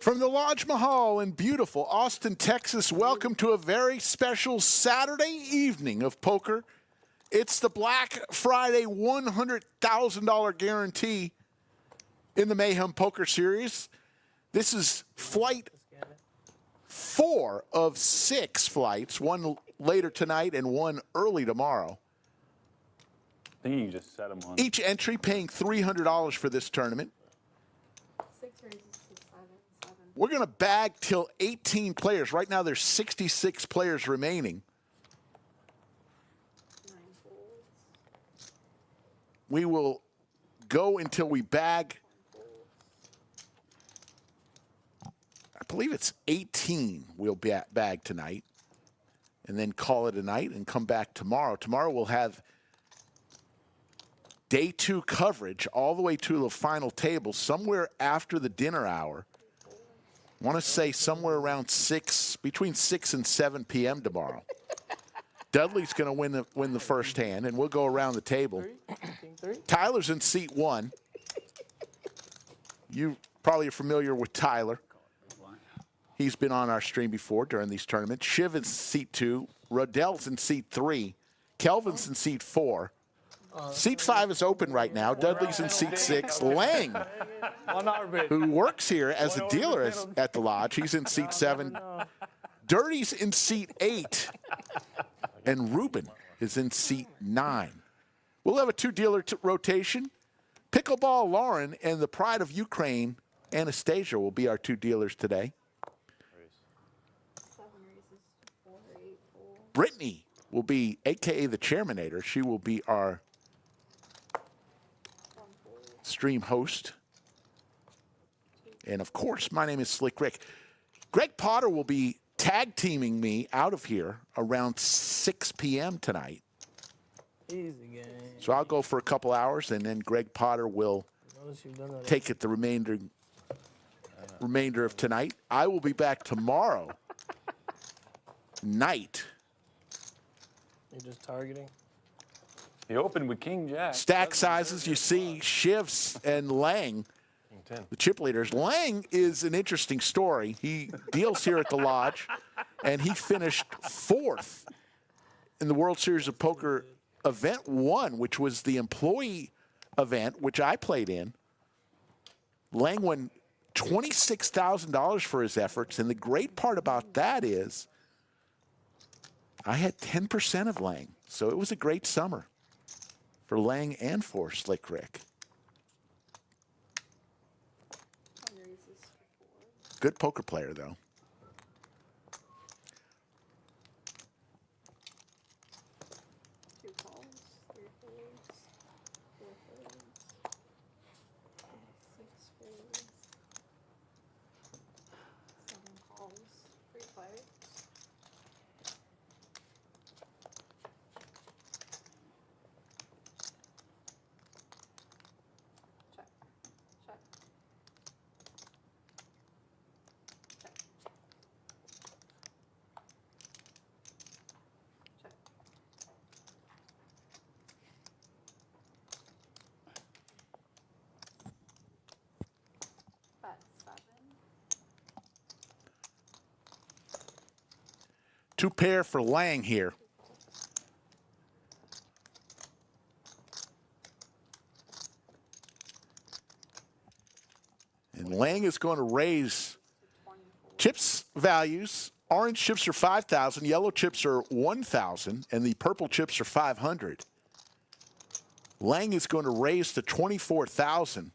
From the Lodge Mahal in beautiful Austin, Texas, welcome to a very special Saturday evening of poker. It's the Black Friday $100,000 guarantee in the Mayhem Poker Series. This is flight 4 of 6 flights, one later tonight and one early tomorrow. I think you can just set them on. Each entry paying $300 for this tournament. 6 raises to 7. We're going to bag till 18 players. Right now there's 66 players remaining. 9 folds. We will go until we bag, I believe it's 18 we'll bag tonight, and then call it a night and come back tomorrow. Tomorrow we'll have day 2 coverage all the way to the final table somewhere after the dinner hour. I want to say somewhere around 6, between 6 and 7 p.m. tomorrow. Dudley's going to win the first hand, and we'll go around the table. Tyler's in seat 1. You probably are familiar with Tyler. He's been on our stream before during these tournaments. Shiv in seat 2. Rodel's in seat 3. Kelvin's in seat 4. Seat 5 is open right now. Dudley's in seat 6. Lang, who works here as a dealer at the Lodge, he's in seat 7. Dirty's in seat 8. And Ruben is in seat 9. We'll have a 2-dealer rotation. Pickleball Lauren and the Pride of Ukraine, Anastasia, will be our 2 dealers today. 7 raises to 4, 8 folds. Brittany will be, a.k.a. the Chairmanator. She will be our 1 fold. stream host. And, of course, my name is Slick Rick. Greg Potter will be tag teaming me out of here around 6 p.m. tonight. Easy game. So I'll go for a couple hours, and then Greg Potter will take it the remainder of tonight. I will be back tomorrow night. You're just targeting? He opened with King Jack. Stack sizes, you see Shivs and Lang, the chip leaders. Lang is an interesting story. He deals here at the Lodge, and he finished 4th in the World Series of Poker Event 1, which was the employee event, which I played in. Lang won $26,000 for his efforts, and the great part about that is I had 10% of Lang, so it was a great summer for Lang and for Slick Rick. 1 raises to 4. Good poker player, though. 2 calls, 3 folds, 4 folds, 6 folds, 7 calls, 3 plays. Check, check, check, check. Bet 7. 2 pair for Lang here. And Lang is going to raise chips values. Orange chips are 5,000, yellow chips are 1,000, and the purple chips are 500. Lang is going to raise to 24,000.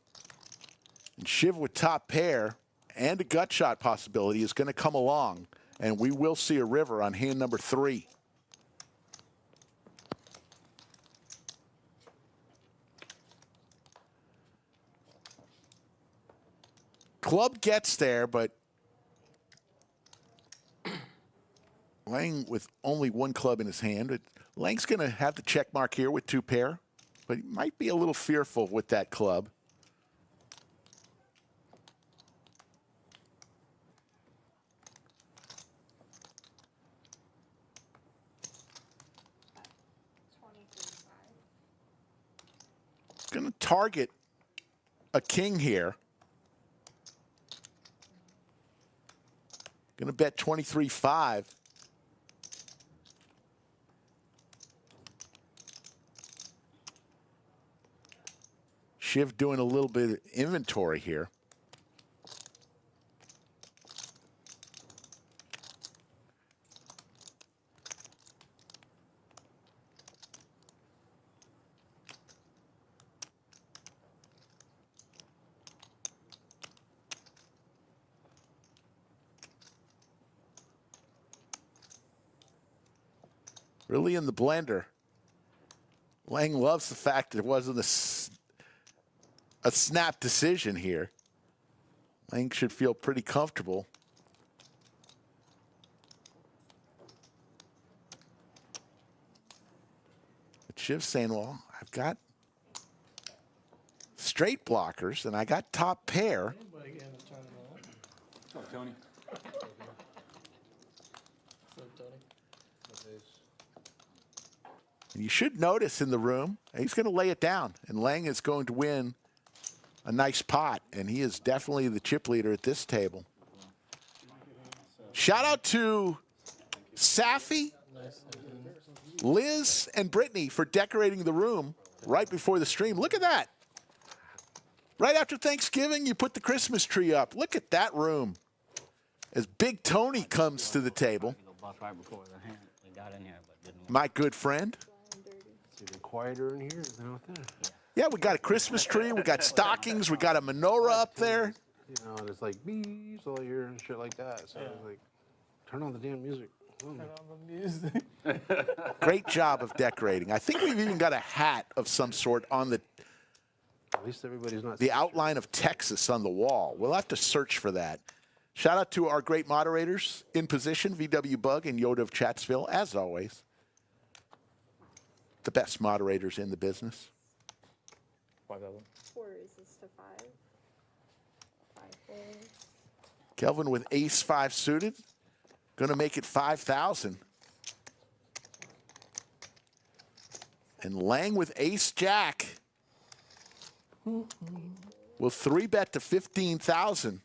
And Shiv with top pair and a gut shot possibility is going to come along, and we will see a river on hand number 3. Club gets there, but Lang with only 1 club in his hand. Lang's going to have the check mark here with 2 pair, but he might be a little fearful with that club. Going to target a king here. Going to bet 23.5. Shiv doing a little bit of inventory here. Really in the blender. Lang loves the fact that it wasn't a snap decision here. Lang should feel pretty comfortable. But Shiv's saying, well, I've got straight blockers and I got top pair. Anybody getting a tournament? What's up, Tony? What's up, Tony? And you should notice in the room, he's going to lay it down. And Lang is going to win a nice pot. And he is definitely the chip leader at this table. Shout out to Safi, Liz, and Brittany for decorating the room right before the stream. Look at that. Right after Thanksgiving, you put the Christmas tree up. Look at that room. As Big Tony comes to the table. Right before the hand we got in here, but didn't. My good friend. It's even quieter in here than out there. Yeah, we got a Christmas tree. We got stockings. We got a menorah up there. You know, and it's like bees all year and shit like that. So it's like, turn on the damn music. Turn on the music. Great job of decorating. I think we've even got a hat of some sort on the At least everybody's not. the outline of Texas on the wall. We'll have to search for that. Shout out to our great moderators in position, VW Bug and Yoda of Chatsville, as always. The best moderators in the business. 5 of them. 4 raises to 5. 5 folds. Kelvin with ace 5 suited. Going to make it 5,000. And Lang with ace jack. Will 3-bet to 15,000.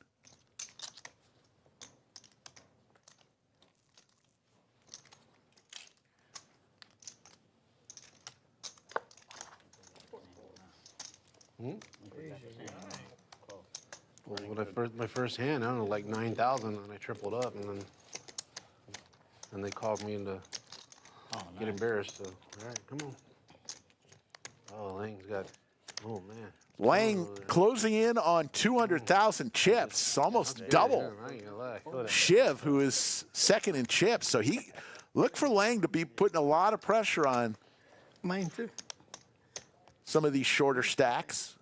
Well, when my first hand, I don't know, like 9,000, and I tripled up, and they called me into get embarrassed. So, all right, come on. Oh, Lang's got. Oh man. Lang closing in on 200,000 chips, almost double. I ain't gonna lie. Shiv, who is second in chips, so he look for Lang to be putting a lot of pressure on Mine too. some of these shorter stacks.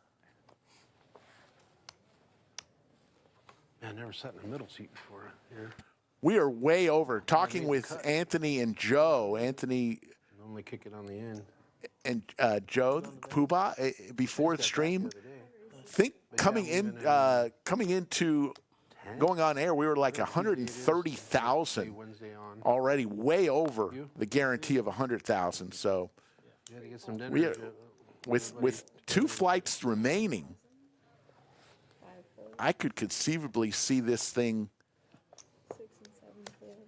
Man, I never sat in the middle seat before here. We are way over. Talking with Anthony and Joe. Anthony Normally kick it on the end. and Joe Puba before the stream. Think coming into going on air, we were like 130,000 Wednesday on. already, way over the guarantee of 100,000. So You had to get some dinner. we are, with 2 flights remaining, 5 folds. I could conceivably see this thing 6 and 7 folds.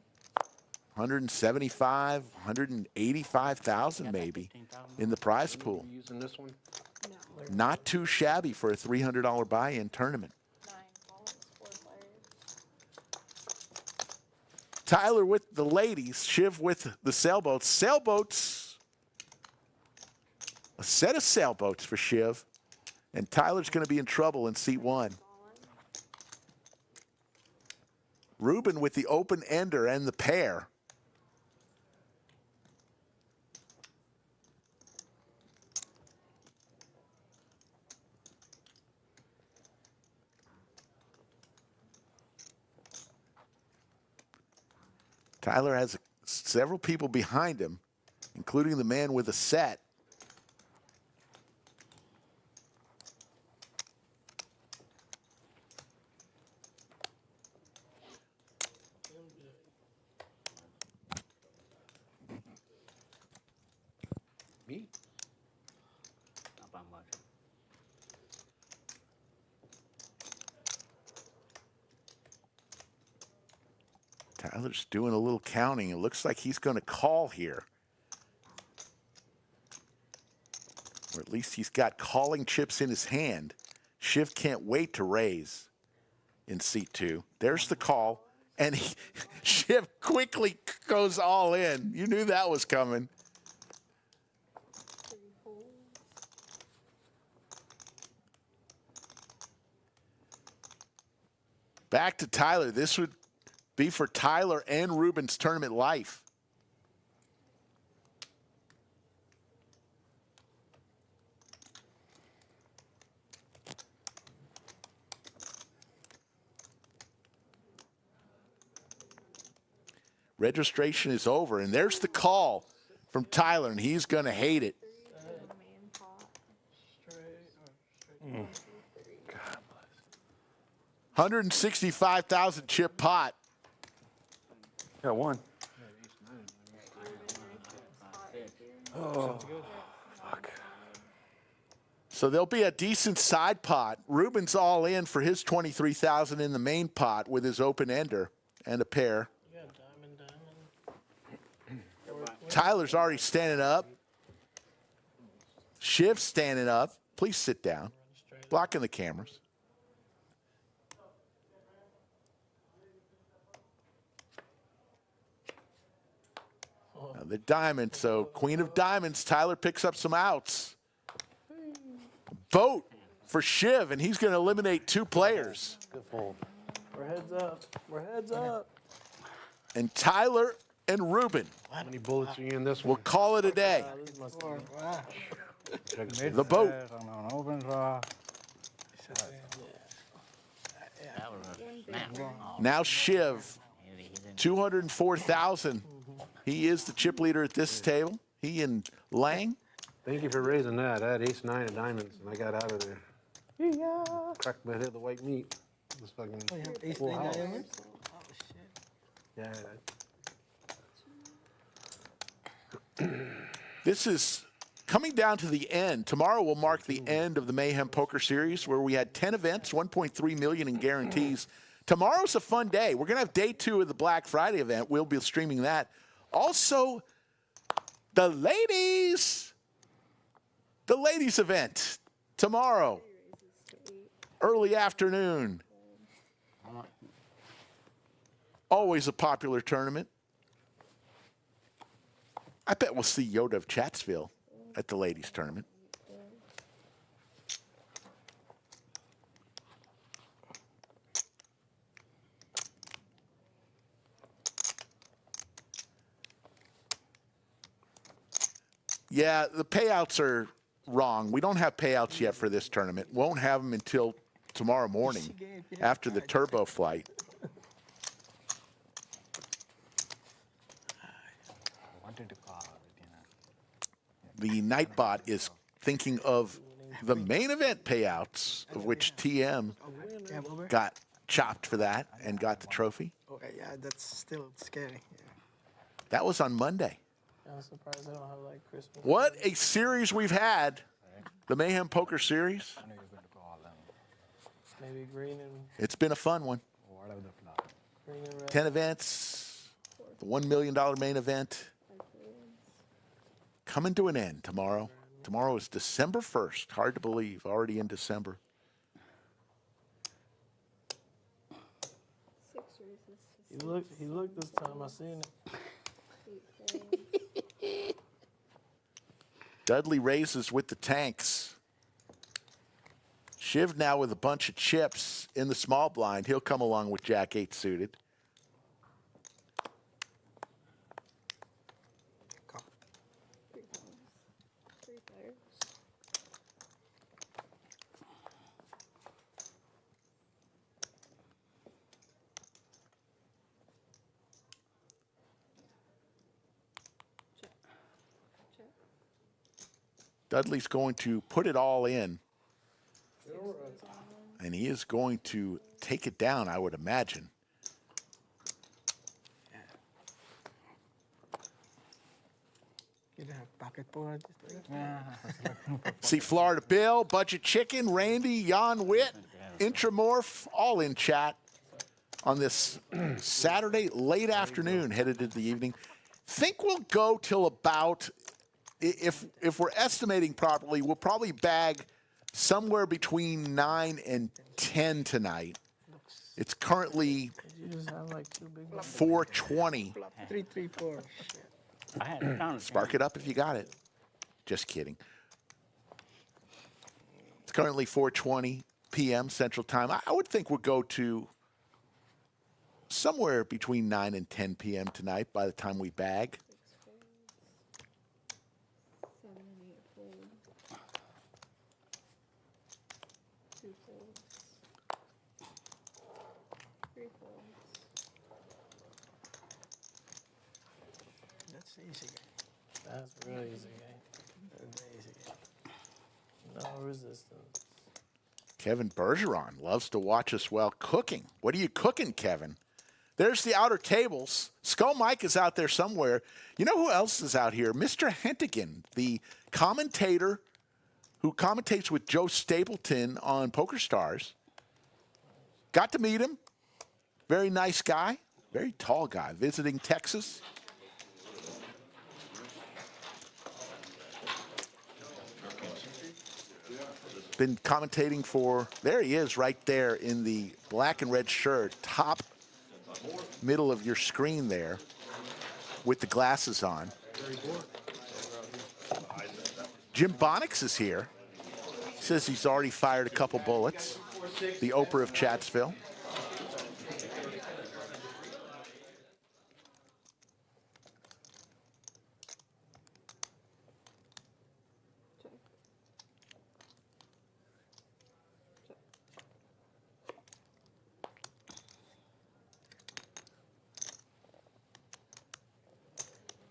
175, 185,000 maybe in the prize pool. You using this one? No. Not too shabby for a $300 buy-in tournament. 9 folds. 4 players. Tyler with the ladies, Shiv with the sailboats. Sailboats, a set of sailboats for Shiv, and Tyler's going to be in trouble in seat 1. Ruben with the open ender and the pair. Tyler has several people behind him, including the man with a set. Me? Not by much. Tyler's doing a little counting. It looks like he's going to call here. Or at least he's got calling chips in his hand. Shiv can't wait to raise in seat 2. There's the call. And Shiv quickly goes all in. You knew that was coming. Back to Tyler. This would be for Tyler and Ruben's tournament life. Registration is over, and there's the call from Tyler, and he's going to hate it. Straight. 165,000 chip pot. Got one. So there'll be a decent side pot. Ruben's all in for his 23,000 in the main pot with his open ender and a pair. You got diamond. Tyler's already standing up. Shiv's standing up. Please sit down. Blocking the cameras. Now the diamond, so queen of diamonds. Tyler picks up some outs. Vote for Shiv, and he's going to eliminate 2 players. Good fold. We're heads up. We're heads up. And Tyler and Ruben How many bullets are you in this will one? call it a day. This must be Check it. The vote. That was a snap. Oh, Now Shiv, he's in 204,000. He is the chip leader at this table. He and Lang. Thank you for raising that. I had ace-9 of diamonds, and I got out of there. Yeah. Cracked my head of the white meat. This fucking Oh, you have ace full nine house. diamonds? Oh, shit. Yeah. This is coming down to the end. Tomorrow will mark the end of the Mayhem Poker Series, where we had 10 events, 1.3 million in guarantees. Tomorrow's a fun day. We're going to have day 2 of the Black Friday event. We'll be streaming that. Also, the ladies event tomorrow, early afternoon. Always a popular tournament. I bet we'll see Yoda of Chatsville at the ladies tournament. Yeah, the payouts are wrong. We don't have payouts yet for this tournament. Won't have them until tomorrow morning after the turbo flight. The Nightbot is thinking of the main event payouts, of which TM got chopped for that and got the trophy. Okay, yeah, that's still scary. Yeah. That was on Monday. I'm surprised I don't have like Christmas. What a series we've had. The Mayhem Poker Series. Maybe green and It's been a fun one. green and red. 10 events, the $1 million main event coming to an end tomorrow. Tomorrow is December 1st. Hard to believe, already in December. 6 raises to He looked this time. I seen it. 8 Dudley raises with the tanks. Shiv now with a bunch of chips in the small blind. He'll come along with Jack 8 suited. Three players. Check. Check. Dudley's going to put it all in. And he is going to take it down, I would imagine. You don't have pocket board. See Florida Bill, Budget Chicken, Randy, Jan Witt, Intramorph, all in chat. on this Saturday late afternoon, headed into the evening. Think we'll go till about, if we're estimating properly, we'll probably bag somewhere between 9 and 10 tonight. It's currently You just have like 2 big ones. 4:20. 3, 3, 4. I had it on. Spark it up if you got it. Just kidding. It's currently 4:20 p.m. Central Time. I would think we'll go to somewhere between 9 and 10 p.m. tonight by the time we bag. 7 and 8 fold. 2 folds. 3 folds. That's easy game. That's a real easy game. That's easy game. No resistance. Kevin Bergeron loves to watch us while cooking. What are you cooking, Kevin? There's the outer tables. Skull Mike is out there somewhere. You know who else is out here? Mr. Hentigan, the commentator who commentates with Joe Stapleton on Poker Stars. Got to meet him. Very nice guy. Very tall guy. Visiting Texas. Been commentating for, there he is right there in the black and red shirt, top middle of your screen there with the glasses on. Jim Bonix is here. Says he's already fired a couple bullets. The Oprah of Chatsville.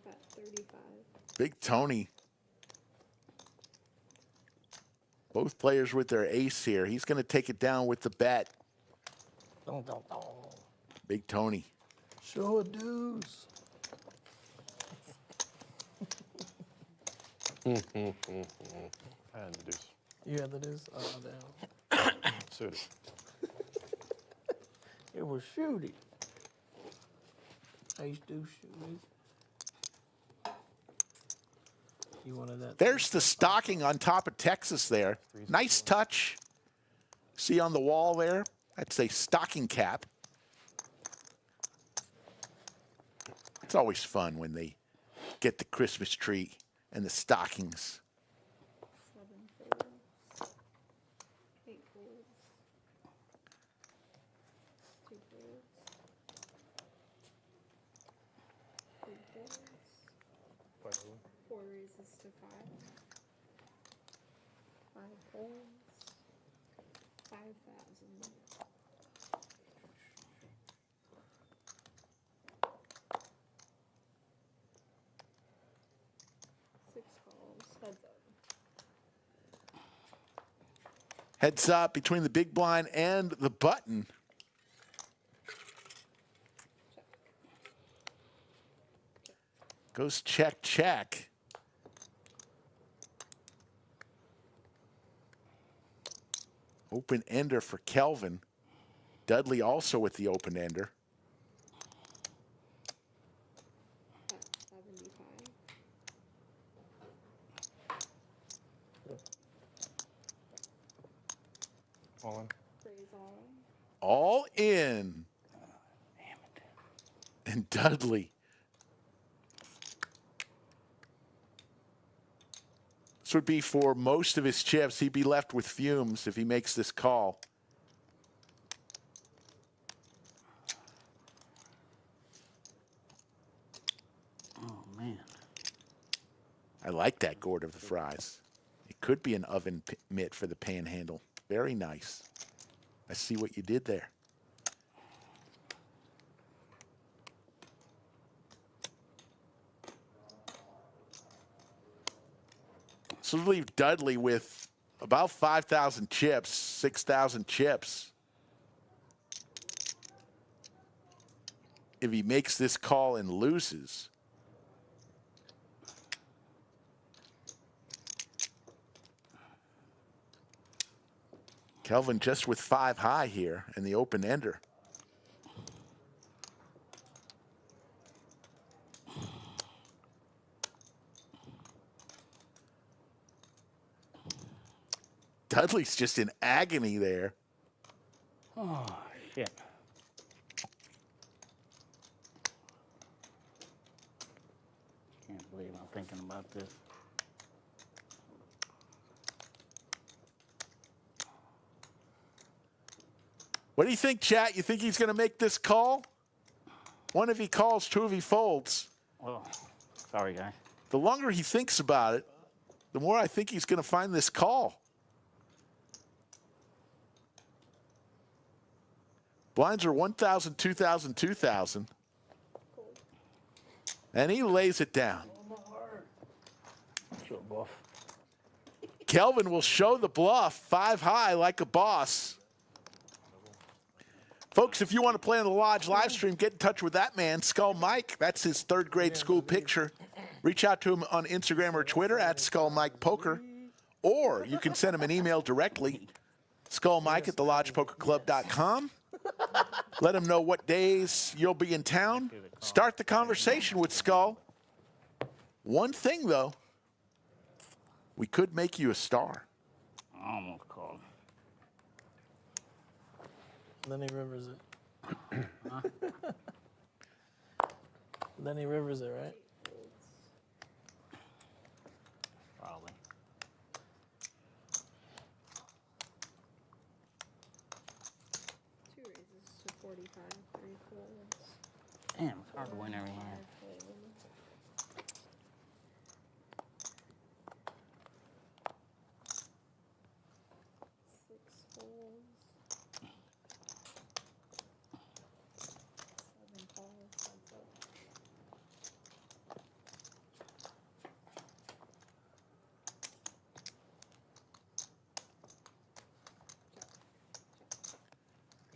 Got 35. Big Tony. Both players with their ace here. He's going to take it down with the bet. Don't. Big Tony. Sure dues. I had to do You had to do damn. suited. It was shooty. Ace do shooty. You wanted that. There's the stocking on top of Texas there. Nice touch. See on the wall there? That's a stocking cap. It's always fun when they get the Christmas tree and the stockings. 7 folds. 8 folds. 2 folds. 3 folds. 4 raises to 5. 5 folds. 5,000. Six calls. Heads up. Heads up between the big blind and the button. Goes check, check. Open ender for Kelvin. Dudley also with the open ender. At 75. All in. Raise all. All in. And Dudley. This would be for most of his chips. He'd be left with fumes if he makes this call. Oh, man. I like that gourd of the fries. It could be an oven mitt for the panhandle. Very nice. I see what you did there. So we'll leave Dudley with about 5,000 chips, 6,000 chips. If he makes this call and loses. Kelvin just with 5 high here in the open ender. Dudley's just in agony there. Oh, shit. Can't believe I'm thinking about this. What do you think, chat? You think he's going to make this call? One if he calls, two if he folds. Well, sorry, guys. The longer he thinks about it, the more I think he's going to find this call. Blinds are 1,000, 2,000, 2,000. And he lays it down. Sure, boss. Kelvin will show the bluff, 5 high like a boss. Folks, if you want to play on the Lodge live stream, get in touch with that man, Skull Mike. That's his 3rd grade school picture. Reach out to him on Instagram or Twitter at Skull Mike Poker. Or you can send him an email directly, skullmike@thelodgepokerclub.com. Let him know what days you'll be in town. Start the conversation with Skull. One thing, though, we could make you a star. I almost called. Lenny Rivers it. Lenny Rivers it, right? Probably. Two raises to 45, 3 folds. Damn, it's hard to win every hand. 5 folds. 6 folds. 7 folds. That's it.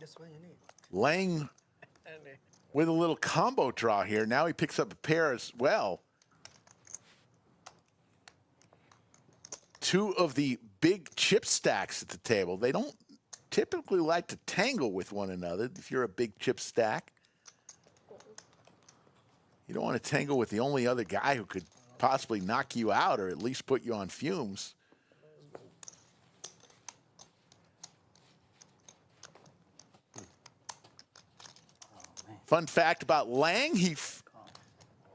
That's what you need. Lang with a little combo draw here. Now he picks up a pair as well. 2 of the big chip stacks at the table. They don't typically like to tangle with one another if you're a big chip stack. You don't want to tangle with the only other guy who could possibly knock you out or at least put you on fumes. Fun fact about Lang, he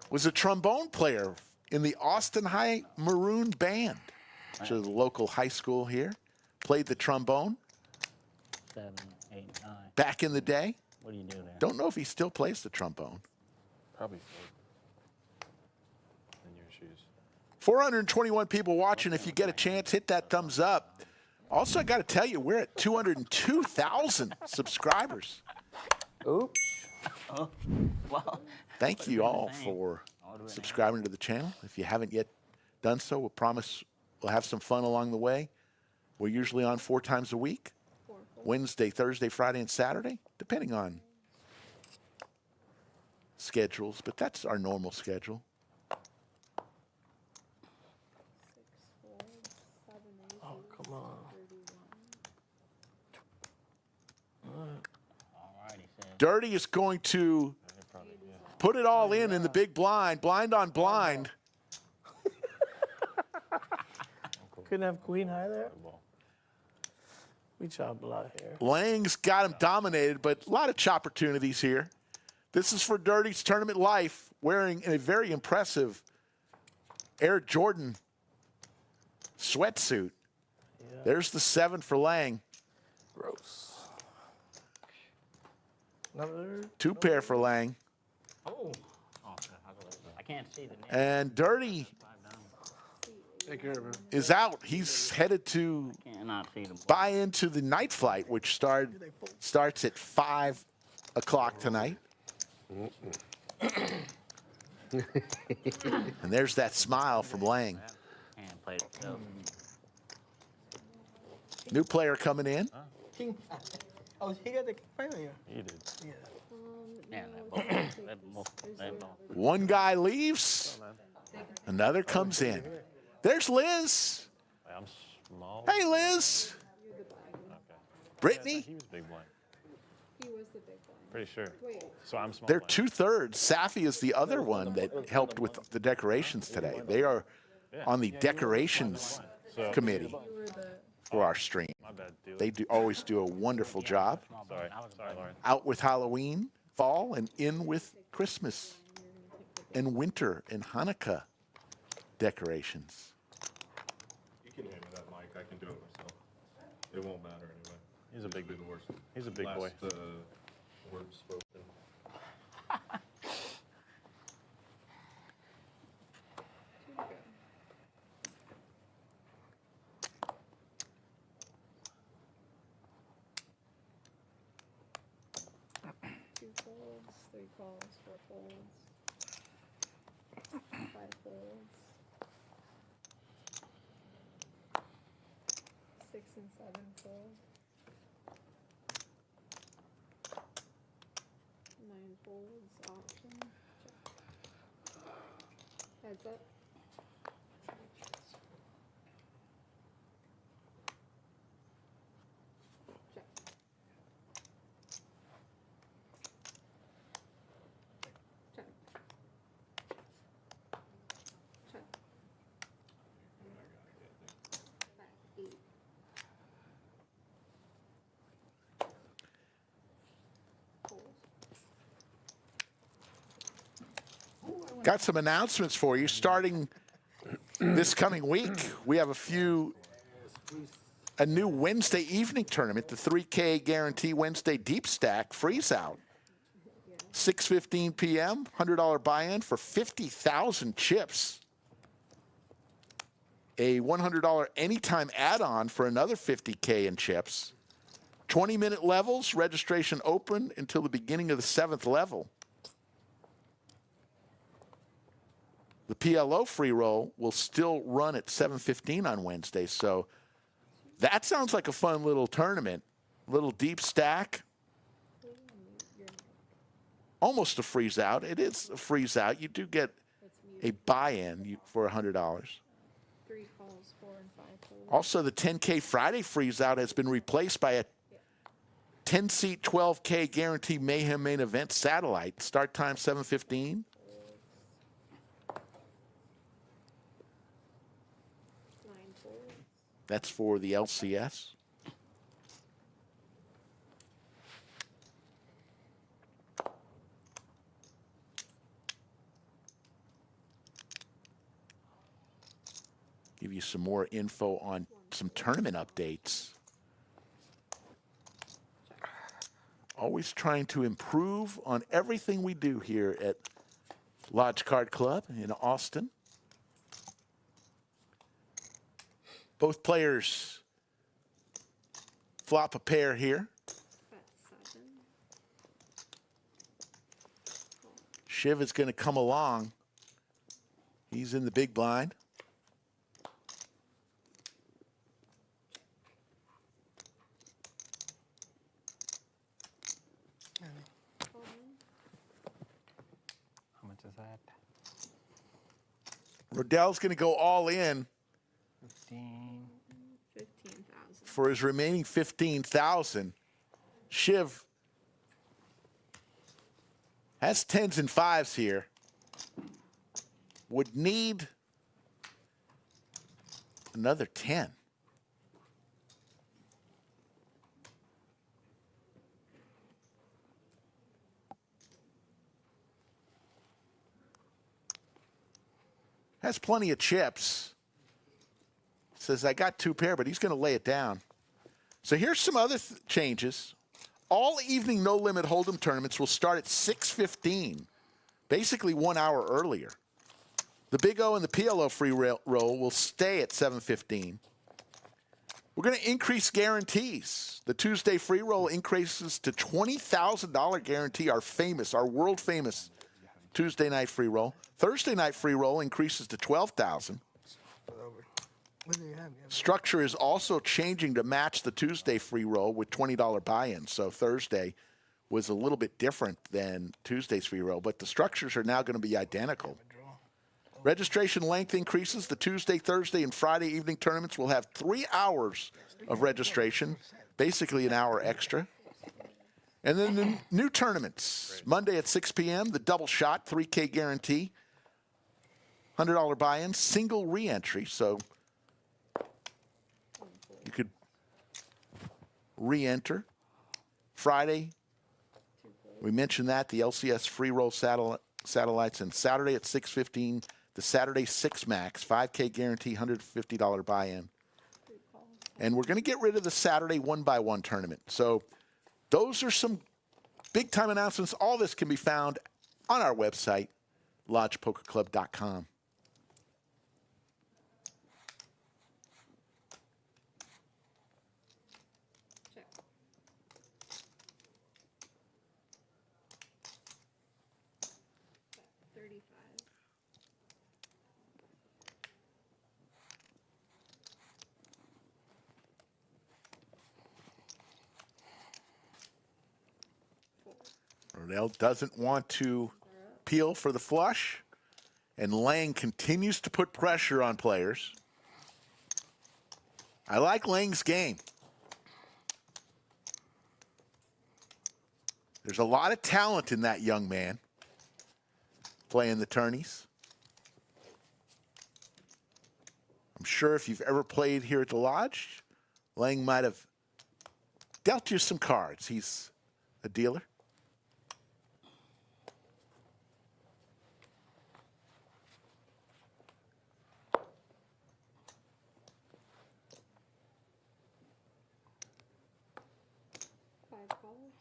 was a trombone player in the Austin High Maroon Band, which is a local high school here. Played the trombone 7, 8, 9. back in the day. What do you do there? Don't know if he still plays the trombone. Probably 4. In your shoes. 421 people watching. If you get a chance, hit that thumbs up. Also, I got to tell you, we're at 202,000 subscribers. Oops. Oh, well. Thank you all insane. for Would've been subscribing to the channel. If you haven't yet done so, we'll promise we'll have some fun along the way. We're usually on 4 times a week, 4 folds. Wednesday, Thursday, Friday, and Saturday, depending on schedules, but that's our normal schedule. 6 folds. 7 aces. Oh, come on. 31. Alrighty, said. Dirty is going to put it all in the big blind, blind on blind. Couldn't have queen high there? We chop a lot here. Lang's got him dominated, but a lot of chop opportunities here. This is for Dirty's tournament life, wearing a very impressive Air Jordan sweatsuit. Yeah. There's the 7 for Lang. Gross. Another. 2 pair for Lang. Oh, I can't see the name. And Dirty 5 down. Take care of him. is out. He's headed to Cannot see the buy into the night flight, which starts at 5 o'clock tonight. And there's that smile from Lang. and played it. So, New player coming in. King. Oh, he got the final here. He did. Yeah. man, that both. One guy leaves, another comes in. There's Liz. I'm small. Hey, Liz. Brittany. He was big blind. He was the big one. Pretty sure. Wait. So I'm small. They're blind. 2/3. Safi is the other one that helped with the decorations today. They are on the decorations So committee You were the for our stream. My bad, dealer. They always do a wonderful job. Sorry. Sorry, Lauren. Out with Halloween, fall, and in with Christmas and winter and Hanukkah decorations. You can hand me that mic. I can do it myself. It won't matter anyway. He's a big Be the worst. He's a big boy. Last, word spoken. Two folds, three calls, four folds, five folds, 6 and 7 folds, 9 folds, option, check. Heads up. Check. Check. Check. 8. Got some announcements for you. Starting this coming week, we have a new Wednesday evening tournament, the 3K Guarantee Wednesday Deep Stack Freeze Out. 6:15 p.m., $100 buy-in for 50,000 chips. A $100 anytime add-on for another 50K in chips. 20-minute levels, registration open until the beginning of the 7th level. The PLO free roll will still run at 7:15 on Wednesday, so that sounds like a fun little tournament. Little deep stack. Almost a freeze out. It is a freeze out. You do get a buy-in for $100. 3 calls, 4 and 5 folds. Also, the 10K Friday freeze out has been replaced by a 10-seat 12K Guarantee Mayhem main event satellite. Start time 7:15. 9 folds. That's for the LCS. Give you some more info on some tournament updates. Always trying to improve on everything we do here at Lodge Card Club in Austin. Both players flop a pair here. Bet 7. Shiv is going to come along. He's in the big blind. How much is that? Rodel's going to go all in 15. 15,000. for his remaining 15,000. Shiv has 10s and 5s here. Would need another 10. Has plenty of chips. Says, I got 2 pair, but he's going to lay it down. So here's some other changes. All evening no-limit hold'em tournaments will start at 6:15, basically 1 hour earlier. The Big O and the PLO free roll will stay at 7:15. We're going to increase guarantees. The Tuesday free roll increases to $20,000 guarantee, our world-famous Tuesday night free roll. Thursday night free roll increases to $12,000. What do you have? Structure is also changing to match the Tuesday free roll with $20 buy-in. So Thursday was a little bit different than Tuesday's free roll, but the structures are now going to be identical. Registration length increases. The Tuesday, Thursday, and Friday evening tournaments will have 3 hours of registration, basically an hour extra. And then the new tournaments. Monday at 6 p.m., the double shot, 3K guarantee, $100 buy-in, single re-entry. So you could re-enter. Friday, we mentioned that, the LCS free roll satellites, and Saturday at 6:15, the Saturday 6 max, 5K guarantee, $150 buy-in. And we're going to get rid of the Saturday 1x1 tournament. So those are some big-time announcements. All this can be found on our website, lodgepokerclub.com. Check. Bet 35. Rodel doesn't want to peel for the flush, and Lang continues to put pressure on players. I like Lang's game. There's a lot of talent in that young man playing the tourneys. I'm sure if you've ever played here at the Lodge, Lang might have dealt you some cards. He's a dealer. Calls.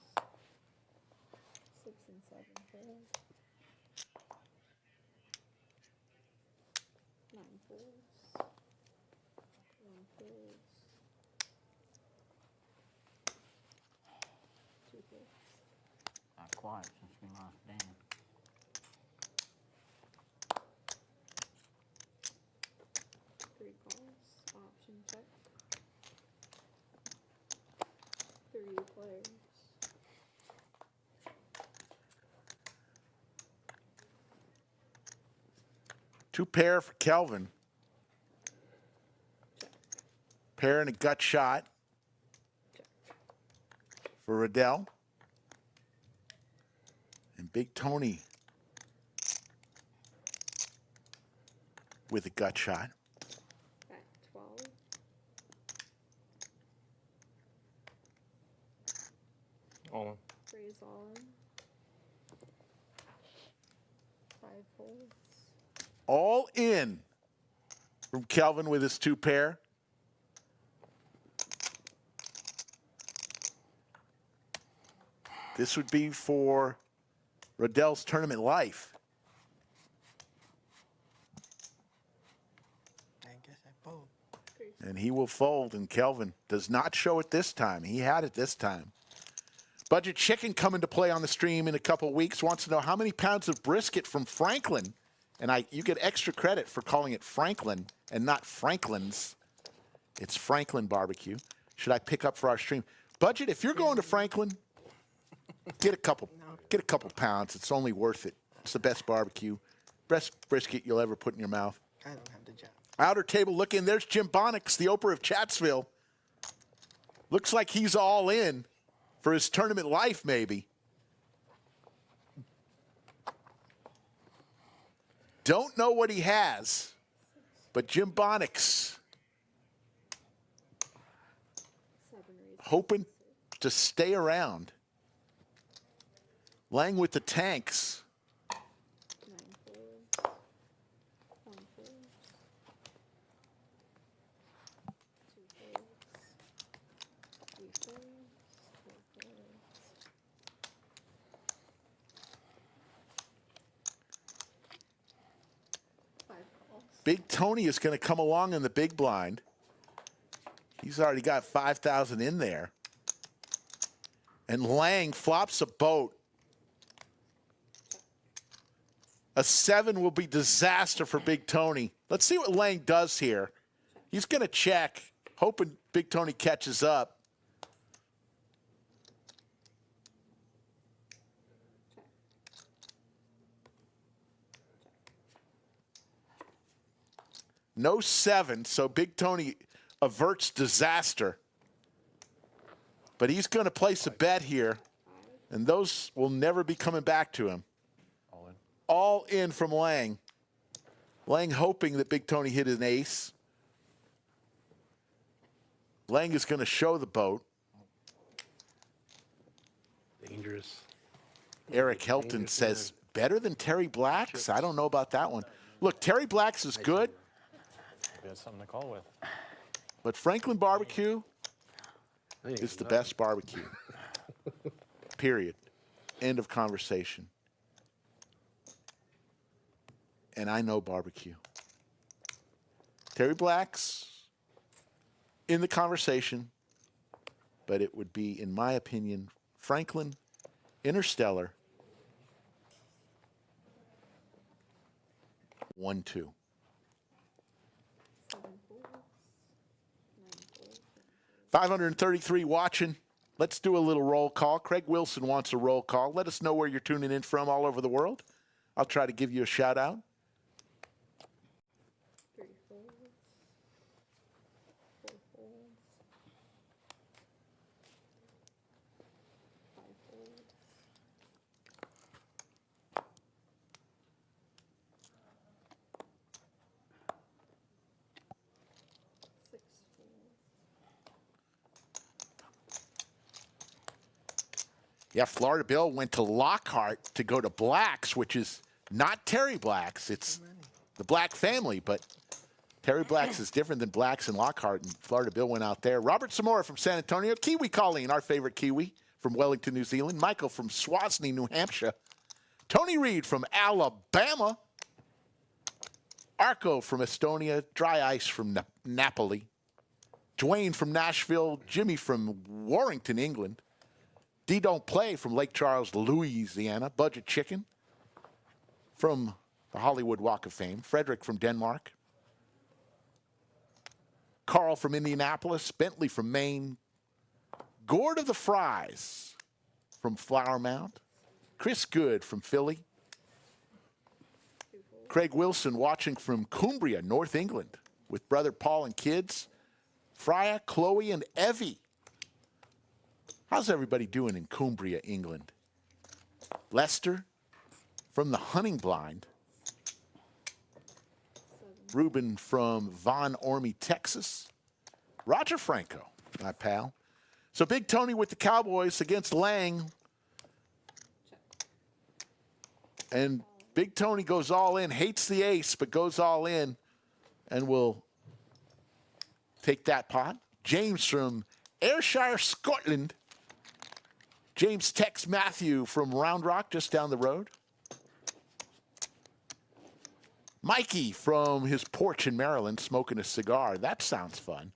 6 and 7 pairs. 9 pairs. 1 pairs. 2 pairs. Not quiet since we lost Dan. 3 calls. Option check. 3 players. Two pair for Kelvin. Pair and a gut shot for Rodel. And Big Tony with a gut shot. Bet 12. All in. Raise all in. 5 folds. All in from Kelvin with his two pair. This would be for Rodel's tournament life. I guess I fold. And he will fold, and Kelvin does not show it this time. He had it this time. Budget Chicken coming to play on the stream in a couple weeks. Wants to know how many pounds of brisket from Franklin. And you get extra credit for calling it Franklin and not Franklin's. It's Franklin Barbecue. Should I pick up for our stream? Budget, if you're going to Franklin, get a couple pounds. It's only worth it. It's the best barbecue. Best brisket you'll ever put in your mouth. I don't have the job. Outer table looking. There's Jim Bonix, the Oprah of Chatsville. Looks like he's all in for his tournament life, maybe. Don't know what he has, but Jim Bonix 7 raise. hoping to stay around. Lang with the tanks. 9 folds. 1 fold. 2 folds. 3 folds. 4 folds. 5 calls. Big Tony is going to come along in the big blind. He's already got 5,000 in there. And Lang flops a boat. A 7 will be disaster for Big Tony. Let's see what Lang does here. He's going to check, hoping Big Tony catches up. No 7, so Big Tony averts disaster. But he's going to place a bet here, and those will never be coming back to him. All in. All in from Lang. Lang hoping that Big Tony hit an ace. Lang is going to show the boat. dangerous. Eric Helton says, better than Terry Black's? I don't know about that one. Look, Terry Black's is good, We had something to call with. but Franklin Barbecue is the best barbecue. Period. End of conversation. And I know barbecue. Terry Black's in the conversation, but it would be, in my opinion, Franklin, Interstellar, 1-2. 7 folds. 9 folds. 533 watching. Let's do a little roll call. Craig Wilson wants a roll call. Let us know where you're tuning in from all over the world. I'll try to give you a shout out. 3 folds. 4 folds. 5 folds. 6 folds. Yeah, Florida Bill went to Lockhart to go to Black's, which is not Terry Black's. It's the Black family, but Terry Black's is different than Black's and Lockhart, and Florida Bill went out there. Robert Zamora from San Antonio. Kiwi Colleen, our favorite Kiwi from Wellington, New Zealand. Michael from Swansea, New Hampshire. Tony Reed from Alabama. Arco from Estonia. Dry Ice from Napoli. Dwayne from Nashville. Jimmy from Warrington, England. D Don't Play from Lake Charles, Louisiana. Budget Chicken from the Hollywood Walk of Fame. Frederick from Denmark. Carl from Indianapolis. Bentley from Maine. Gord of the Fries from Flower Mound. Chris Good from Philly. Craig Wilson watching from Cumbria, North England, with brother Paul and kids. Freya, Chloe, and Evie. How's everybody doing in Cumbria, England? Lester from the Hunting Blind. Ruben from Von Ormy, Texas. Roger Franco, my pal. So Big Tony with the Cowboys against Lang. And Big Tony goes all in, hates the ace, but goes all in and will take that pot. James from Ayrshire, Scotland. James texts Matthew from Round Rock, just down the road. Mikey from his porch in Maryland, smoking a cigar. That sounds fun.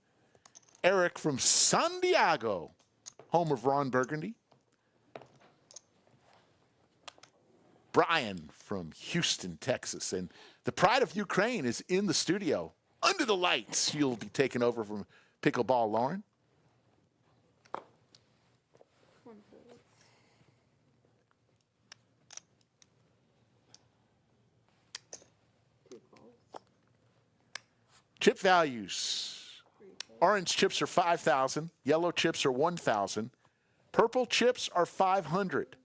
Eric from San Diego, home of Ron Burgundy. Brian from Houston, Texas. And the pride of Ukraine is in the studio. Under the lights, you'll be taking over from Pickleball Lauren. 1 fold. 2 folds. Chip values. 3 folds. Orange chips are 5,000. Yellow chips are 1,000. Purple chips are 500.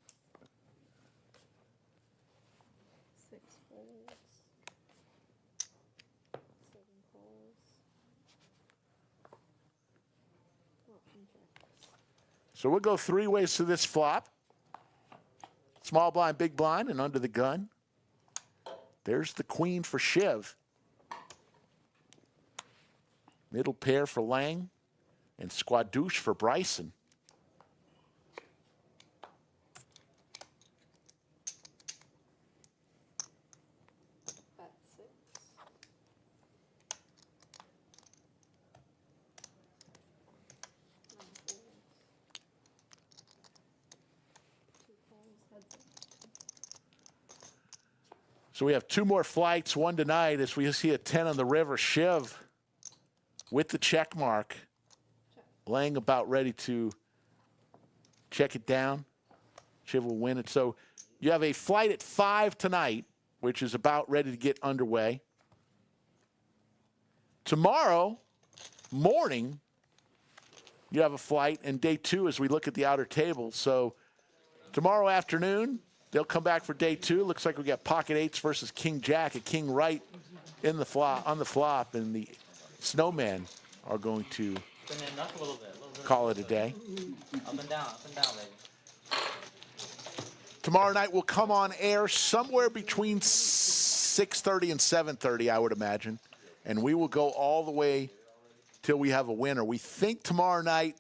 6 folds. 7 folds. 12 checks. So we'll go 3 ways to this flop. Small blind, big blind, and under the gun. There's the queen for Shiv. Middle pair for Lang. And squadouche for Bryson. Bet 6. 9 folds. 2 folds. Heads up. So we have 2 more flights, one tonight as we see a 10 on the river. Shiv with the check mark. Lang about ready to check it down. Shiv will win it. So you have a flight at 5 tonight, which is about ready to get underway. Tomorrow morning, you have a flight, and day 2 as we look at the outer table. So tomorrow afternoon, they'll come back for day 2. Looks like we got pocket 8s versus King Jack, a King right in the flop, on the flop, and the Snowmen are going to Bend it up a little bit. call it a day. Up and down, baby. Tomorrow night we'll come on air somewhere between 6:30 and 7:30, I would imagine. And we will go all the way till we have a winner. We think tomorrow night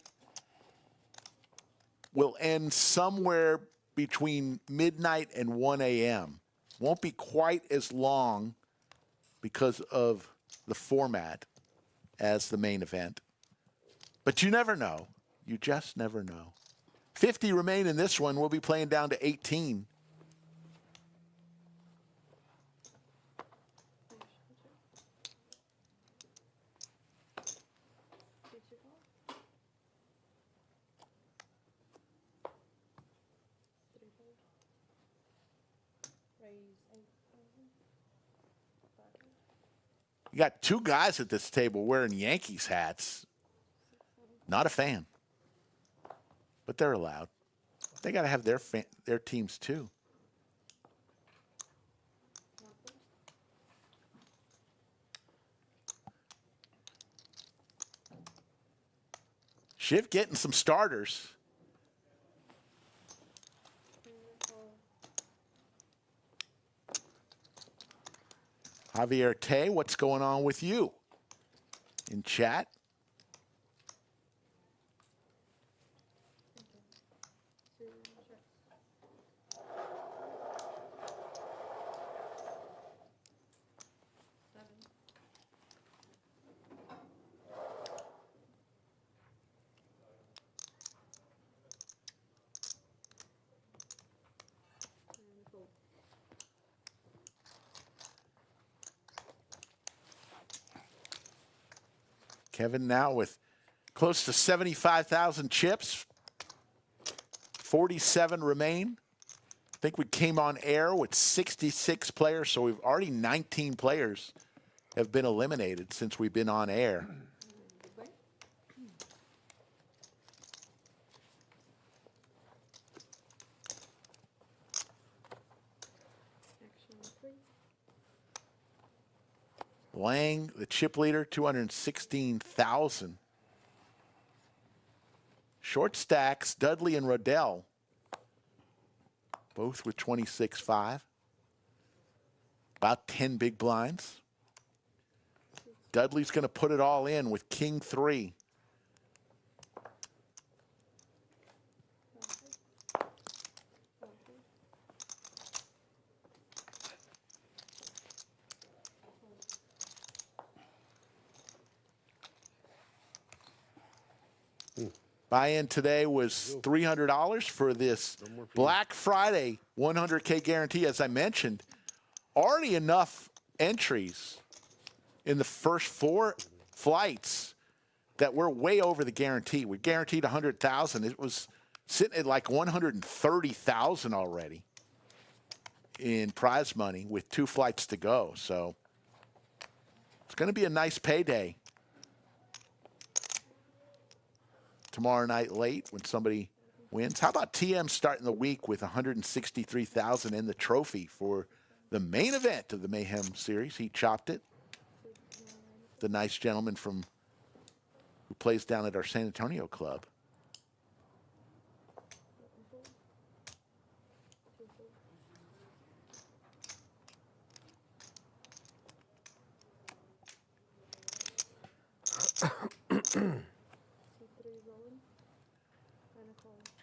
will end somewhere between midnight and 1 a.m. Won't be quite as long because of the format as the main event. But you never know. You just never know. 50 remain in this one. We'll be playing down to 18. You got two guys at this table wearing Yankees hats. Not a fan. But they're allowed. They got to have their teams too. Shiv getting some starters. Javier Tay, what's going on with you in chat? Kevin now with close to 75,000 chips. 47 remain. I think we came on air with 66 players, so we've already 19 players have been eliminated since we've been on air. Lang, the chip leader, 216,000. Short stacks, Dudley and Rodel, both with 26.5. About 10 big blinds. Dudley's going to put it all in with King 3. Buy-in today was $300 for this Black Friday 100K guarantee. As I mentioned, already enough entries in the first 4 flights that we're way over the guarantee. We guaranteed 100,000. It was sitting at like 130,000 already in prize money with 2 flights to go. So it's going to be a nice payday tomorrow night late when somebody wins. How about TM starting the week with 163,000 in the trophy for the main event of the Mayhem series? He chopped it. The nice gentleman from who plays down at our San Antonio club.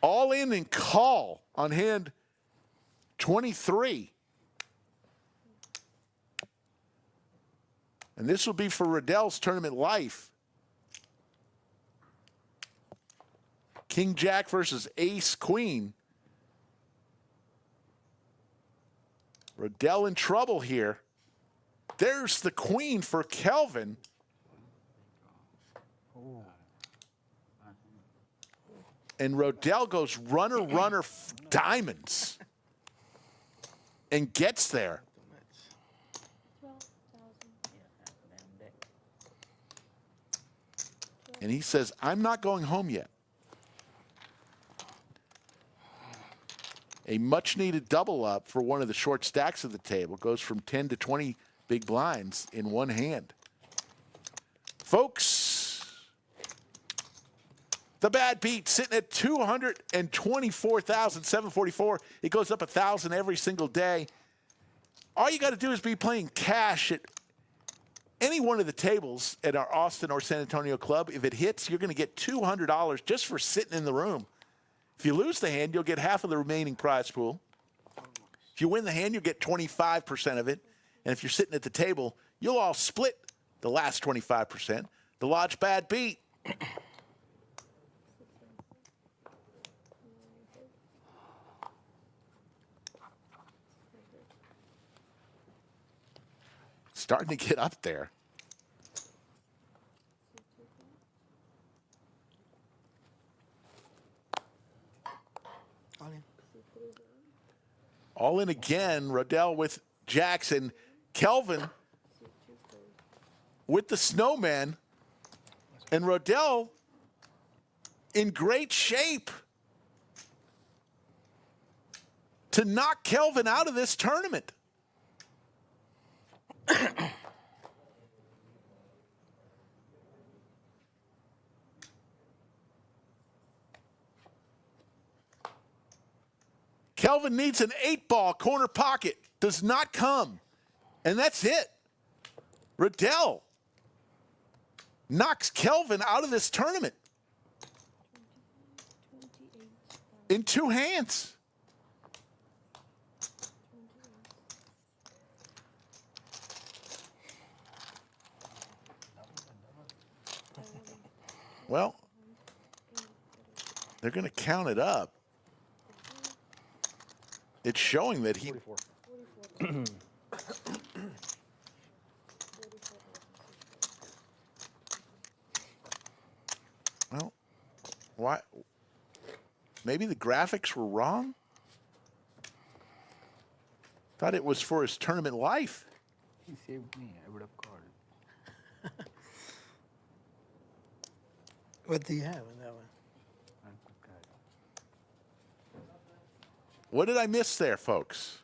All in and call on hand 23. And this will be for Rodel's tournament life. King Jack versus Ace Queen. Rodel in trouble here. There's the queen for Kelvin. And Rodel goes runner, runner, diamonds. And gets there. And he says, I'm not going home yet. A much-needed double up for one of the short stacks of the table. Goes from 10 to 20 big blinds in one hand. Folks, The bad beat sitting at 224,744. It goes up 1,000 every single day. All you got to do is be playing cash at any one of the tables at our Austin or San Antonio club. If it hits, you're going to get $200 just for sitting in the room. If you lose the hand, you'll get half of the remaining prize pool. If you win the hand, you'll get 25% of it. And if you're sitting at the table, you'll all split the last 25%. The Lodge bad beat. Starting to get up there. All in. All in again. Rodel with Jackson. Kelvin with the snowman. And Rodel in great shape to knock Kelvin out of this tournament. Kelvin needs an 8-ball corner pocket. Does not come. And that's it. Rodel knocks Kelvin out of this tournament in 2 hands. Well, they're going to count it up. It's showing that he... 44. Well, why? Maybe the graphics were wrong? Thought it was for his tournament life. He saved me. I would have called. What do you have in that one? What did I miss there, folks?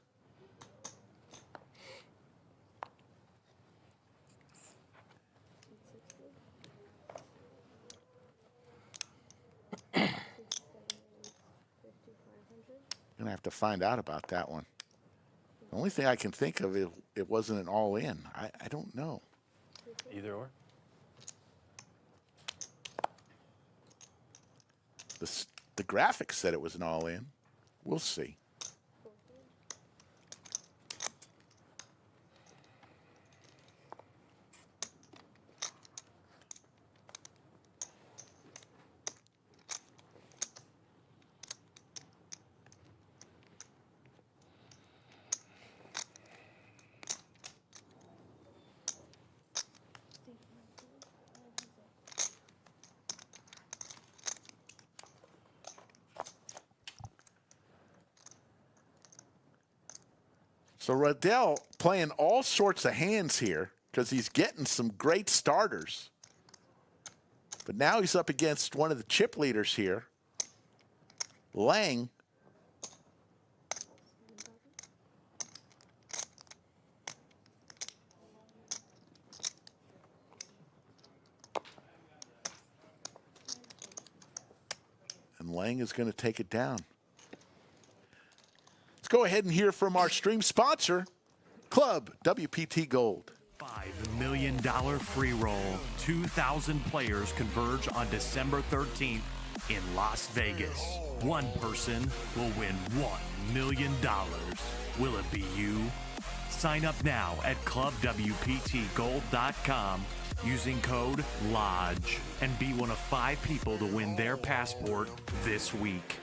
Gonna have to find out about that one. The only thing I can think of is it wasn't an all-in. I don't know. Either or. The graphics said it was an all-in. We'll see. So Rodel playing all sorts of hands here because he's getting some great starters. But now he's up against one of the chip leaders here, Lang. And Lang is going to take it down. Go ahead and hear from our stream sponsor, ClubWPT Gold. $5 million free roll. 2,000 players converge on December 13th in Las Vegas. One person will win $1 million. Will it be you? Sign up now at ClubWPTGold.com using code LODGE and be one of 5 people to win their passport this week.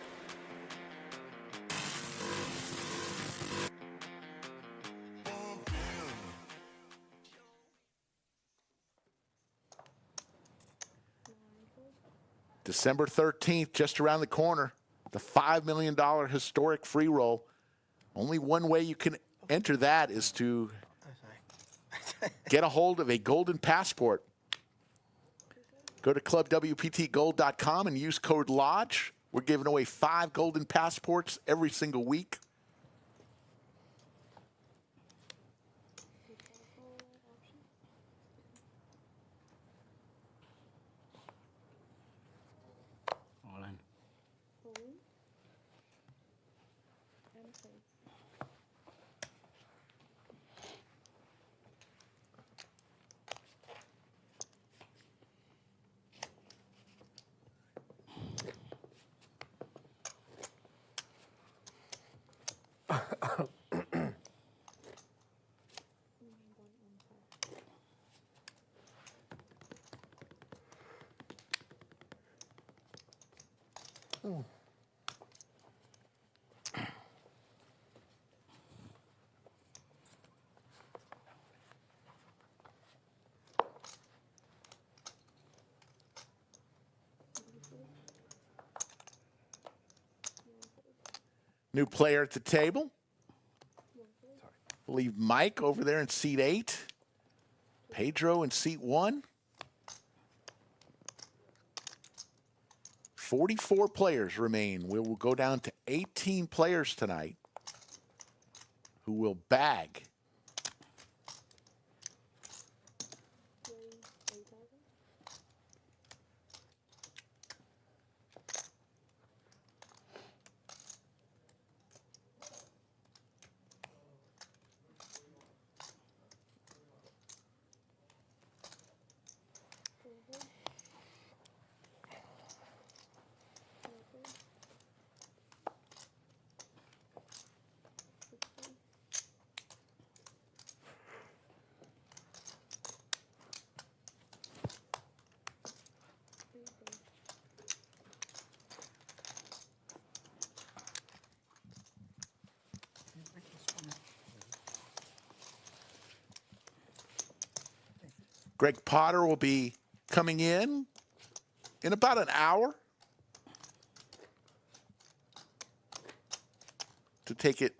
December 13th, just around the corner, the $5 million historic free roll. Only one way you can enter that is to get a hold of a golden passport. Go to ClubWPTGold.com and use code LODGE. We're giving away 5 golden passports every single week. New player at the table. I believe Mike over there in seat 8. Pedro in seat 1. 44 players remain. We will go down to 18 players tonight who will bag. Greg Potter will be coming in about an hour to take it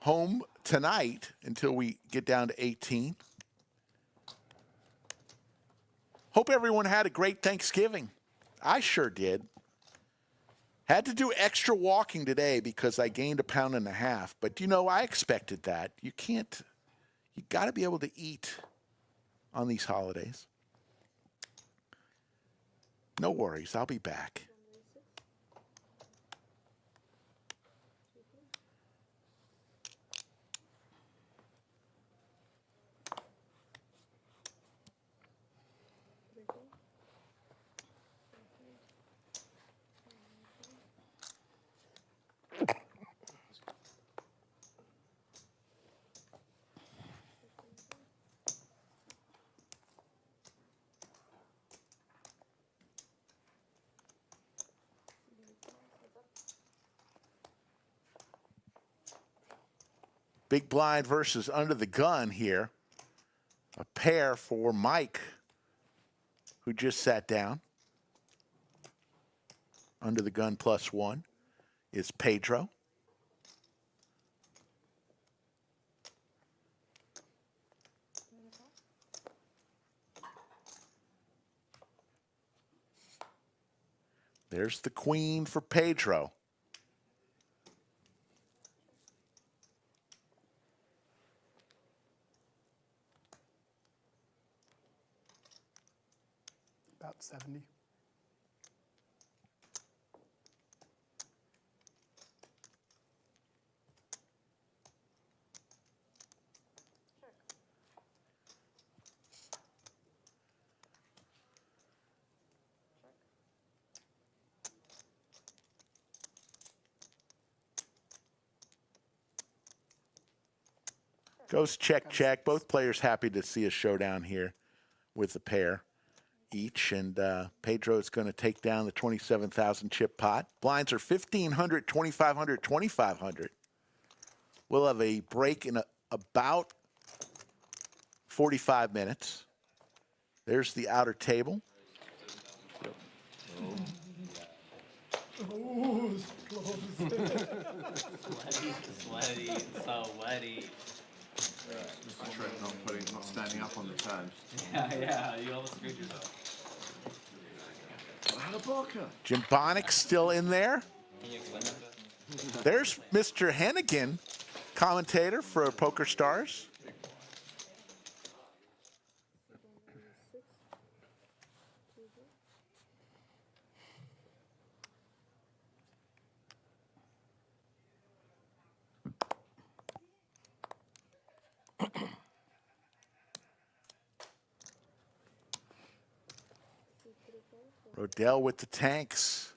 home tonight until we get down to 18. Hope everyone had a great Thanksgiving. I sure did. Had to do extra walking today because I gained 1.5 pounds, but you know, I expected that. You got to be able to eat on these holidays. No worries, I'll be back. Big blind versus under the gun here. A pair for Mike, who just sat down. Under the gun +1 is Pedro. There's the queen for Pedro. About 70. Goes check, check. Both players happy to see a showdown here with the pair each. And Pedro is going to take down the 27,000 chip pot. Blinds are 1,500, 2,500, 2,500. We'll have a break in about 45 minutes. There's the outer table. Sweaty, so wetty. Not standing up on the turn. Yeah, you almost screwed yourself. Jim Bonnick still in there. Can you explain that? There's Mr. Hennigan, commentator for Poker Stars. Rodel with the tanks.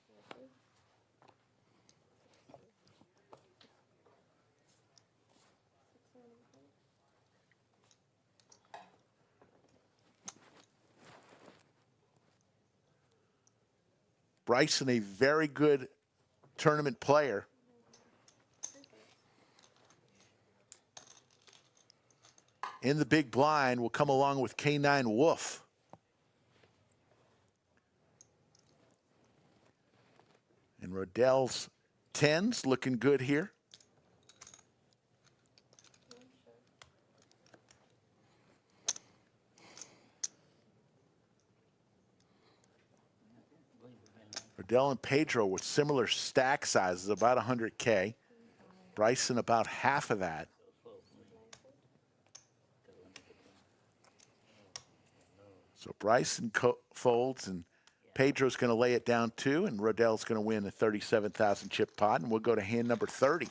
Bryson, a very good tournament player. In the big blind will come along with K9 Wolf. And Rodel's 10s looking good here. Rodel and Pedro with similar stack sizes, about 100K. Bryson about half of that. So Bryson folds, and Pedro's going to lay it down too, and Rodel's going to win a 37,000 chip pot, and we'll go to hand number 30.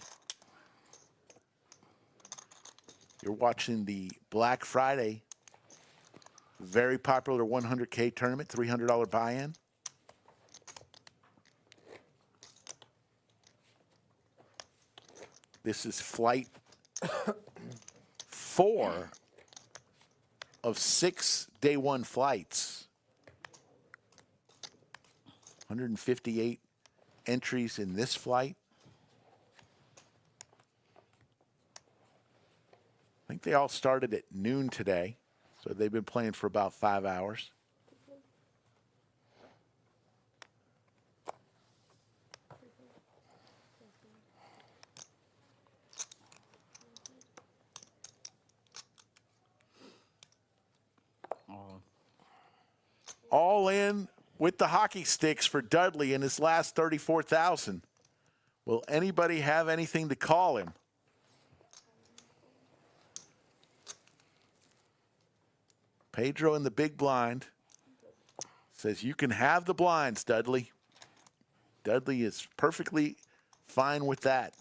You're watching the Black Friday, very popular 100K tournament, $300 buy-in. This is flight 4 of 6 day one flights. 158 entries in this flight. I think they all started at noon today, so they've been playing for about 5 hours. All in with the hockey sticks for Dudley in his last 34,000. Will anybody have anything to call him? Pedro in the big blind says, you can have the blinds, Dudley. Dudley is perfectly fine with that.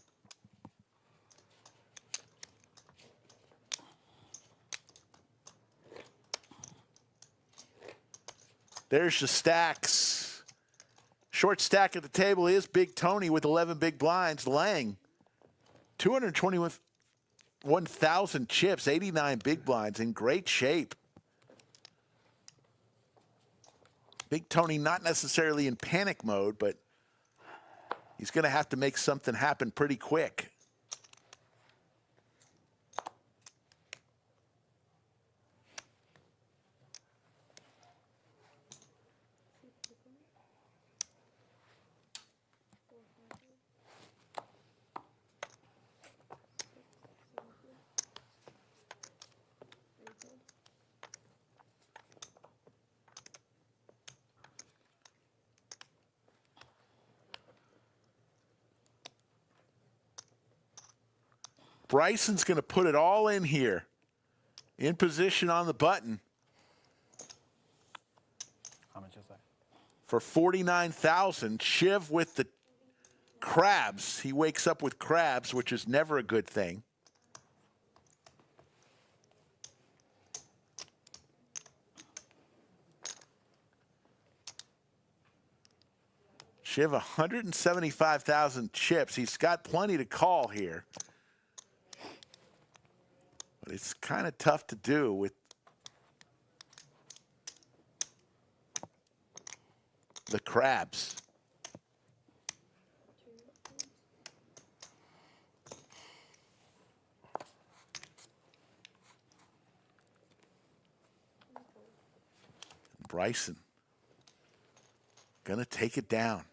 There's the stacks. Short stack at the table is Big Tony with 11 big blinds. Lang, 221,000 chips, 89 big blinds, in great shape. Big Tony not necessarily in panic mode, but he's going to have to make something happen pretty quick. Bryson's going to put it all in here. In position on the button. How much is that? For 49,000. Shiv with the crabs. He wakes up with crabs, which is never a good thing. Shiv 175,000 chips. He's got plenty to call here. But it's kind of tough to do with the crabs. Bryson gonna take it down.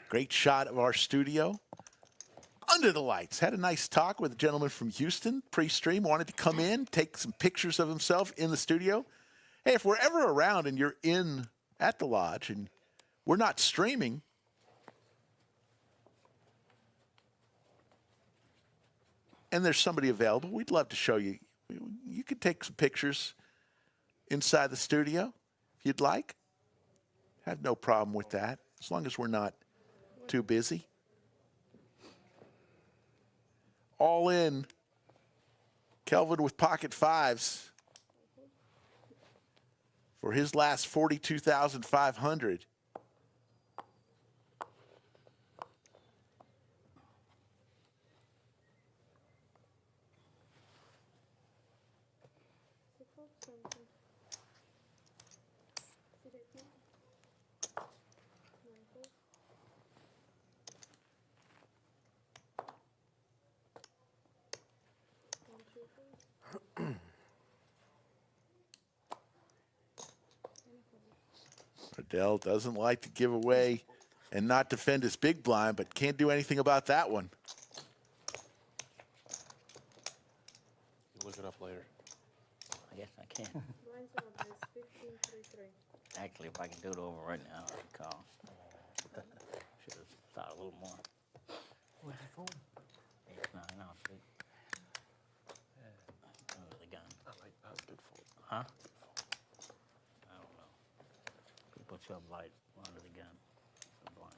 Great shot of our studio. Under the lights. Had a nice talk with a gentleman from Houston pre-stream. Wanted to come in, take some pictures of himself in the studio. Hey, if we're ever around and you're in at the lodge and we're not streaming, and there's somebody available, we'd love to show you. You could take some pictures inside the studio if you'd like. Have no problem with that, as long as we're not too busy. all in. Kelvin with pocket fives for his last 42,500. Rodel doesn't like to give away and not defend his big blind, but can't do anything about that one. Look it up later. I guess I can. Actually, if I can do it over right now, I'd call. Should have thought a little more. What's your phone? It's not enough. Under the gun. I like that. Good fold. Huh? I don't know. People shove light under the gun. The blind.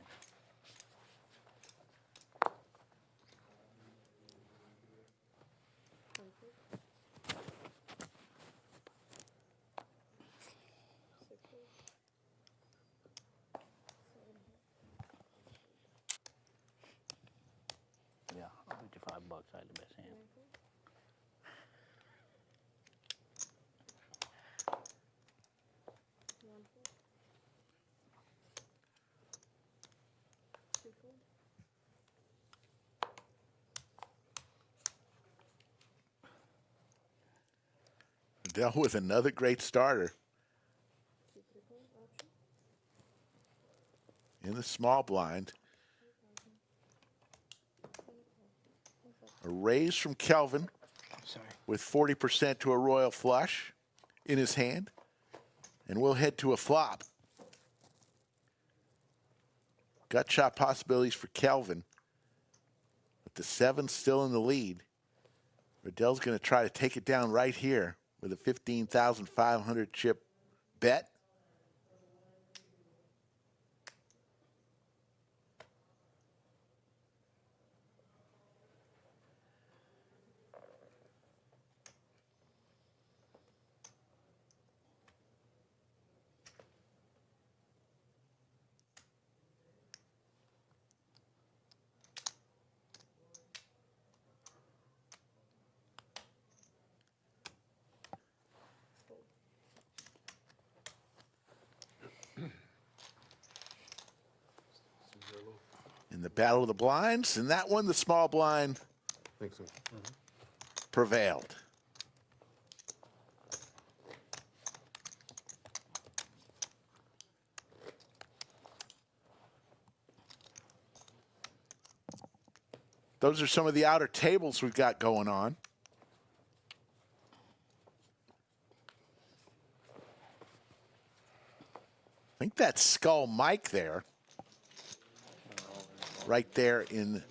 Yeah, I'll bet you $5 I had the best hand. Rodel with another great starter. In the small blind. A raise from Kelvin Sorry. with 40% to a royal flush in his hand. And we'll head to a flop. Gut shot possibilities for Kelvin. But the 7's still in the lead. Rodel's going to try to take it down right here with a 15,500 chip bet. In the battle of the blinds, and that one, the small blind I think so. prevailed. Those are some of the outer tables we've got going on. I think that's Skull Mike there. Right there in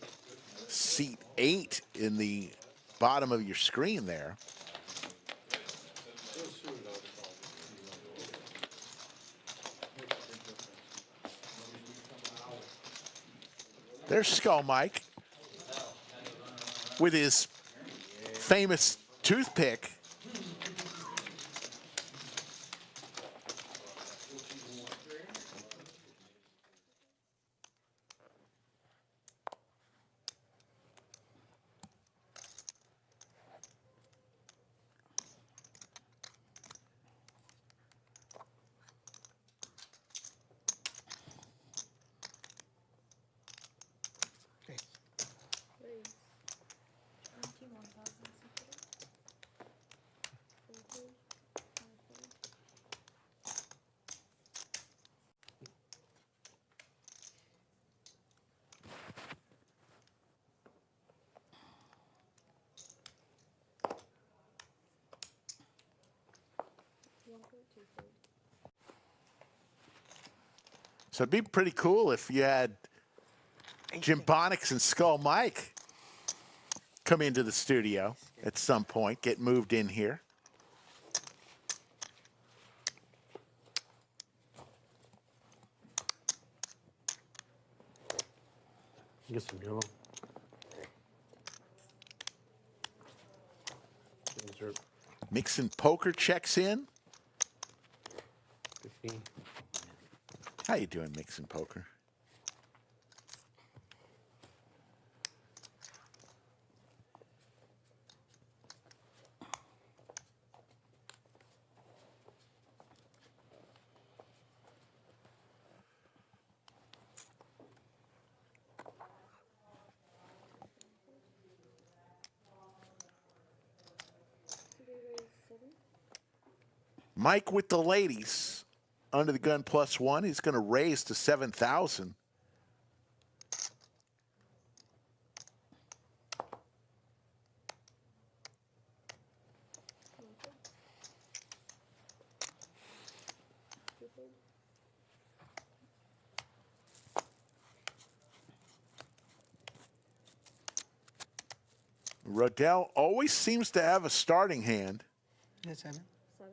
seat 8 in the bottom of your screen there. There's Skull Mike with his famous toothpick. Okay. So it'd be pretty cool if you had Jim Bonix and Skull Mike come into the studio at some point, get moved in here. Get some yellow. Sir. Mixing Poker checks in. 15. How you doing, Mixing Poker? Mike with the ladies. Under the gun +1. He's going to raise to 7,000. Rodel always seems to have a starting hand. Yeah, 7. 7.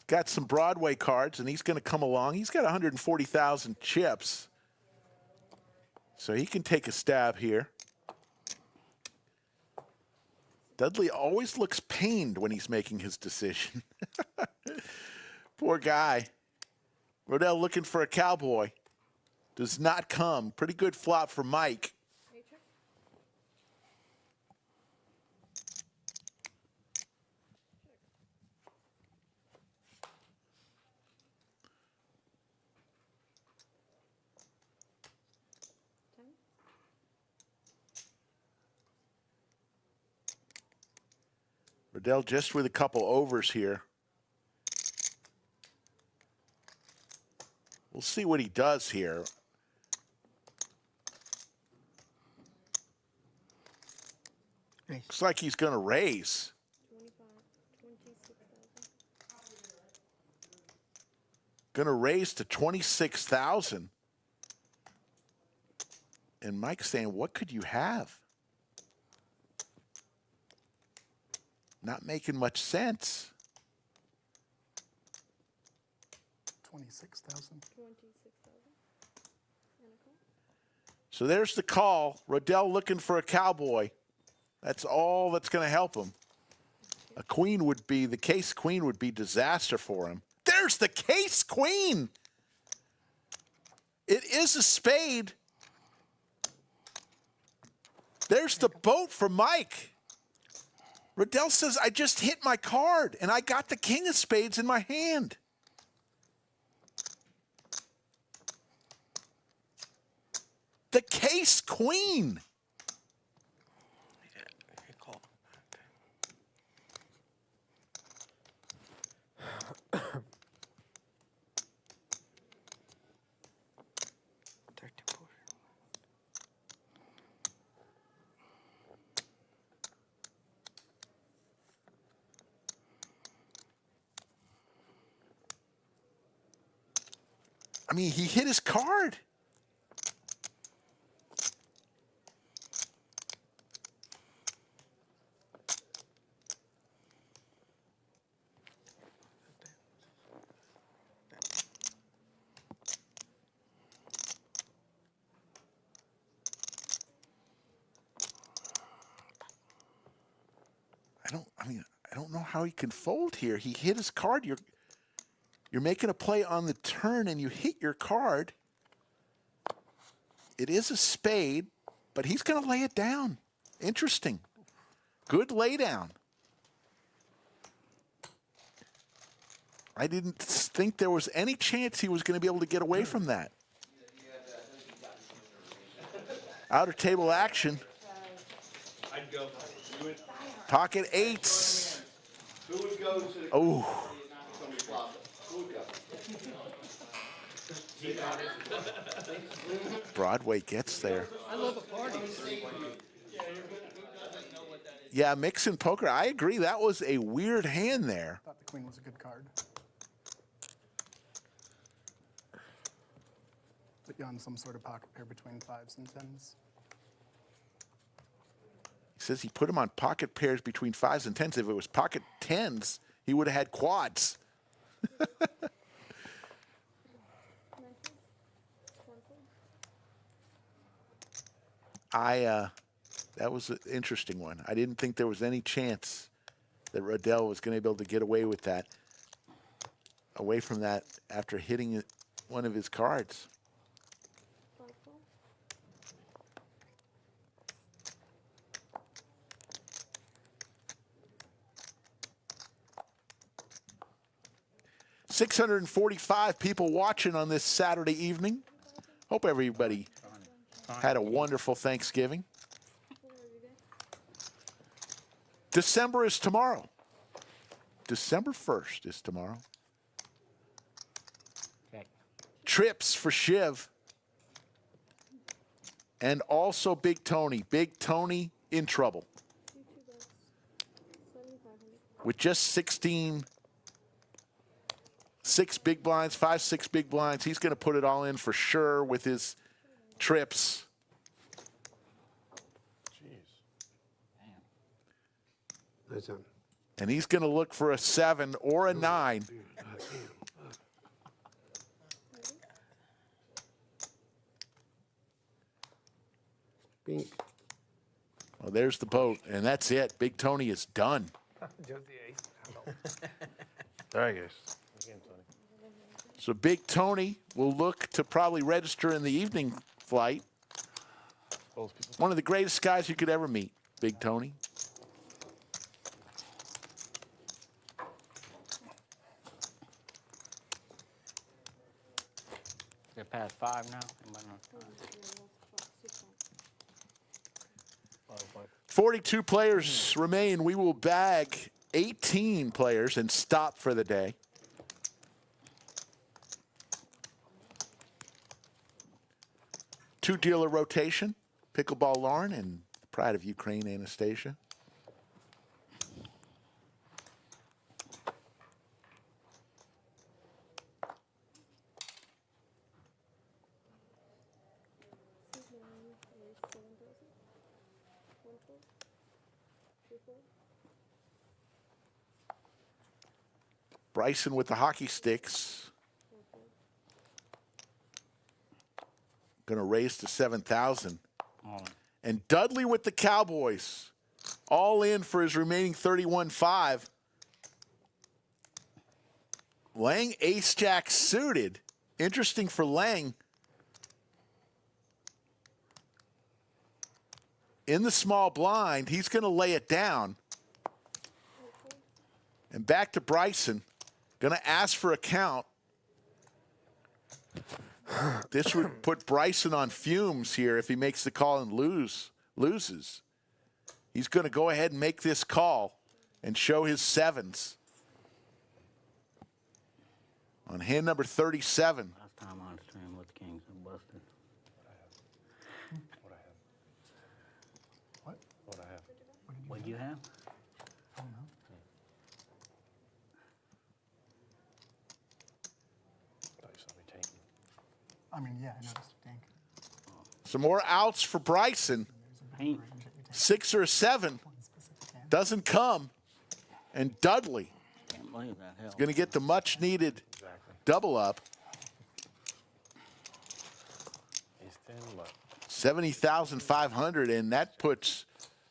Got some Broadway cards, and he's going to come along. He's got 140,000 chips. So he can take a stab here. Dudley always looks pained when he's making his decision. Poor guy. Rodel looking for a cowboy. Does not come. Pretty good flop for Mike. Rodel just with a couple overs here. We'll see what he does here. Raise. Looks like he's going to raise. 26,000. Going to raise to 26,000. And Mike's saying, what could you have? Not making much sense. 26,000. 26,000. And a call. So there's the call. Rodel looking for a cowboy. That's all that's going to help him. A queen would be, the case queen would be disaster for him. There's the case queen. It is a spade. There's the boat for Mike. Rodel says, I just hit my card, and I got the king of spades in my hand. The case queen. Call. I mean, he hit his card. I don't know how he can fold here. He hit his card. You're making a play on the turn and you hit your card. It is a spade, but he's going to lay it down. Interesting. Good lay down. I didn't think there was any chance he was going to be able to get away from that. Outer table action. I'd go. Pocket eights. Who would go to the Oh. somebody's closet? Who would go? Broadway gets there. I love a party. Yeah, mix and poker. I agree. That was a weird hand there. Thought the queen was a good card. Put you on some sort of pocket pair between 5s and 10s. He says he put him on pocket pairs between 5s and 10s. If it was pocket 10s, he would have had quads. That was an interesting one. I didn't think there was any chance that Rodel was going to be able to get away with that. Away from that after hitting one of his cards. Sparkle. $645 people watching on this Saturday evening. Hope everybody had a wonderful Thanksgiving. December is tomorrow. December 1st is tomorrow. Check. Trips for Shiv. And also Big Tony. Big Tony in trouble. With just 16, 6 big blinds, 5, 6 big blinds. He's going to put it all in for sure with his trips. That's it. And he's going to look for a 7 or a 9. Pink. Well, there's the boat, and that's it. Big Tony is done. Just the ace. There I guess. Again, Tony. So Big Tony will look to probably register in the evening flight. Both people. One of the greatest guys you could ever meet, Big Tony. They're past 5 now. Anybody know? 42 players remain. We will bag 18 players and stop for the day. Two dealer rotation. Pickleball Lauren and Pride of Ukraine Anastasia. Bryson with the hockey sticks. Going to raise to 7,000. And Dudley with the Cowboys. All in for his remaining 31.5. Lang ace-jack suited. Interesting for Lang. In the small blind, he's going to lay it down. And back to Bryson. Going to ask for a count. This would put Bryson on fumes here if he makes the call and loses. He's going to go ahead and make this call and show his 7s. On hand number 37. Last time on stream with the Kings and busted. What I have. What do you have? I mean, yeah, I noticed. Tank. Some more outs for Bryson. Paint. 6 or a 7. Doesn't come. And Dudley Can't believe that. Hell. is going to get the much needed double up. Ace 10, but 70,500, and that puts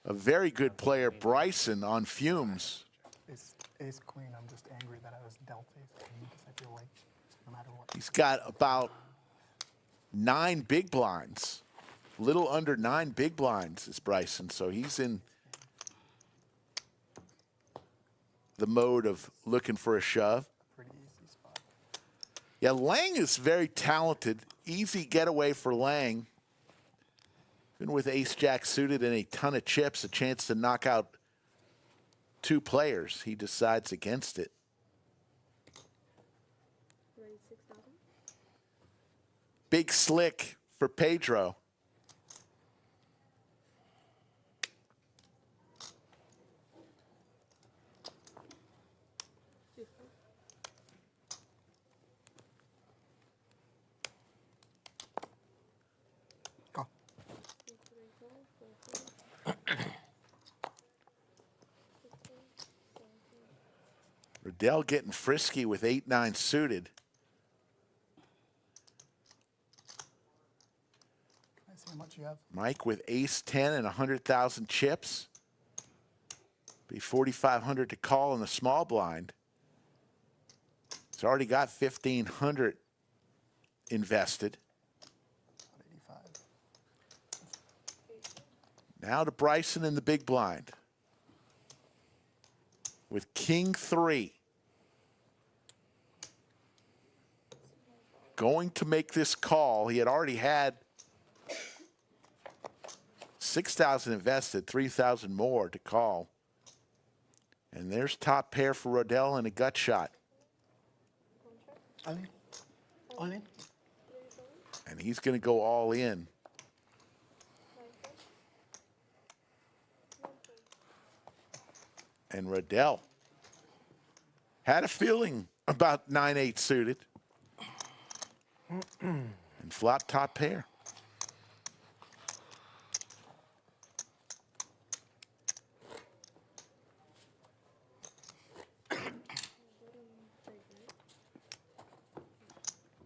a very good player, Bryson, on fumes. It's ace queen. I'm just angry that I was dealt ace queen because I feel like no matter what. He's got about 9 big blinds. Little under 9 big blinds is Bryson, so he's in the mode of looking for a shove. Pretty easy spot. Yeah, Lang is very talented. Easy getaway for Lang. Even with ace-jack suited and a ton of chips, a chance to knock out 2 players. He decides against it. Raise 6,000. Big slick for Pedro. Go. Rodel getting frisky with 8-9 suited. I see how much you have. Mike with ace 10 and 100,000 chips. Be 4,500 to call in the small blind. He's already got 1,500 invested. 85. Now to Bryson in the big blind with King 3. Going to make this call. He had already had 6,000 invested, 3,000 more to call. And there's top pair for Rodel and a gut shot. All in. All in. And he's going to go all in. And Rodel had a feeling about 9-8 suited. And flop top pair.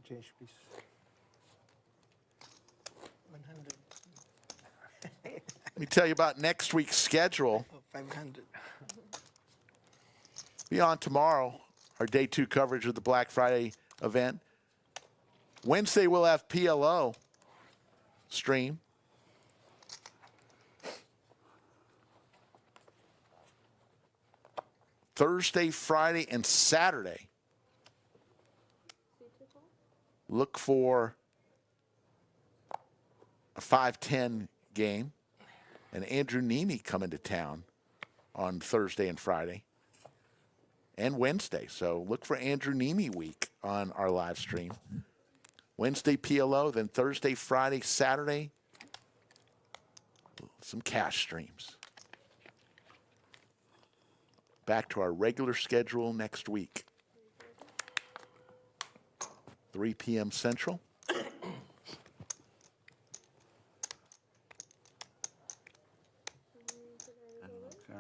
Change, please. 100. Let me tell you about next week's schedule. 500. Be on tomorrow, our day 2 coverage of the Black Friday event. Wednesday, we'll have PLO stream. Thursday, Friday, and Saturday. Look for a 5-10 game. And Andrew Nemi coming to town on Thursday and Friday. And Wednesday. So look for Andrew Nemi week on our live stream. Wednesday PLO, then Thursday, Friday, Saturday, some cash streams. Back to our regular schedule next week. 3 p.m. Central.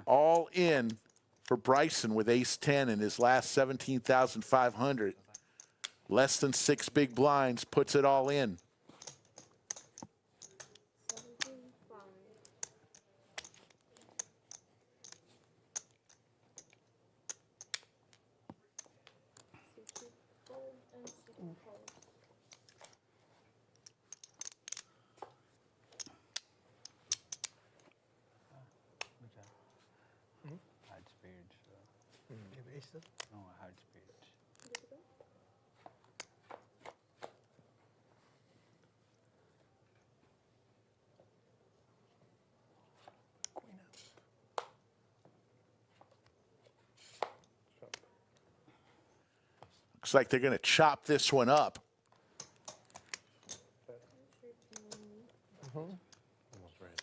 All in for Bryson with ace-10 in his last 17,500. Less than 6 big blinds, puts it all in. 17.5. Hard spirits. Maybe ace. No, hard spirits. Queen up. Looks like they're going to chop this one up. Almost ready.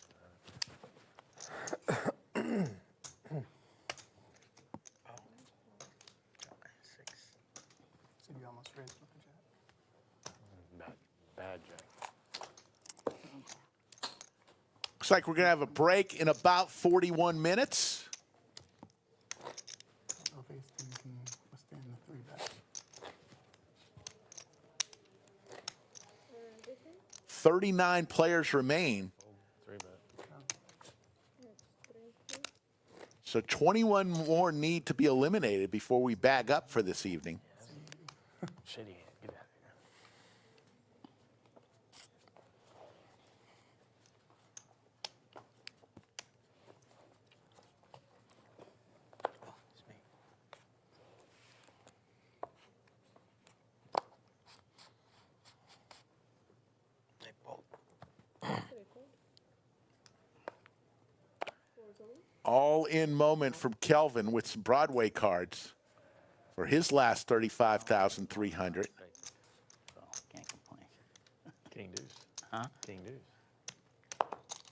So you almost raised with the jack. Bad jack. Looks like we're going to have a break in about 41 minutes. I don't know if ace 10 can withstand the 3-bet. 39 players remain. 3-bet. So 21 more need to be eliminated before we bag up for this evening. Shitty. Get out of here. Oh, it's me. They both. All in moment from Kelvin with some Broadway cards for his last 35,300. So, can't complain. King deuce. Huh? King deuce.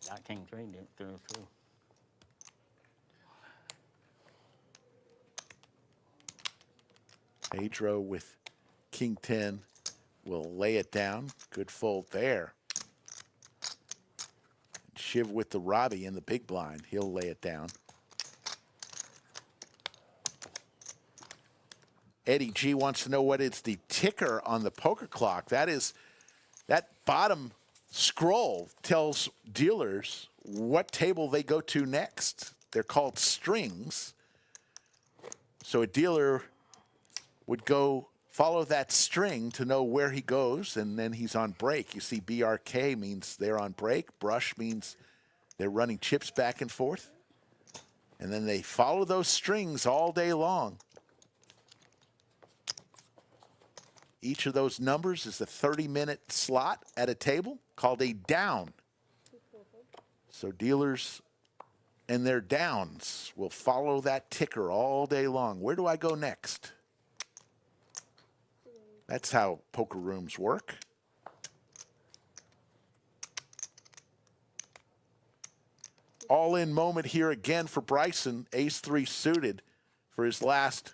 Got king 3 through. Pedro with King 10 will lay it down. Good fold there. Shiv with the Robbie in the big blind. He'll lay it down. Eddie G wants to know what is the ticker on the poker clock. That bottom scroll tells dealers what table they go to next. they're called strings. So a dealer would go follow that string to know where he goes, and then he's on break. You see BRK means they're on break. Brush means they're running chips back and forth. And then they follow those strings all day long. Each of those numbers is a 30-minute slot at a table called a down. So dealers and their downs will follow that ticker all day long. Where do I go next? That's how poker rooms work. All-in moment here again for Bryson, ace-3 suited for his last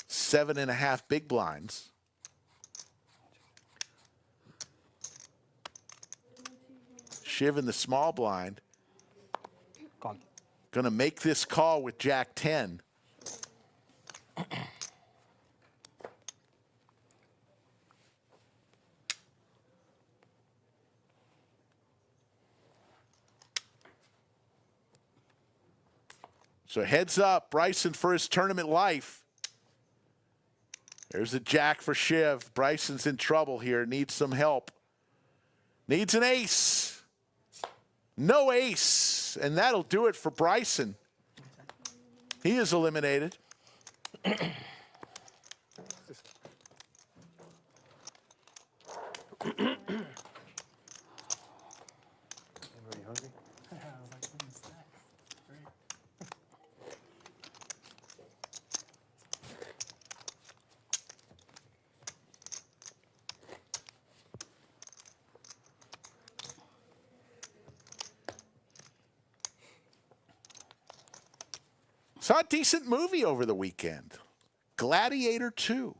7.5 big blinds. Shiv in the small blind. Gone. Gonna make this call with Jack 10. So heads up, Bryson for his tournament life. There's a jack for Shiv. Bryson's in trouble here, needs some help. Needs an ace. No ace, and that'll do it for Bryson. He is eliminated. Everybody hungry? Yeah, I was like, "Ooh, snacks." Great. Saw a decent movie over the weekend. Gladiator 2.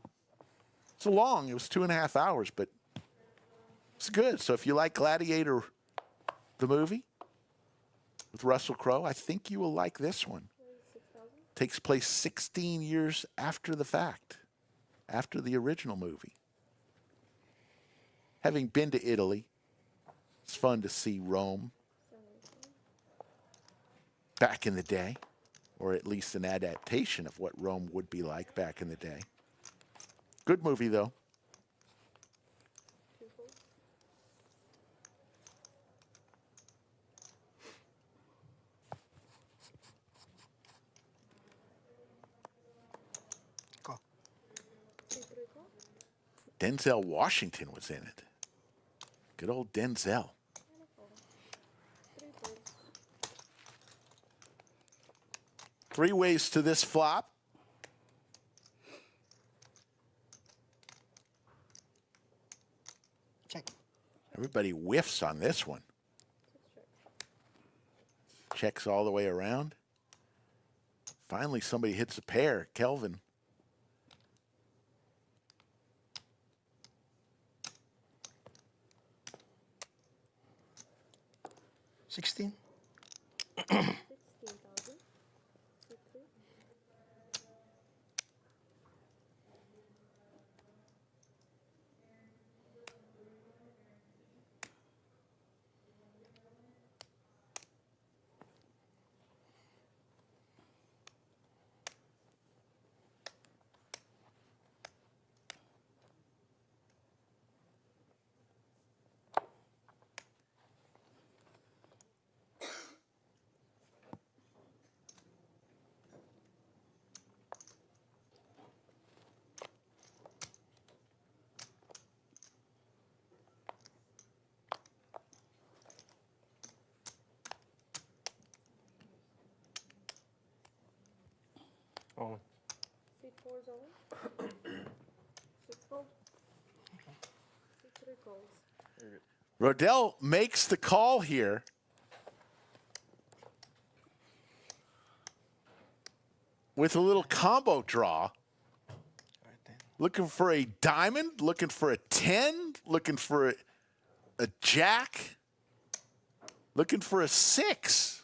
It's long. It was 2.5 hours, but it's good. So if you like Gladiator, the movie with Russell Crowe, I think you will like this one. Takes place 16 years after the fact, after the original movie. Having been to Italy, it's fun to see Rome back in the day, or at least an adaptation of what Rome would be like back in the day. Good movie, though. Go. Denzel Washington was in it. Good old Denzel. Three ways to this flop. Check. Everybody whiffs on this one. Checks all the way around. Finally, somebody hits a pair. Kelvin. $16,000. Oh, C4 is over. 6 fold. C3 calls. Rodel makes the call here. With a little combo draw. Looking for a diamond, looking for a 10, looking for a jack, looking for a 6.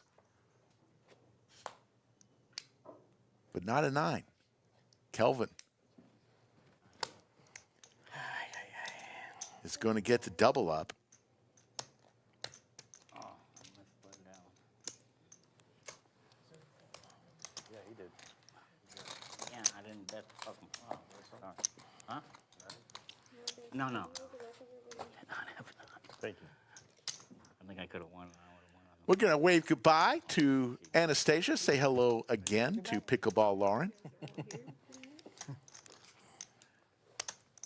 But not a 9. Kelvin is going to get the double up. Oh, I must put it down. that fucking. Oh, sorry. Huh? No, no. Thank you. I think I could have won. I would have won. We're going to wave goodbye to Anastasia. Say hello again to Pickleball Lauren.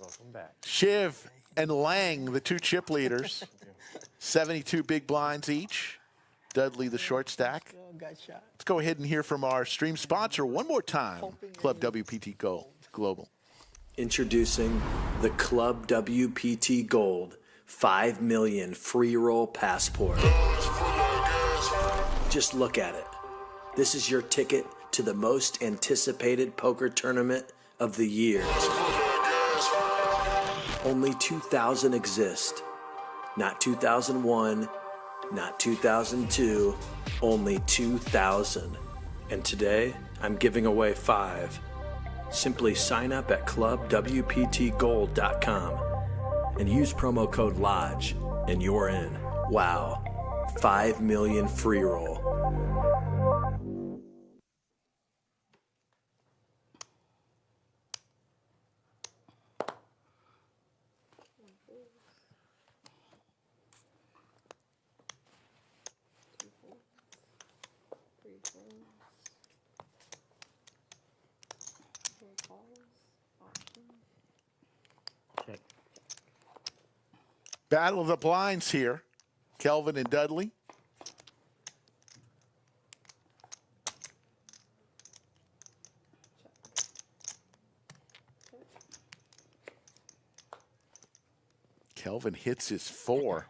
Welcome back. Shiv and Lang, the two chip leaders. 72 big blinds each. Dudley, the short stack. Got shot. Let's go ahead and hear from our stream sponsor one more time, ClubWPT Global. Introducing the ClubWPT Gold 5 million free roll passport. Just look at it. This is your ticket to the most anticipated poker tournament of the year. Only 2,000 exist. Not 2001, not 2002, only 2,000. And today, I'm giving away 5. Simply sign up at clubwptgold.com and use promo code LODGE and you're in. Wow. 5 million free roll. Check. Battle of the blinds here. Kelvin and Dudley. Kelvin hits his 4.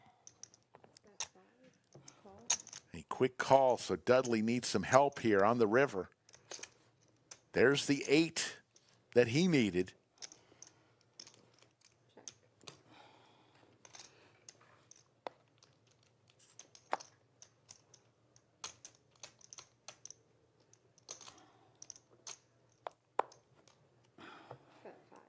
A quick call, so Dudley needs some help here on the river. There's the 8 that he needed. Bet 5.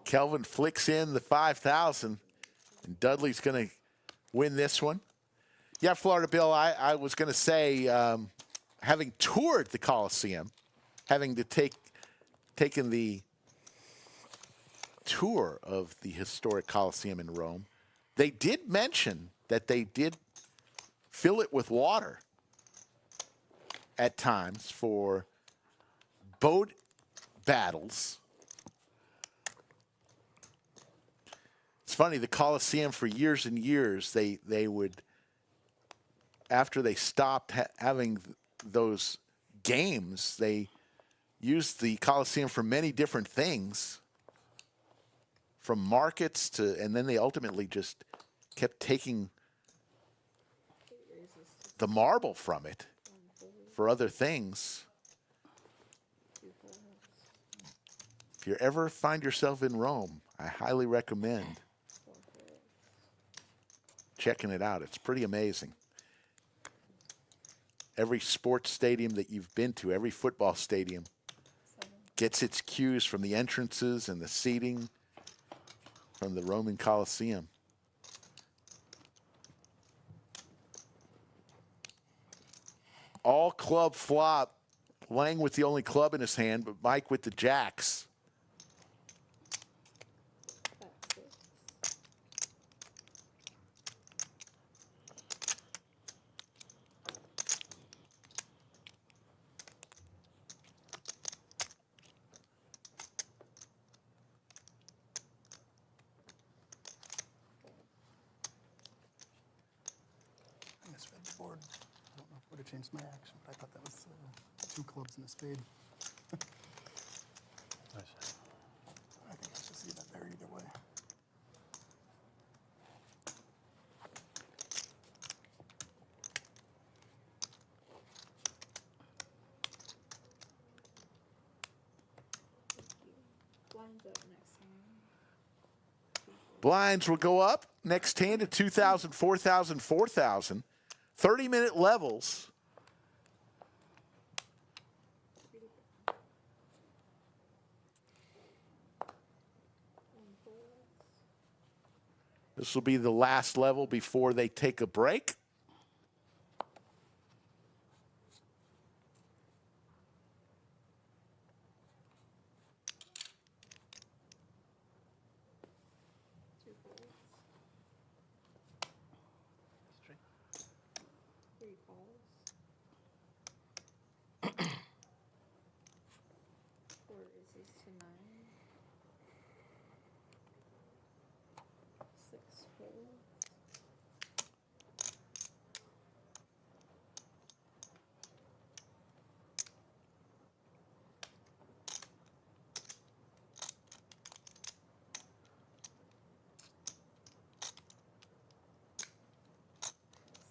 Kelvin flicks in the 5,000, and Dudley's going to win this one. Yeah, Florida Bill, I was going to say, having toured the Coliseum, having to taken the tour of the historic Coliseum in Rome, they did mention that they did fill it with water at times for boat battles. It's funny, the Coliseum for years and years, they would, after they stopped having those games, they used the Coliseum for many different things, from markets to, and then they ultimately just kept taking the marble from it for other things. If you ever find yourself in Rome, I highly recommend checking it out. It's pretty amazing. Every sports stadium that you've been to, every football stadium, gets its cues from the entrances and the seating from the Roman Colosseum. All club flop. Lang with the only club in his hand, but Mike with the jacks. Bet 6. I misread the board. I don't know if it would have changed my action, but I thought that was 2 clubs and a spade. I think I should see that there either way. Blinds up next hand. Blinds will go up next hand to 2,000, 4,000, 4,000. 30-minute levels. This will be the last level before they take a break. Two folds. Three falls. Four raises to 9. 6 folds.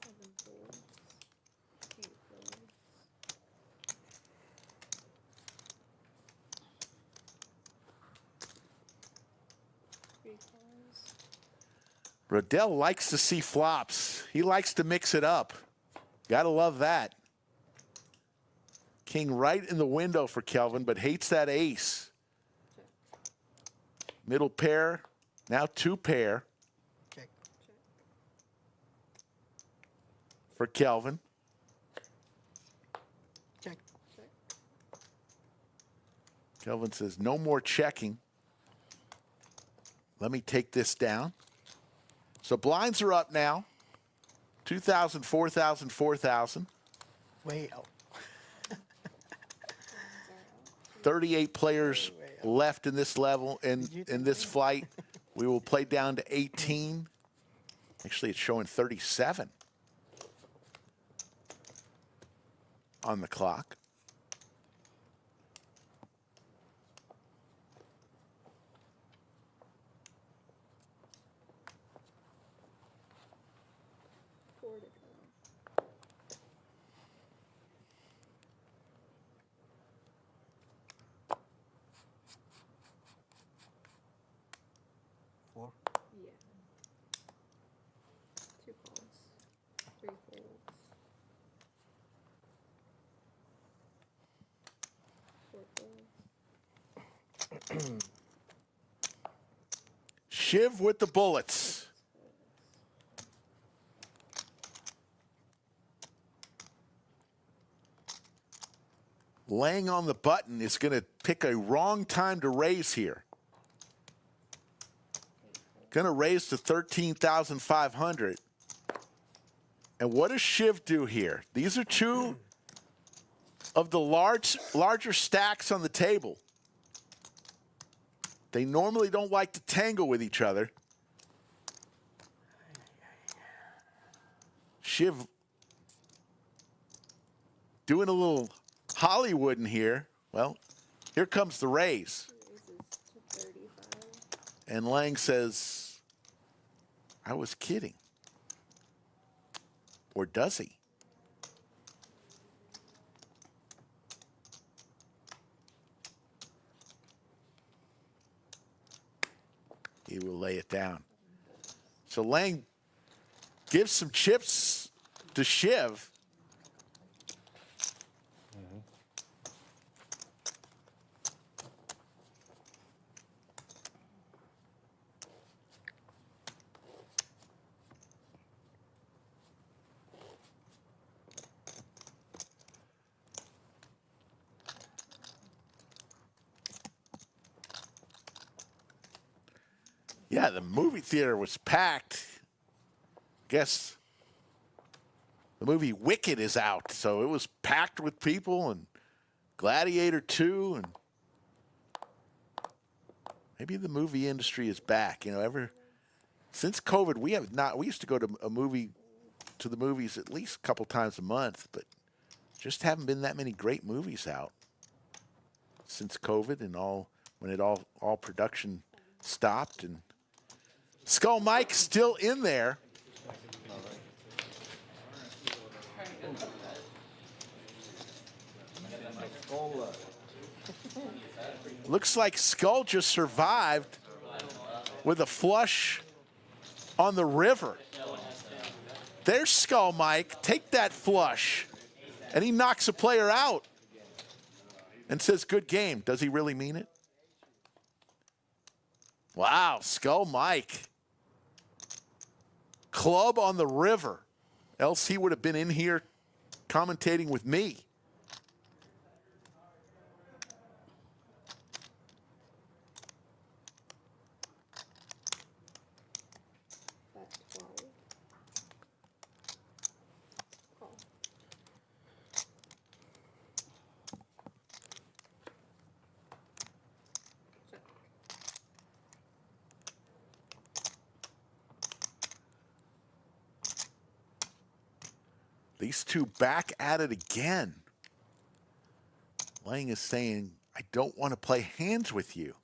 Seven folds. 8 folds. Three falls. Rodel likes to see flops. He likes to mix it up. Gotta love that. King right in the window for Kelvin, but hates that ace. Middle pair, now 2 pair Check. for Kelvin. Check. Check. Kelvin says, no more checking. Let me take this down. So blinds are up now. 2,000, 4,000, 4,000. Way out. 38 players left in this level, in this flight. We will play down to 18. Actually, it's showing 37 on the clock. Four to go. Four. Yeah. 2 folds. 3 folds. 4 folds. Shiv with the bullets. Laying on the button is going to pick a wrong time to raise here. Going to raise to 13,500. And what does Shiv do here? These are 2 of the larger stacks on the table. They normally don't like to tangle with each other. Shiv doing a little Hollywood in here. Well, here comes the raise. Raises to 35. And Lang says, I was kidding. Or does he? He will lay it down. So Lang gives some chips to Shiv. Yeah, the movie theater was packed. Guess the movie Wicked is out, so it was packed with people, and Gladiator 2, and maybe the movie industry is back. You know, since COVID, we used to go to the movies at least a couple times a month, but just haven't been that many great movies out since COVID and when all production stopped. And Skull Mike still in there. Looks like Skull just survived with a flush on the river. There's Skull Mike. Take that flush. And he knocks a player out and says, good game. Does he really mean it? Wow, Skull Mike. Club on the river. Else he would have been in here commentating with me. Bet 12. Call. Check. These two back at it again. Lang is saying, I don't want to play hands with you.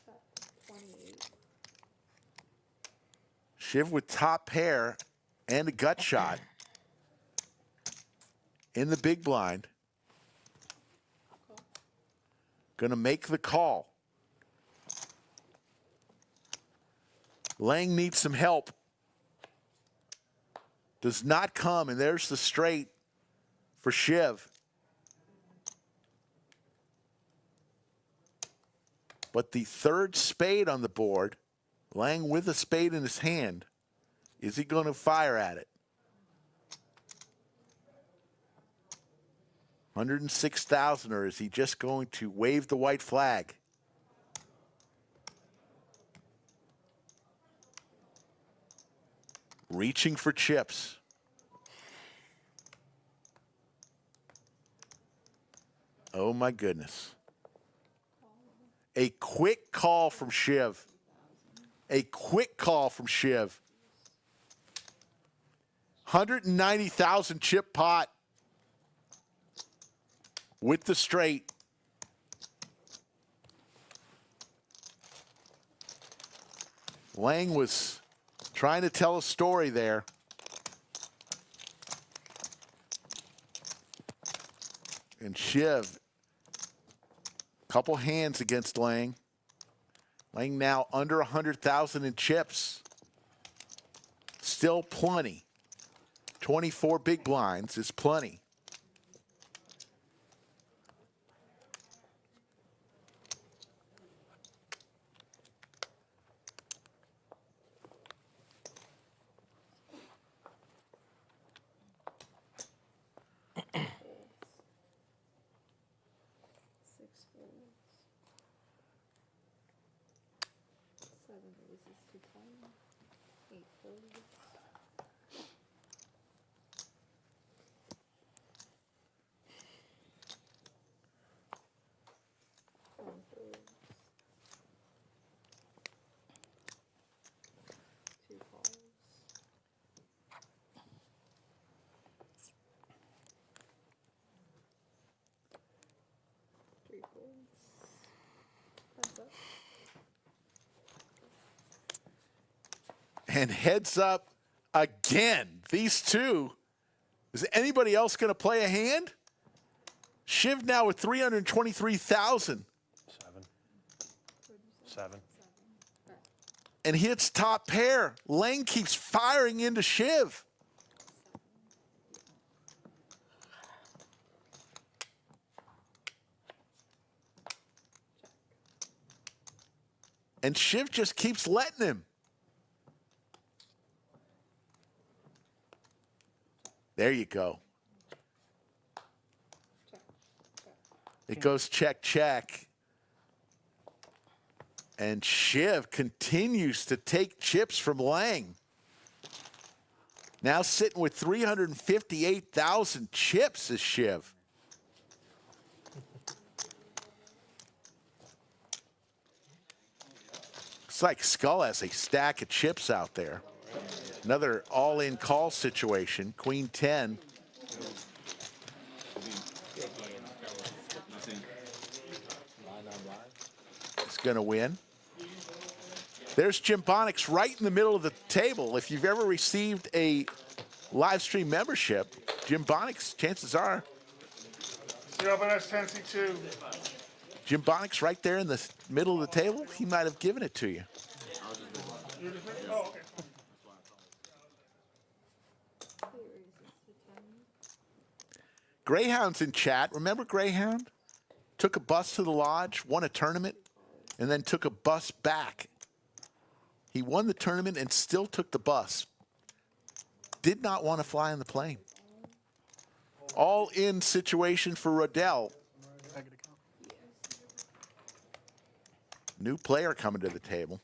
Bet 28. Shiv with top pair and a gut shot in the big blind. Gonna make the call. Lang needs some help. Does not come, and there's the straight for Shiv. But the third spade on the board, Lang with a spade in his hand, is he going to fire at it? 106,000, or is he just going to wave the white flag? Reaching for chips. Oh my goodness. A quick call from Shiv. A quick call from Shiv. 190,000 chip pot with the straight. Lang was trying to tell a story there. And Shiv, couple hands against Lang. Lang now under 100,000 in chips. Still plenty. 24 big blinds is plenty. And heads up again. These two. Is anybody else going to play a hand? Shiv now with 323,000. Seven. And hits top pair. Lang keeps firing into Shiv. And Shiv just keeps letting him. There you go. It goes check, check. And Shiv continues to take chips from Lang. Now sitting with 358,000 chips is Shiv. It's like Skull has a stack of chips out there. Another all-in call situation. Queen 10. Is going to win. There's Jimbonics right in the middle of the table. If you've ever received a live stream membership, Jimbonics, chances are. C10C2. Jimbonics right there in the middle of the table. He might have given it to you. Oh, okay. Greyhound's in chat. Remember Greyhound? took a bus to the lodge, won a tournament, and then took a bus back. He won the tournament and still took the bus. Did not want to fly on the plane. All in situation for Rodel. New player coming to the table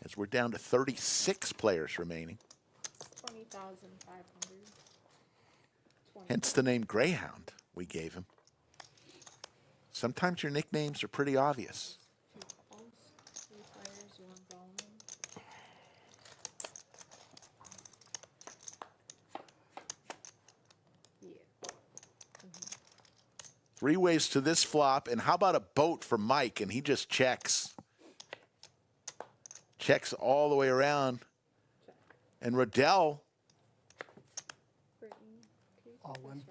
as we're down to 36 players remaining. 20,500. Hence the name Greyhound we gave him. Sometimes your nicknames are pretty obvious. 2 calls, 3 players, 1 bowling. Yeah. 3 ways to this flop, and how about a boat for Mike? And he just checks. Checks all the way around. And Rodel, Brittany, Kate, All in. rock.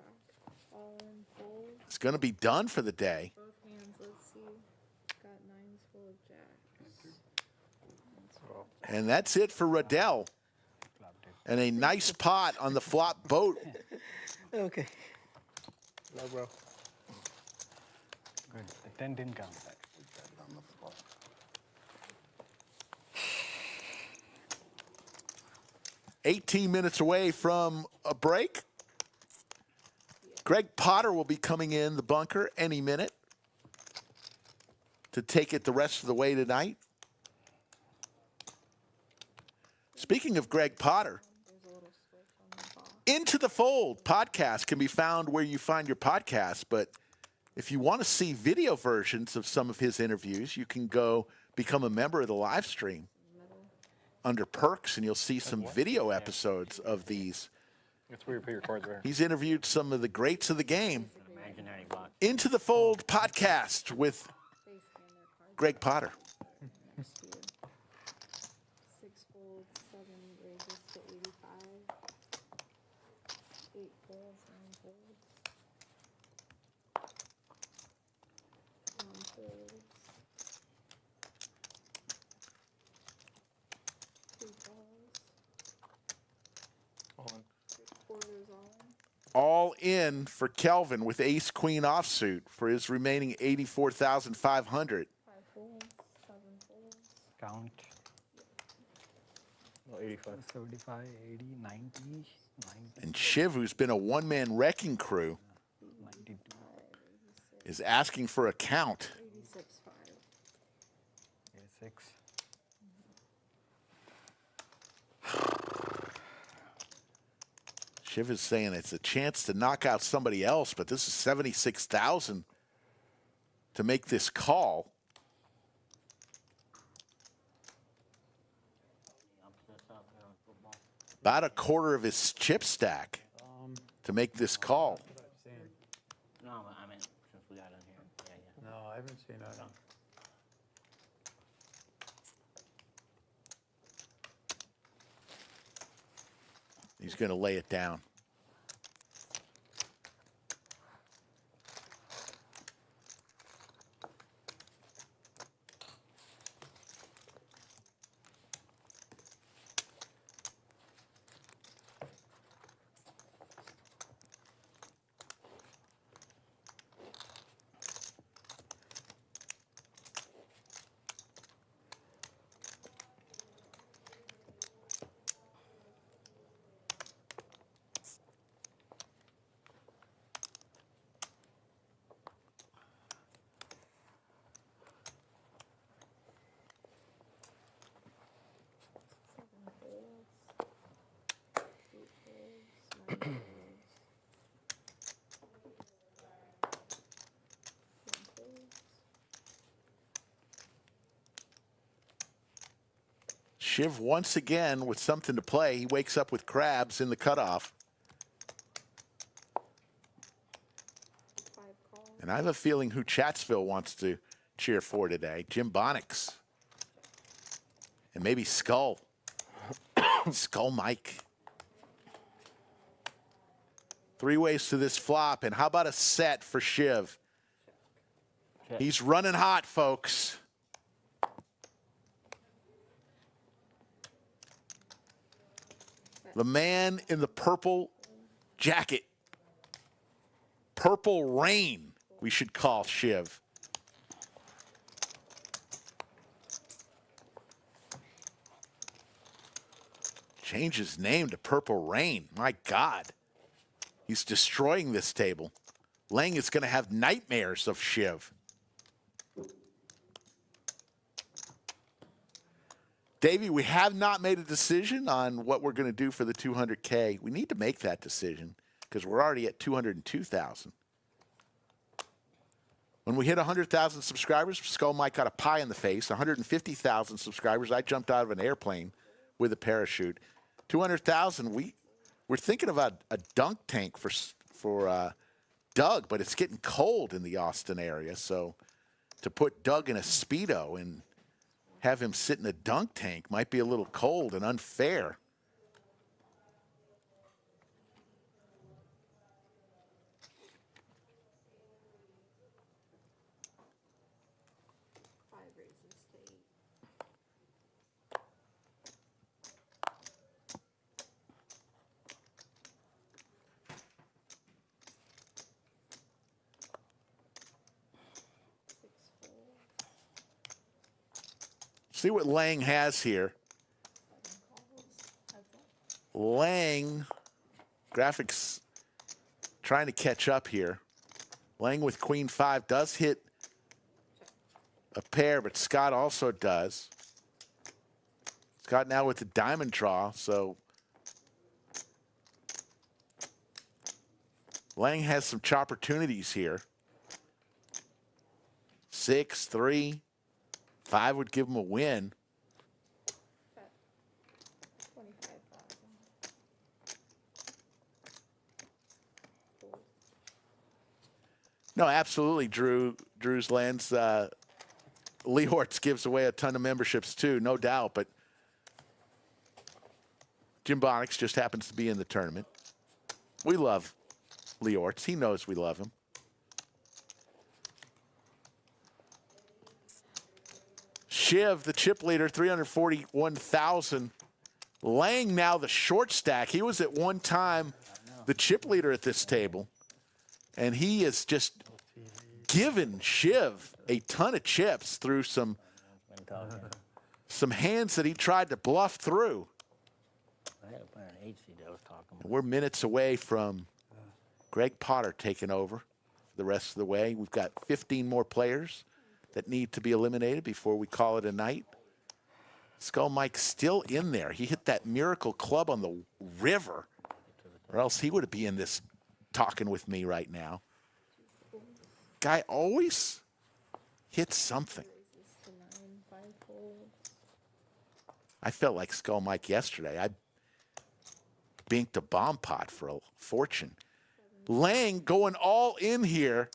All in, fold. is going to be done for the day. Both hands, let's see. Got 9s full of jacks. And that's it for Rodel. And a nice pot on the flop boat. Okay. No, bro. Good. The 10 didn't count. On the floor. $18 minutes away from a break. Greg Potter will be coming in the bunker any minute to take it the rest of the way tonight. Speaking of Greg Potter, There's a little switch on the box. Into the Fold podcast can be found where you find your podcasts, but if you want to see video versions of some of his interviews, you can go become a member of the live stream under perks, and you'll see some video episodes of these. That's where you put your cards there. He's interviewed some of the greats of the game. Imaginary box. Into the Fold podcast with They scan their cards. Greg Potter. Next to you. 6 folds, 7 raises to 85. 8 folds, 9 folds. 1 folds. 3 balls. Hold on. 3 quarters all in. All in for Kelvin with ace queen offsuit for his remaining 84,500. 5 folds, 7 folds. Count. No, 85. 75, 80, 90, 90, And Shiv, who's been a one-man wrecking crew, 92. is asking for a count. 86.5. 86. Shiv is saying it's a chance to knock out somebody else, but this is 76,000 to make this call. About a quarter of his chip stack to make this call. No, I mean, since we got in here. Yeah, yeah. No, I haven't seen that. He's going to lay it down. Shiv once again with something to play. He wakes up with crabs in the cutoff. And I have a feeling who Chatsville wants to cheer for today. Jim Bonix. And maybe Skull. Skull Mike. 3 ways to this flop. And how about a set for Shiv? He's running hot, folks. The man in the purple jacket. Purple rain. we should call Shiv. Change his name to Purple Rain. My God. He's destroying this table. Lang is going to have nightmares of Shiv. Davey, we have not made a decision on what we're going to do for the 200K. We need to make that decision because we're already at 202,000. When we hit 100,000 subscribers, Skull Mike got a pie in the face. 150,000 subscribers, I jumped out of an airplane with a parachute. 200,000, we're thinking about a dunk tank for Doug, but it's getting cold in the Austin area. So to put Doug in a Speedo and have him sit in a dunk tank might be a little cold and unfair. See what Lang has here. Lang, graphics trying to catch up here. Lang with Queen 5 does hit a pair, but Scott also does. Scott now with the diamond draw, so Lang has some opportunities here. 6, 3. 5 would give him a win. 25,000. No, absolutely, Drew's lands. Lee Hortz gives away a ton of memberships too, no doubt. But Jim Bonix just happens to be in the tournament. We love Lee Hortz. He knows we love him. Shiv, the chip leader, 341,000. Lang now the short stack. He was at one time the chip leader at this table. And he is just given Shiv a ton of chips through some hands that he tried to bluff through. I had a player in 8 seed I was talking about. We're minutes away from Greg Potter taking over the rest of the way. We've got 15 more players that need to be eliminated before we call it a night. Skull Mike's still in there. He hit that miracle club on the river, or else he would be in this talking with me right now. Guy always hits something. I felt like Skull Mike yesterday. I binked a bomb pot for a fortune. Lang going all in here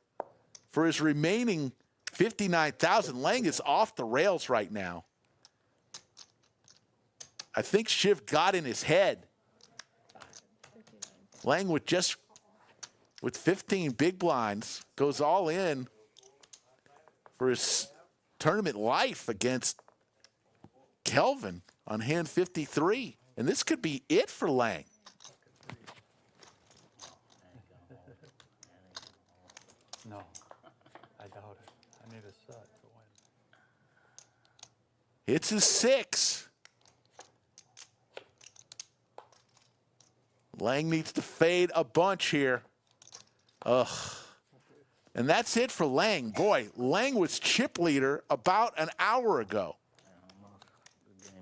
for his remaining 59,000. Lang is off the rails right now. I think Shiv got in his head. Lang with 15 big blinds goes all in for his tournament life against Kelvin on hand 53. And this could be it for Lang. No, I doubt it. I need a set to win. It's his 6. Lang needs to fade a bunch here. Ugh. And that's it for Lang. Boy, Lang was chip leader about an hour ago.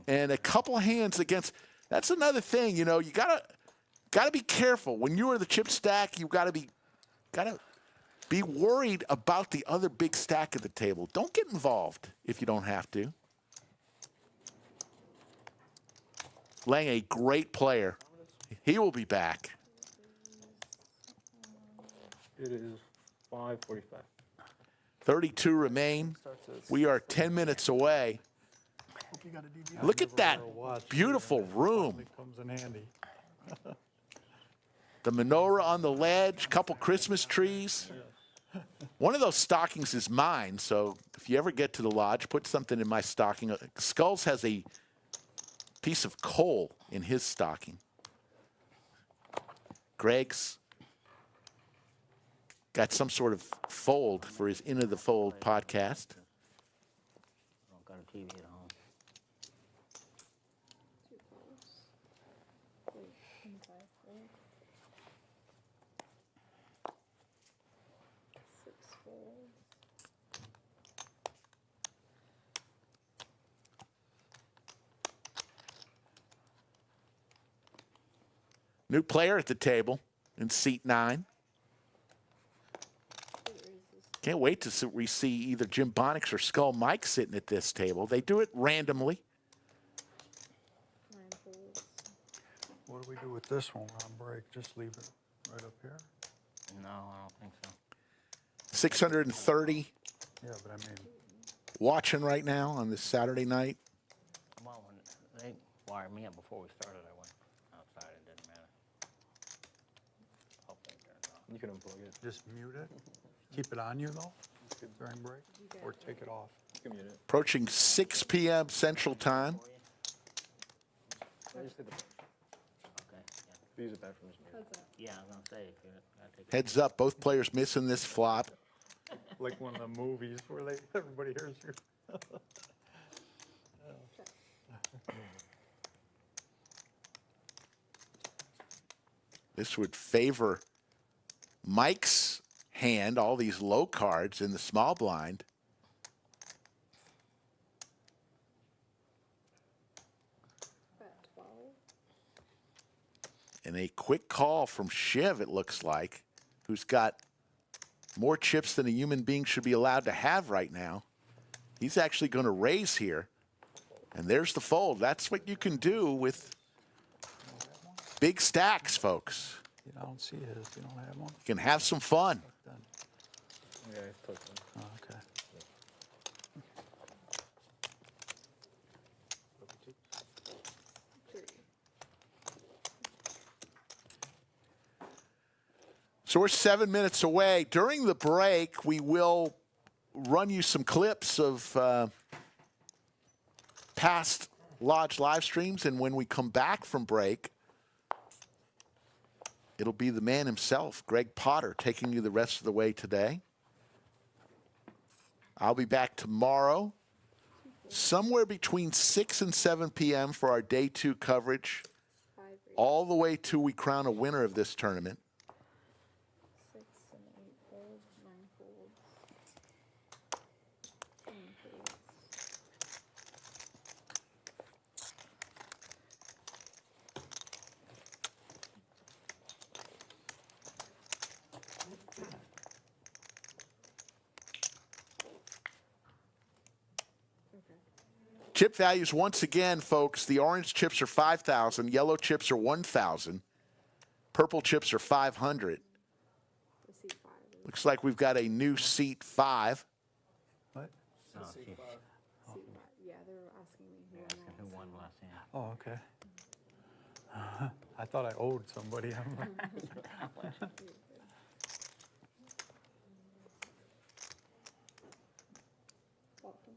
And a couple hands against. That's another thing, you know, you gotta be careful. When you are the chip stack, you gotta be worried about the other big stack at the table. Don't get involved if you don't have to. Lang, a great player. He will be back. It is 5:45. 32 remain. We are 10 minutes away. Hope you got a DVR. Look at that beautiful room. It comes in handy. The menorah on the ledge, couple Christmas trees. One of those stockings is mine, so if you ever get to the lodge, put something in my stocking. Skulls has a piece of coal in his stocking. Greg's got some sort of fold for his Into the Fold podcast. Don't got a TV at home. Two folds. Wait, inside fold. Six folds. New player at the table in seat 9. Can't wait to we see either Jim Bonix or Skull Mike sitting at this table. They do it randomly. 9 folds. What do we do with this one on break? Just leave it right up here? No, I don't think so. 630 Yeah, but I mean, watching right now on this Saturday night. Well, when they wired me up before we started, I went outside. It didn't matter. Hope they turned off. you can unplug it. Just mute it. Keep it on you though during break, or take it off. You can mute it. Approaching 6 p.m. Central Time. Okay. Yeah. Use it back from this How's that? Yeah, I was gonna say if you gotta take it. Heads up, both players missing this flop. Like one of the movies where everybody hears you. This would favor Mike's hand, all these low cards in the small blind. Bet 12. And a quick call from Shiv, it looks like, who's got more chips than a human being should be allowed to have right now. He's actually going to raise here. And there's the fold. That's what you can do with big stacks, folks. You don't see his. You don't have one. You can have some fun. Done. Yeah, I took them. Oh, okay. Three. So we're 7 minutes away. During the break, we will run you some clips of past Lodge live streams. And when we come back from break, it'll be the man himself, Greg Potter, taking you the rest of the way today. I'll be back tomorrow, somewhere between 6 and 7 p.m. for our day 2 coverage, 5 raises. all the way till we crown a winner of this tournament. 6 and 8 folds. 9 folds. 10 folds. Chip values once again, folks. The orange chips are 5,000, yellow chips are 1,000, purple chips are 500. The seat 5. Looks like we've got a new seat 5. What? No, she, Seat 5. Yeah, they were asking me who asking who won won last hand. Oh, okay. I thought I owed somebody. Welcome.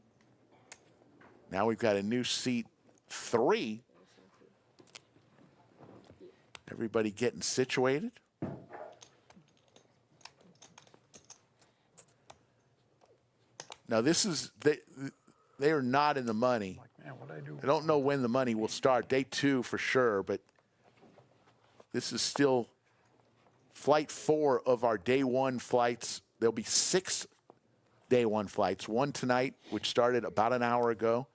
Now we've got a new seat 3. Everybody getting situated. Now this is, they are not in the money. Man, what'd I do? I don't know when the money will start. Day 2 for sure, but this is still flight 4 of our day 1 flights. There'll be 6 day 1 flights. 1 tonight, which started about an hour ago,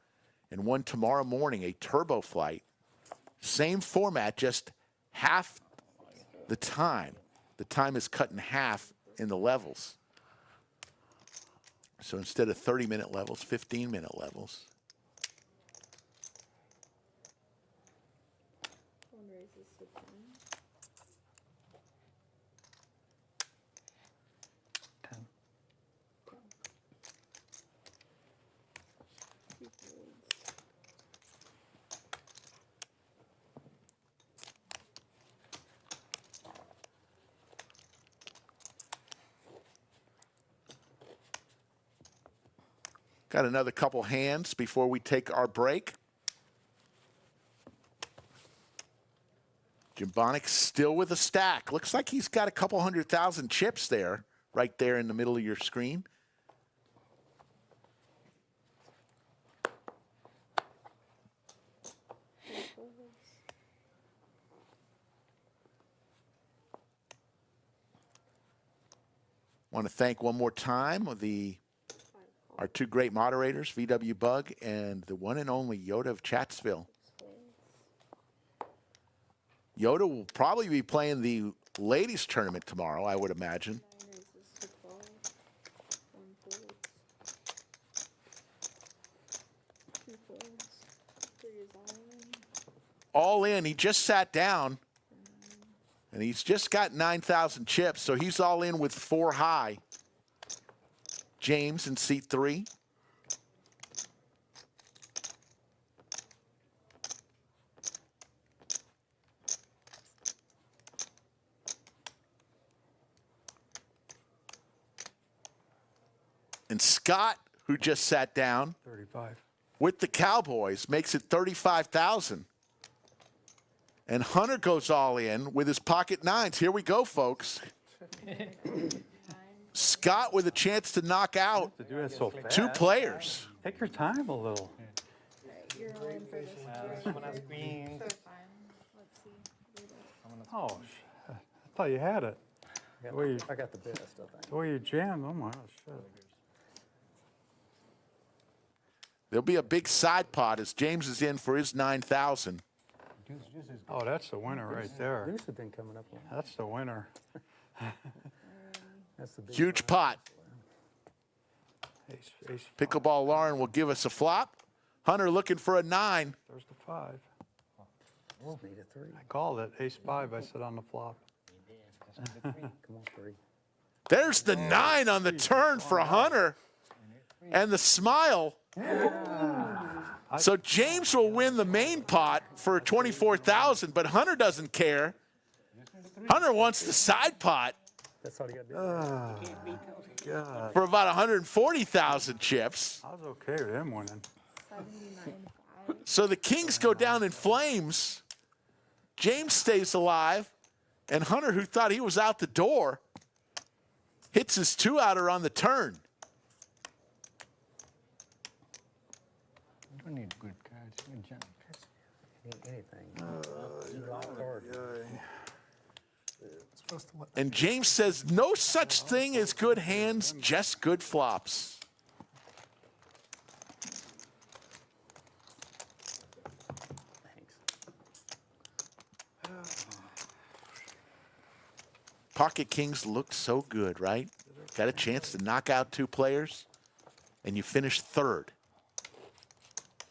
and 1 tomorrow morning, a turbo flight. Same format, just half the time. The time is cut in half in the levels. So instead of 30-minute levels, 15-minute levels. One raises to 10. 10. 2 folds. Got another couple hands before we take our break. Jim Bonix still with a stack. Looks like he's got a couple 100,000 chips there right there in the middle of your screen. Want to thank one more time our two great moderators, VW Bug and the one and only Yoda of Chatsville. Yoda will probably be playing the ladies tournament tomorrow, I would imagine. All in, he just sat down, and he's just got 9,000 chips, so he's all in with 4 high. James in seat 3. And Scott, who just sat down 35. with the Cowboys, makes it 35,000. And Hunter goes all in with his pocket 9s. Here we go, folks. Scott with a chance to knock out To do that so fast. 2 players. Take your time a little. You're all in for this one. Someone has green. So fine. Let's see. Oh, I thought you had it. The way you, I got the best, I think. the way you jammed, oh my shit. There'll be a big side pot as James is in for his 9,000. Oh, that's the winner right there. Deuce have been coming up. That's the winner. That's the big Huge pot. Ace, Pickleball Lauren will give us a flop. Hunter looking for a 9. there's the 5. Need a 3. I called it. Ace 5, I said on the flop. Come on, 3. There's the 9 on the turn for Hunter. And the smile. So James will win the main pot for 24,000, but Hunter doesn't care. Hunter wants the side pot That's all you got to do. God, for about 140,000 chips. I was okay with him winning. 79.5. So the Kings go down in flames. James stays alive. And Hunter, who thought he was out the door, hits his 2-outer on the turn. You don't need good cards. You need junk. Anything. You draw a card. It's supposed to let And James says, no such thing as good hands, just good flops. Pocket Kings look so good, right? Got a chance to knock out 2 players, and you finish 3rd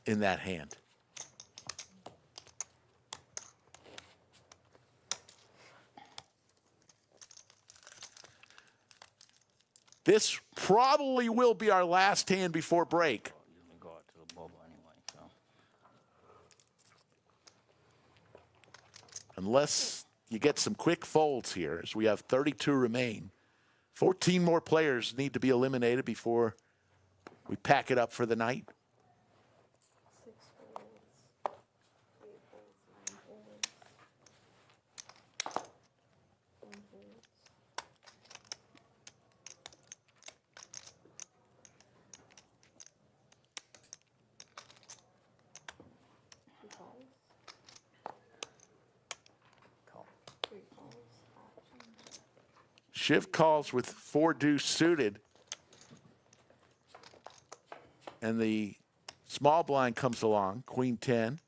in that hand. This probably will be our last hand before break. Usually go out to the bubble anyway, so. Unless you get some quick folds here, as we have 32 remain. 14 more players need to be eliminated before we pack it up for the night. 6 folds. 8 folds. 9 folds. 1 folds. Two calls. call. 3 calls. Option. Shiv calls with 4 deuce suited. And the small blind comes along, Queen 10.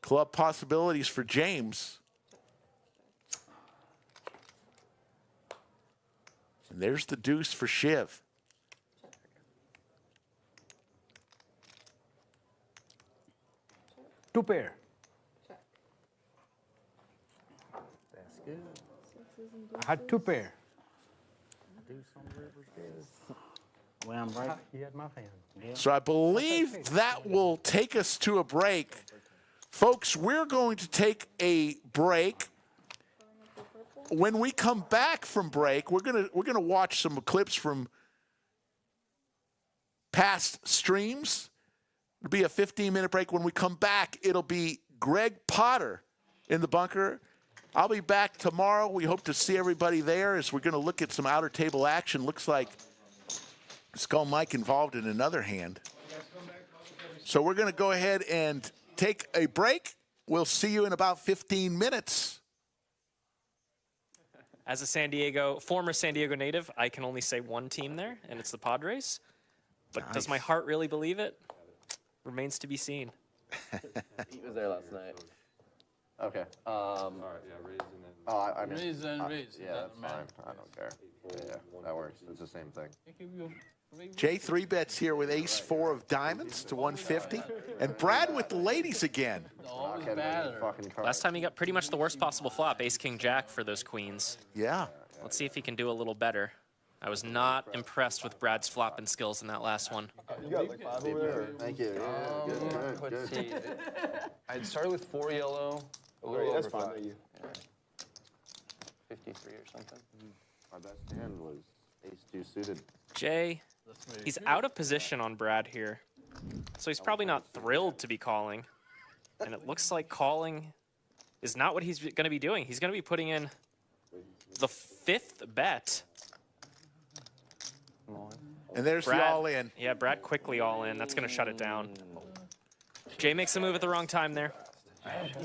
Club possibilities for James. And there's the deuce for Shiv. Two pair. Check. That's good. 6s and I had 2 pair. Deuce on the river's good. When I'm right. He had my hand. Yeah. So I believe that will take us to a break. Folks, we're going to take a break. When we come back from break, we're gonna watch some clips from past streams. It'll be a 15-minute break. When we come back, it'll be Greg Potter in the bunker. I'll be back tomorrow. We hope to see everybody there as we're going to look at some outer table action. Looks like Skull Mike involved in another hand. So we're going to go ahead and take a break. We'll see you in about 15 minutes. As a former San Diego native, I can only say one team there, and it's the Padres. But does my heart really believe it? Remains to be seen. Pete was there last night. Okay. All right, yeah, Rays and then. Oh, I mean. Rays and Rays. Yeah, that's fine. I don't care. Yeah, that works. It's the same thing. Jay 3-bets here with ace-4 of diamonds to 150. And Brad with the ladies again. Last time he got pretty much the worst possible flop, ace-king-jack for those queens. Yeah. Let's see if he can do a little better. I was not impressed with Brad's flopping skills in that last one. You got like 5 over there. Thank you. Yeah, good. I'd started with 4 yellow, a little over 5. Yeah. 53 or something. My best hand was ace-2 suited. Jay, he's out of position on Brad here. So he's probably not thrilled to be calling. And it looks like calling is not what he's going to be doing. He's going to be putting in the 5th bet. And there's Brad, the all-in. Yeah, Brad quickly all-in. That's going to shut it down. Jay makes a move at the wrong time there.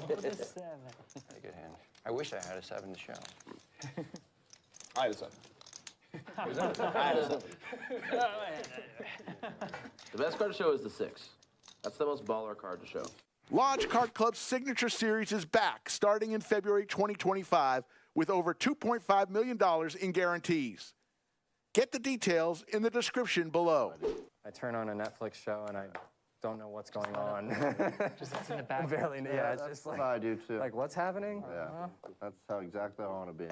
Good hand. I wish I had a 7 to show. I had a 7. The best card to show is the 6. That's the most baller card to show. Lodge Card Club's Signature Series is back starting in February 2025 with over $2.5 million in guarantees. Get the details in the description below. I turn on a Netflix show and I don't know what's going on. Just it's in the back. Barely, yeah, it's just like, I do too. like, what's happening? Yeah, that's how exactly I want to be.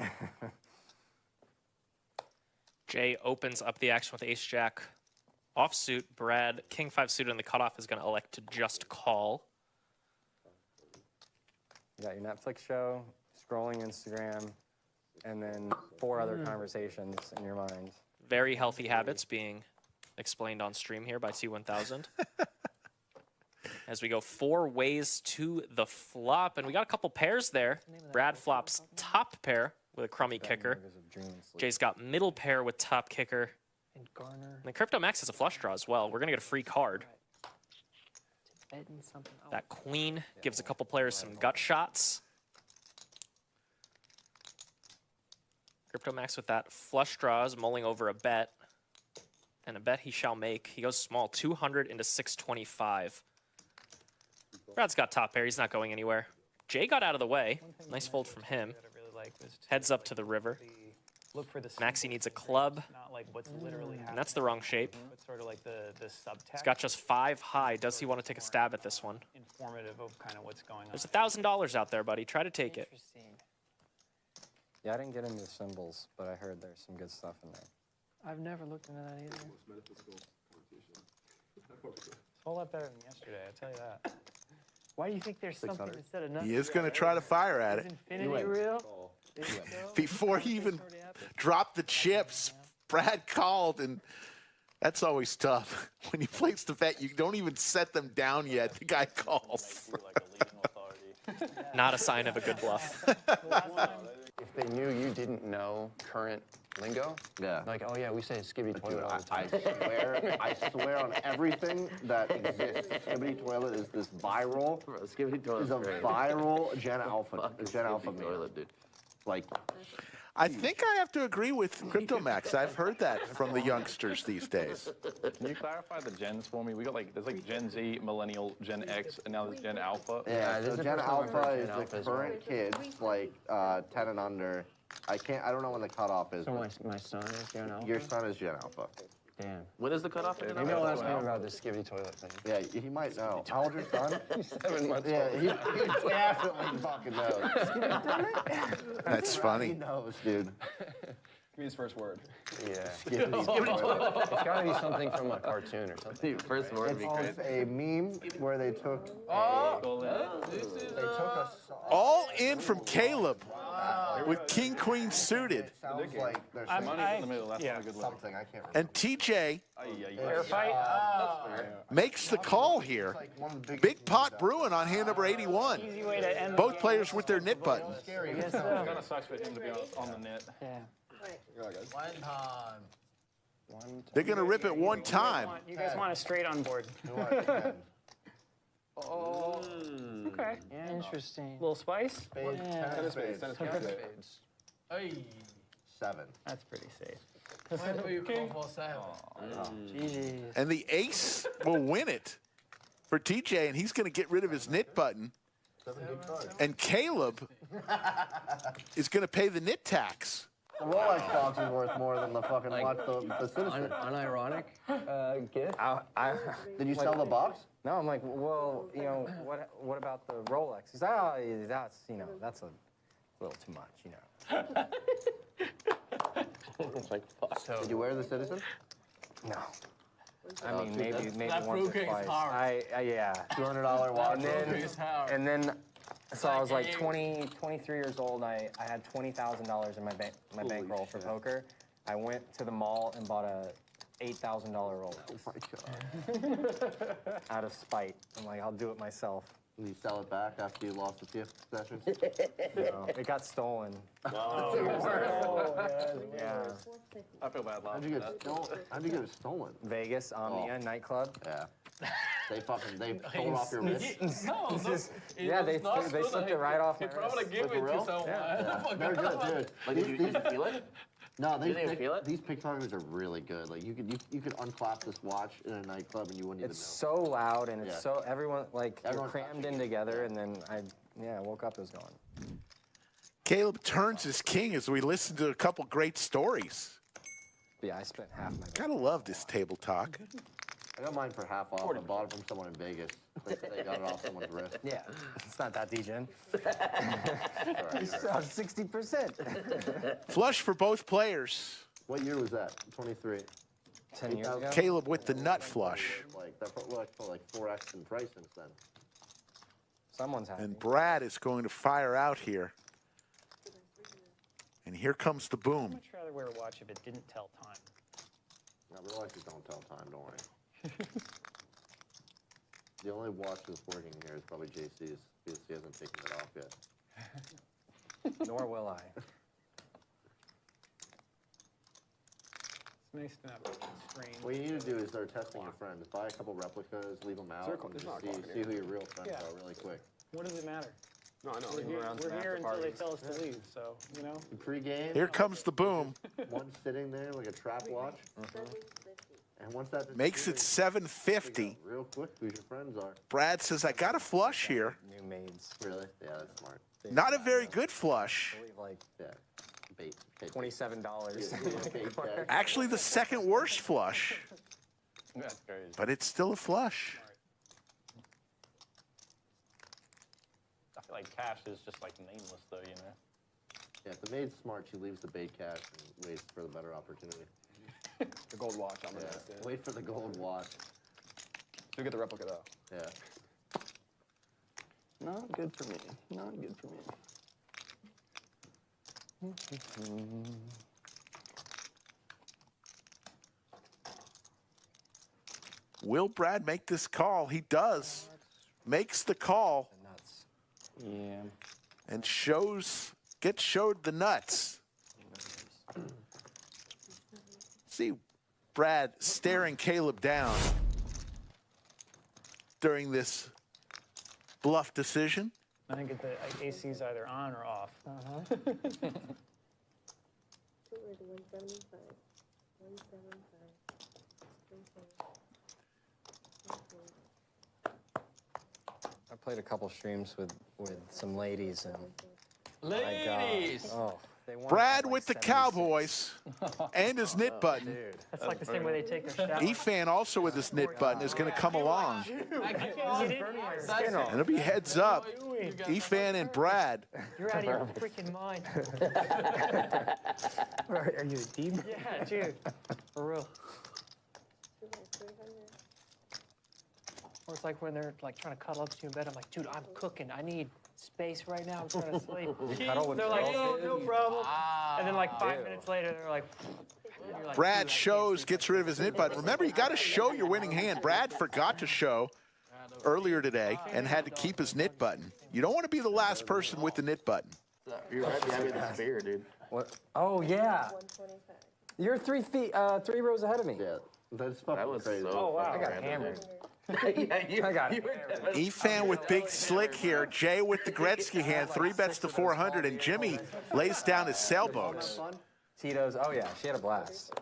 Jay opens up the action with ace-jack offsuit. Brad, king-5 suited in the cutoff, is going to elect to just call. You got your Netflix show, scrolling Instagram, and then 4 other conversations in your mind. Very healthy habits being explained on stream here by T1000. As we go 4 ways to the flop, and we got a couple pairs there. Brad flops top pair with a crummy kicker. Jay's got middle pair with top kicker. And then Crypto Max has a flush draw as well. We're going to get a free card. That queen gives a couple players some gut shots. Crypto Max with that flush draw is mulling over a bet. And a bet he shall make. He goes small, 200 into 625. Brad's got top pair. He's not going anywhere. Jay got out of the way. Nice fold from him. Heads up to the river. Maxi needs a club. And that's the wrong shape. Sort of like the subtext. He's got just 5 high. Does he want to take a stab at this one? Informative of kind of what's going on. There's $1,000 out there, buddy. Try to take it. Yeah, I didn't get into symbols, but I heard there's some good stuff in there. I've never looked into that either. It's a whole lot better than yesterday, I'll tell you that. Why do you think there's something instead of nothing? He is going to try to fire at it. Infinity real? Before he even dropped the chips, Brad called, and that's always tough. When you place the bet, you don't even set them down yet. The guy calls. Not a sign of a good bluff. If they knew you didn't know current lingo, like, oh yeah, we say skibby toilet all the time. I swear on everything that exists. Skibidi toilet is this viral. Skibidi toilet is a viral Gen Alpha. Gen Alpha toilet, dude. Like, I think I have to agree with Crypto Max. I've heard that from the youngsters these days. Can you clarify the gens for me? We got there's like Gen Z, Millennial, Gen X, and now there's Gen Alpha. Yeah, so Gen Alpha is the current kids, like 10 and under. I don't know when the cutoff is. So my son is Gen Alpha? Your son is Gen Alpha. Damn. When is the cutoff? Maybe I'll ask him about this skibidi toilet thing. Yeah, he might know. How old is your son? He's 7 months yeah, old. he definitely fucking knows. That's funny. He knows, dude. Give me his first word. Yeah. Skibidi toilet. It's got to be something from a cartoon or something. First word would be great. It's a meme where they took All in from Caleb. with king queen suited. Sounds like there's I'm- some I- in the middle. That's yeah. not a good one. something I can't remember. And TJ Fair fight. makes the call here. Big pot brewing on hand number 81. Easy way to end the Both game. players with their knit buttons. I guess so. Kind of sucks for him to be on the net. Yeah. One time. They're going to rip it one time. You guys want a straight on board. Oh. Okay. Interesting. Little spice? Spades, Yeah. 10 of spades. 10 of spades. Hey. 7. That's pretty safe. GG. And the ace will win it for TJ, and he's going to get rid of his knit button. 7 good cards. And Caleb is going to pay the knit tax. The Rolex box is worth more than the fucking watch the Citizen. Unironic gift. Did you sell the box? No, I'm like, well, you know, what about the Rolex? He's like, oh, that's, you know, that's a little too much, you know. It's like, fuck. So, Did you wear the Citizen? no. I mean, maybe That once or Fugazi twice. power. Yeah. $200 watch. And then, so I was like 23 years old. I had $20,000 in my bankroll for poker. I went to the mall and bought a $8,000 Rolex. Oh my God. Out of spite. I'm like, I'll do it myself. Did you sell it back after you lost a few sessions? No, it got stolen. Yeah. I feel bad How'd laughing you get at that. stolen? How'd you get it stolen? Vegas, Omnia nightclub. Yeah. They stole off your wrist. Yeah, they slipped it right off my wrist. With the real? Yeah. They're good, dude. Like, did you feel it? No, You didn't feel it? these pickpockets are really good. Like you could unclasp this watch in a nightclub and you wouldn't It's even so loud and it's Yeah. so everyone like Everyone's you're crammed in together, and then I woke up, it was gone. Caleb turns his king as we listen to a couple great stories. Yeah, I spent half my. Gotta love this table talk. I got mine for half off. I bought it from someone in Vegas. They got it off someone's wrist. Yeah, it's not that degen. Sorry, You still have 60%. Flush for both players. What year was that? 23. 10 years ago. Caleb with the nut flush. Like that put like 4x in price since then. Someone's happy. And Brad is going to fire out here. And here comes the I'd boom. much rather wear a watch if it didn't tell time. No, Rolexes don't tell time. Don't worry. The only watch that's working here is probably JC's because he hasn't taken it off yet. Nor will I. It's nice to not be constrained. What you need to do is start testing your friends. Buy a couple replicas, leave them out, and just see who your real friends Yeah. are really quick. What does it matter? No, I know. We're here until they tell us to leave, so, you know. Pre-game, Here comes the boom. one sitting there like a trap watch. And once that Makes it disappears, 750. real quick who your friends are. Brad says, I got a flush here. New maids. Really? Yeah, that's smart. Not a very good flush. I believe like Yeah. Bait. $27. Yeah, bait tag. Actually, the second worst flush. That's crazy. But it's still a flush. I feel like cash is just like nameless though, you know? Yeah, if the maid's smart, she leaves the bait cash and waits for the better opportunity. The gold watch on the Yeah. desk. Yeah. Wait for the gold watch. You get the replica though. Yeah. Not good for me. Not good for me. Will Brad make this call? He does. Makes the call Nuts. Yeah. and gets showed the nuts. See Brad staring Caleb down during this bluff decision. I think the AC is either on or off. Two is 175. 175. I played a couple streams with some ladies and Ladies! oh, they won Brad like with the 76. Cowboys and his knit button. Dude. That's like the same way they take their shower. E-Fan also with his knit button is going to come along. And it'll be heads up. E-Fan and Brad. You're out of your freaking mind. Are you a team? Yeah, dude. For real. Or it's like when they're like trying to cuddle up to you in bed. I'm like, dude, I'm cooking. I need space right now. I'm trying to sleep. You cuddle with They're like, girls, no problem. And then like 5 minutes later, they're like, you're like, Brad shows, gets rid of his knit button. Remember, you got to show your winning hand. Brad forgot to show earlier today and had to keep his knit button. You don't want to be the last person with the knit button. You're right behind me with the spear, dude. What? Oh, yeah. You're 3 rows ahead of me. Yeah, that's fucking crazy. So oh, wow. I got hammered. I got hammered. E-Fan with Big Slick here. Jay with the Gretzky hand. 3 bets to 400, and Jimmy lays down his sailboats. Tito's, oh yeah, she had a blast.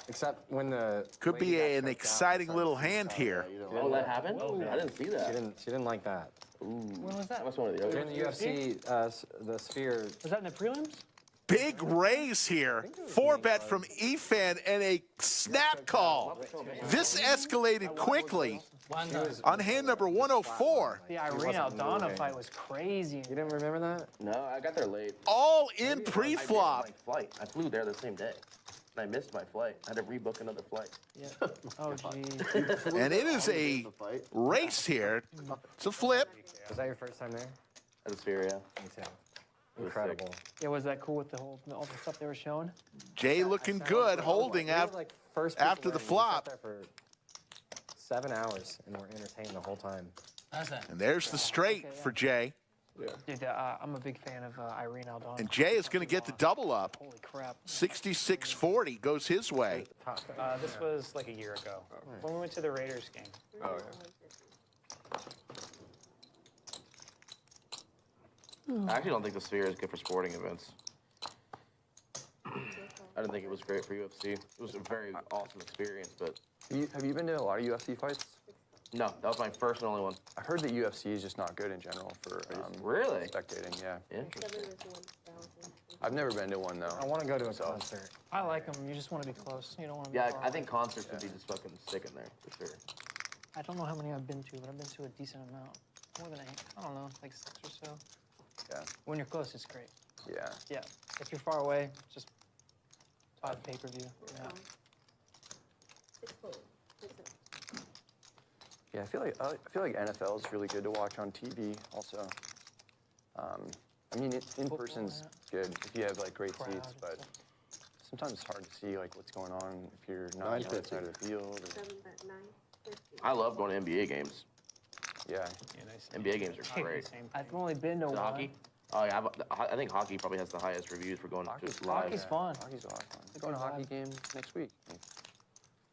Except when the could be an exciting little hand here. Oh, that happened? I didn't see that. She didn't like that. When was that? That's one of the During the UFC, the sphere. Was that in the prelims? Big raise here. 4-bet from E-Fan and a snap call. This escalated quickly on hand number 104. The Irene Aldana fight was crazy. You didn't remember that? No, I got there late. All in pre-flop. I flew there the same day. And I missed my flight. I had to rebook another flight. Yeah. Oh, geez. And it is a race here. It's a flip. Was that your first time there? At the sphere, yeah. Me too. Incredible. Yeah, was that cool with all the stuff they were showing? Jay looking good, holding after the flop. For 7 hours, and we're entertained the whole time. And there's the straight for Jay. Yeah. Dude, I'm a big fan of Irene Aldana. And Jay is going to get the double up. Holy crap. 66-40 goes his way. This was like a year ago when we went to the Raiders game. Oh, yeah. I actually don't think the sphere is good for sporting events. I didn't think it was great for UFC. It was a very awesome experience, but... Have you been to a lot of UFC fights? No, that was my first and only one. I heard that UFC is just not good in general for really spectating. Yeah. Interesting. I've never been to one though. I want to go to a concert. I like them. You just want to be close. You don't want to be Yeah, far I think away. concerts would be just fucking sticking there for sure. I don't know how many I've been to, but I've been to a decent amount. More than 8. I don't know, like 6 or so. Yeah. When you're close, it's great. Yeah. Yeah. If you're far away, just buy the pay-per-view. Yeah. Yeah, I feel like NFL is really good to watch on TV. Also, I mean, in person's good if you have like great seats, but sometimes it's hard to see like what's going on if you're not on the side of the field. I love going to NBA games. Yeah. NBA games are great. I've only been to one. Hockey? Oh yeah, I think hockey probably has the highest reviews for going just live. Hockey's fun. Hockey's a lot of fun. We're going to a hockey game next week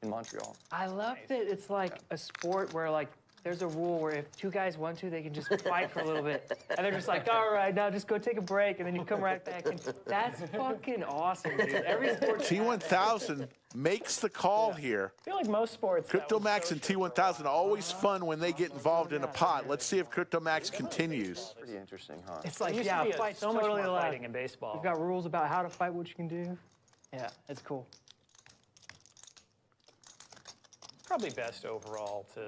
in Montreal. I love that it's like a sport where like there's a rule where if 2 guys want to, they can just fight for a little bit. And they're just like, all right, now just go take a break, and then you come right back. And that's fucking awesome, dude. Every sport. T1000 makes the call here. I feel like most sports. CryptoMax and T1000 always fun when they get involved in a pot. Let's see if CryptoMax continues. Pretty interesting, huh? It's like, Used yeah, to be fight so much totally more allowed. fighting in baseball. We've got rules about how to fight, what you can do. Yeah, it's cool. Probably best overall to,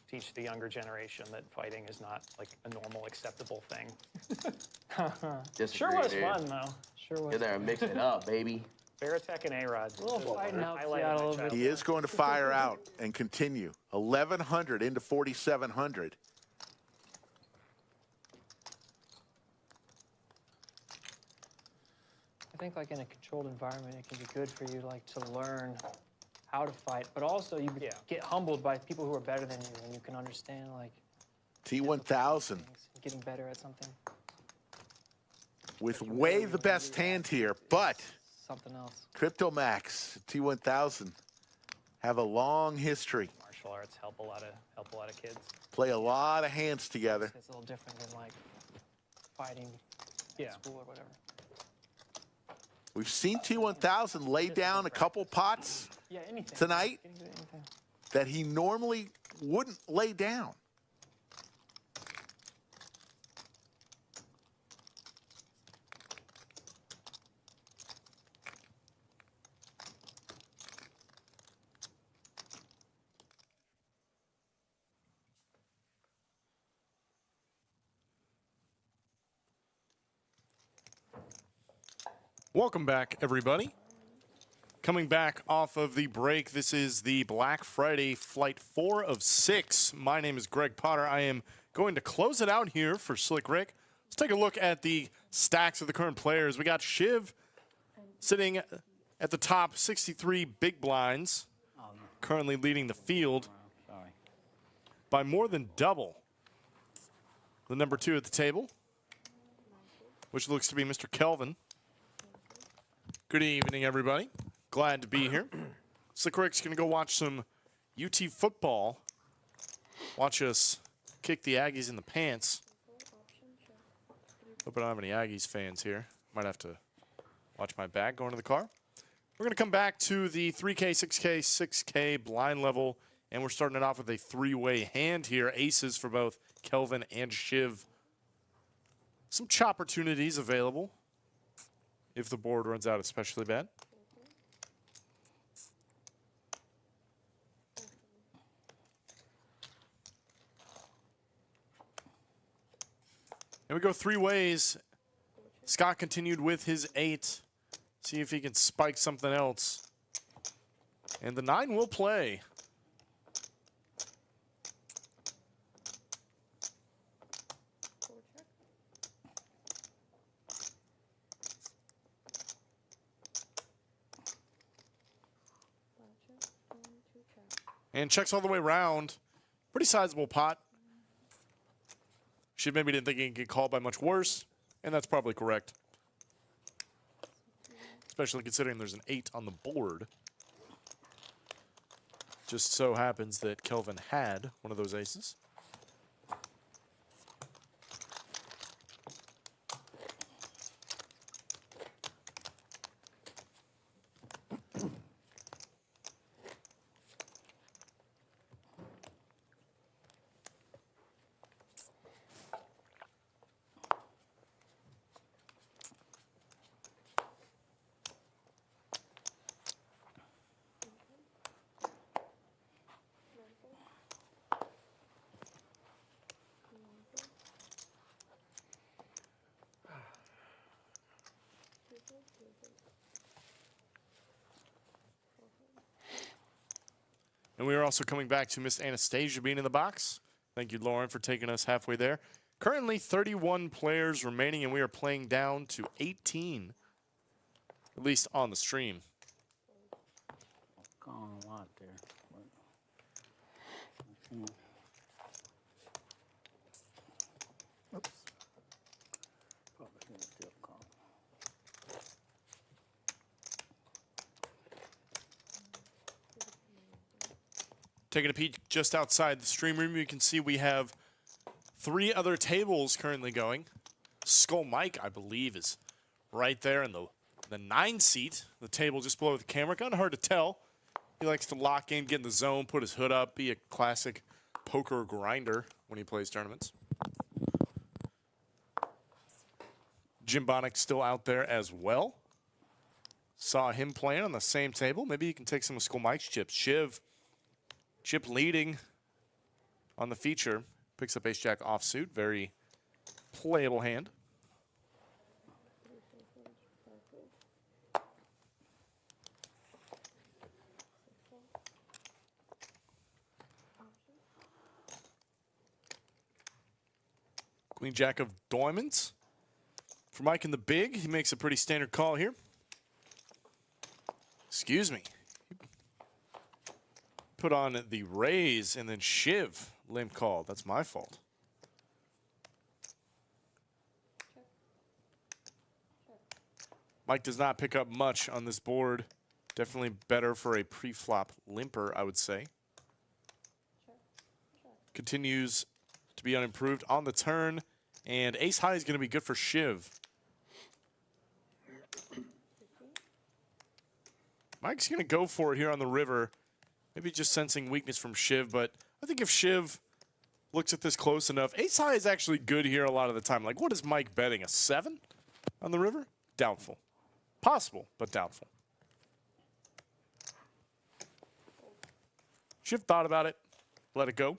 teach the younger generation that fighting is not like a normal, acceptable thing. Sure was fun, though. Sure was. Get there and mix it up, baby. Baratech and A-Rod. A little fighting helps you Highlight out a of my little bit. He is going to fire out and continue. 1,100 into 4,700. I think like in a controlled environment, it can be good for you like to learn how to fight, but also you get humbled by people who are better than you, and you can understand like T1000 getting better at something. with way the best hand here, but Something else. CryptoMax, T1000 have a long history. Martial arts help a lot of kids. Play a lot of hands together. It's a little different than like fighting at school or whatever. We've seen T1000 lay down a couple pots Yeah, anything. tonight You can do anything. that he normally wouldn't lay down. Welcome back, everybody. Coming back off of the break, this is the Black Friday Flight 4 of 6. My name is Greg Potter. I am going to close it out here for Slick Rick. Let's take a look at the stacks of the current players. We got Shiv sitting at the top, 63 big blinds, currently leading the field by more than double the number 2 at the table, which looks to be Mr. Kelvin. Good evening, everybody. Glad to be here. Slick Rick's going to go watch some UT football. Watch us kick the Aggies in the pants. Hope I don't have any Aggies fans here. Might have to watch my back going to the car. We're going to come back to the 3K, 6K, 6K blind level, and we're starting it off with a three-way hand here. Aces for both Kelvin and Shiv. Some chop opportunities available if the board runs out especially bad. And we go three ways. Scott continued with his 8. See if he can spike something else. And the 9 will play. And checks all the way around. Pretty sizable pot. She maybe didn't think he could get called by much worse, and that's probably correct. Especially considering there's an 8 on the board. Just so happens that Kelvin had one of those aces. And we are also coming back to Miss Anastasia being in the box. Thank you, Lauren, for taking us halfway there. Currently 31 players remaining, and we are playing down to 18, at least on the stream. Gone a lot there. Oops. Probably gonna still call. Taking a peek just outside the stream room, you can see we have 3 other tables currently going. Skull Mike, I believe, is right there in the 9 seat. The table just below the camera. Kind of hard to tell. He likes to lock in, get in the zone, put his hood up, be a classic poker grinder when he plays tournaments. Jim Bonnick still out there as well. Saw him playing on the same table. Maybe he can take some of Skull Mike's chips. Shiv. Chip leading on the feature. Picks up ace-jack offsuit. Very playable hand. Queen jack of diamonds. For Mike in the big, he makes a pretty standard call here. Excuse me. Put on the raise, and then Shiv limp call. That's my fault. Mike does not pick up much on this board. Definitely better for a pre-flop limper, I would say. Continues to be unimproved on the turn, and ace high is going to be good for Shiv. Mike's going to go for it here on the river. Maybe just sensing weakness from Shiv, but I think if Shiv looks at this close enough, ace high is actually good here a lot of the time. Like, what is Mike betting, a 7 on the river? Doubtful. Possible, but doubtful. Shiv thought about it, let it go.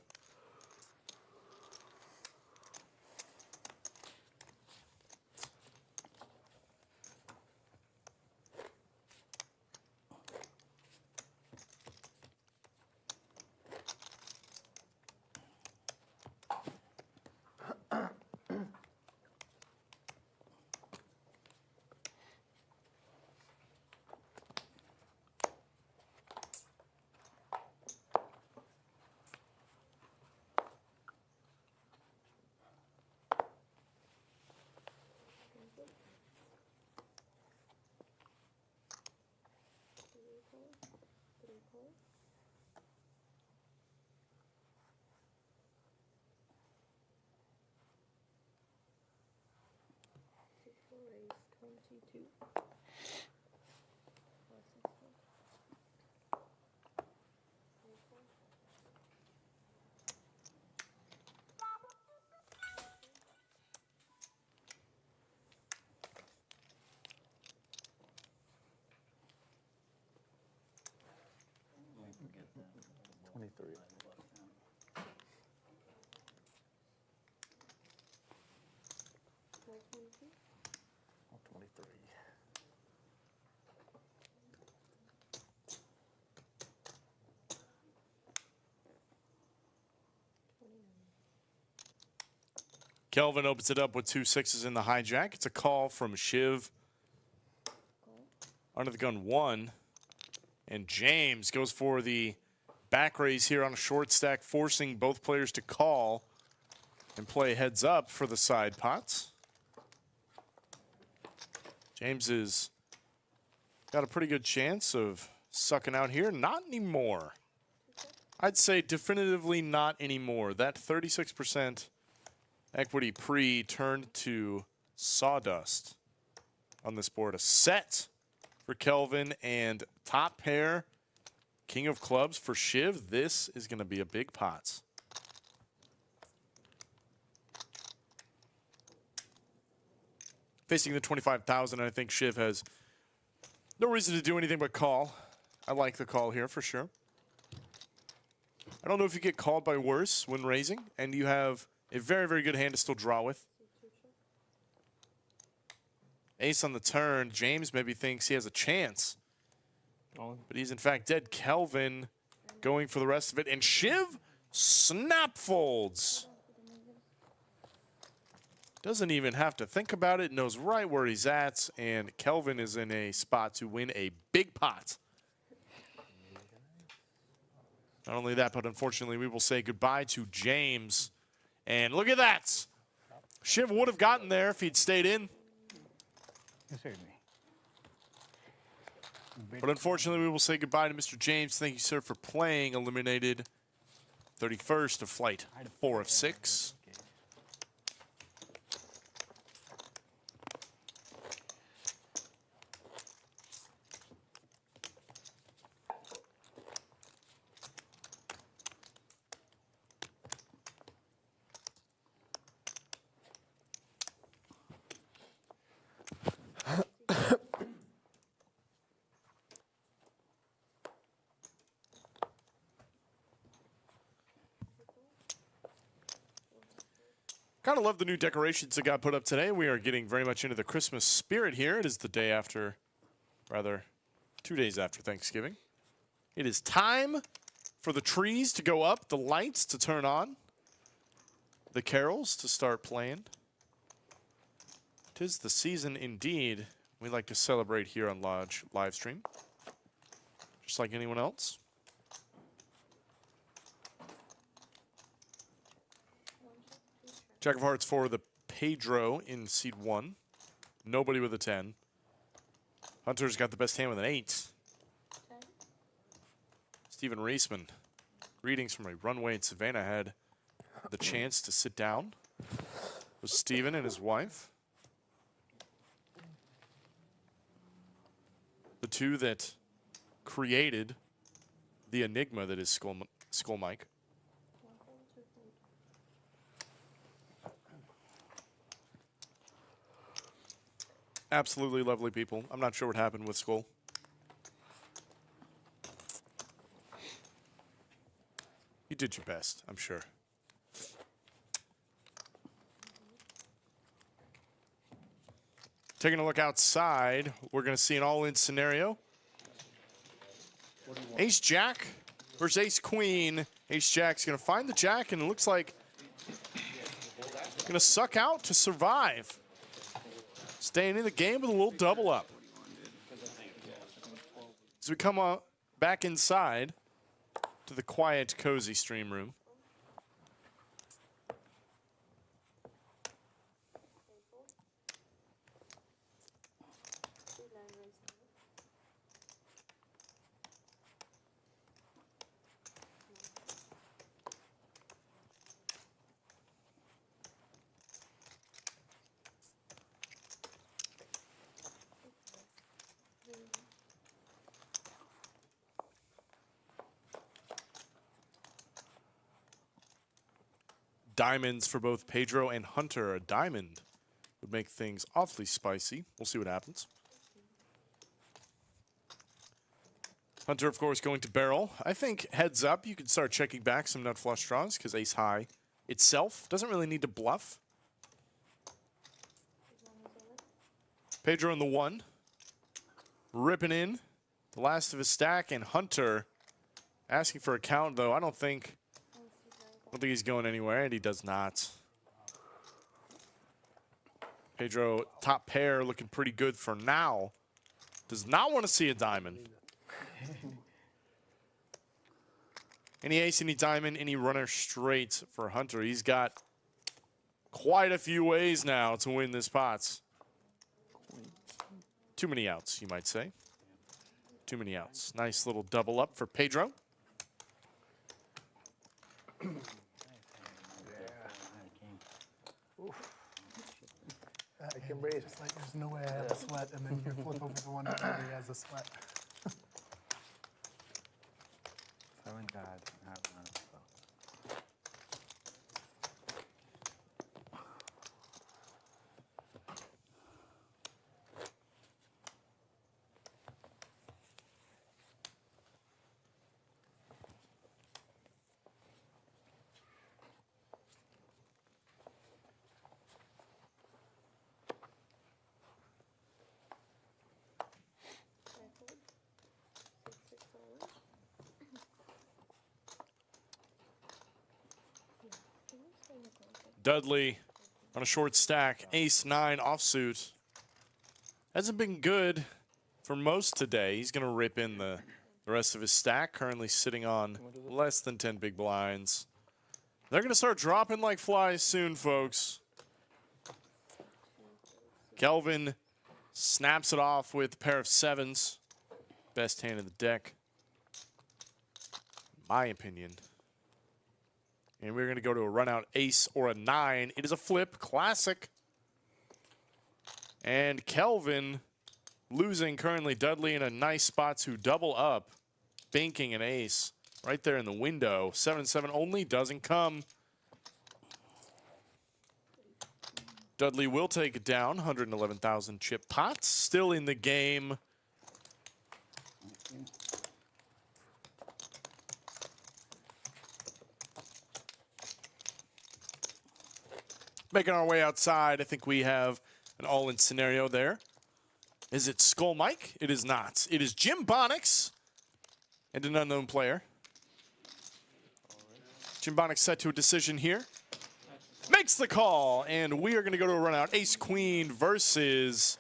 22. Kelvin opens it up with 2 6s in the hijack. It's a call from Shiv. Under the gun 1. And James goes for the back raise here on a short stack, forcing both players to call and play heads up for the side pots. James has got a pretty good chance of sucking out here. Not anymore. I'd say definitively not anymore. That 36% equity pre turned to sawdust on this board. A set for Kelvin and top pair, king of clubs for Shiv. This is going to be a big pot. Facing the 25,000, I think Shiv has no reason to do anything but call. I like the call here for sure. I don't know if you get called by worse when raising, and you have a very, very good hand to still draw with. Ace on the turn. James maybe thinks he has a chance, but he's in fact dead. Kelvin going for the rest of it, and Shiv snap folds. Doesn't even have to think about it, knows right where he's at, and Kelvin is in a spot to win a big pot. Not only that, but unfortunately we will say goodbye to James. And look at that. Shiv would have gotten there if he'd stayed in. But unfortunately, we will say goodbye to Mr. James. Thank you, sir, for playing. Eliminated 31st of flight 4 of 6. Kind of love the new decorations that got put up today. We are getting very much into the Christmas spirit here. It is the day after, rather, 2 days after Thanksgiving. It is time for the trees to go up, the lights to turn on, the carols to start playing. 'Tis the season indeed. We like to celebrate here on Lodge live stream, just like anyone else. Jack of hearts for the Pedro in seed 1. Nobody with a 10. Hunter's got the best hand with an 8. Stephen Reisman. Greetings from a runway in Savannah. Had the chance to sit down with Stephen and his wife. The two that created the enigma that is Skull Mike. Absolutely lovely people. I'm not sure what happened with Skull. You did your best, I'm sure. Taking a look outside, we're going to see an all-in scenario. Ace-Jack versus Ace-Queen. Ace-Jack's going to find the Jack, and it looks like going to suck out to survive. Staying in the game with a little double up. As we come back inside to the quiet, cozy stream room. diamonds for both Pedro and Hunter. A diamond would make things awfully spicy. We'll see what happens. Hunter, of course, going to barrel. I think heads up, you can start checking back some nut flush draws because ace high itself doesn't really need to bluff. Pedro in the 1. Ripping in the last of his stack, and Hunter asking for a count, though. I don't think he's going anywhere, and he does not. Pedro, top pair, looking pretty good for now. Does not want to see a diamond. Any ace, any diamond, any runner straight for Hunter. He's got quite a few ways now to win this pot. Too many outs, you might say. Too many outs. Nice little double up for Pedro. I can breathe. It's like there's no way I have a sweat, and then you flip over the one that really has a sweat. Thank God. Dudley on a short stack, ace-9 offsuit. Hasn't been good for most today. He's going to rip in the rest of his stack, currently sitting on less than 10 big blinds. They're going to start dropping like flies soon, folks. Kelvin snaps it off with a pair of 7s. Best hand in the deck, in my opinion. And we're going to go to a run-out ace or a 9. It is a flip, classic. And Kelvin losing currently. Dudley in a nice spot to double up, banking an ace right there in the window. 7-7 only, doesn't come. Dudley will take it down. 111,000 chip pots still in the game. Making our way outside, I think we have an all-in scenario there. Is it Skull Mike? It is not. It is Jim Bonix and an unknown player. Jim Bonix set to a decision here. Makes the call, and we are going to go to a run-out. Ace-Queen versus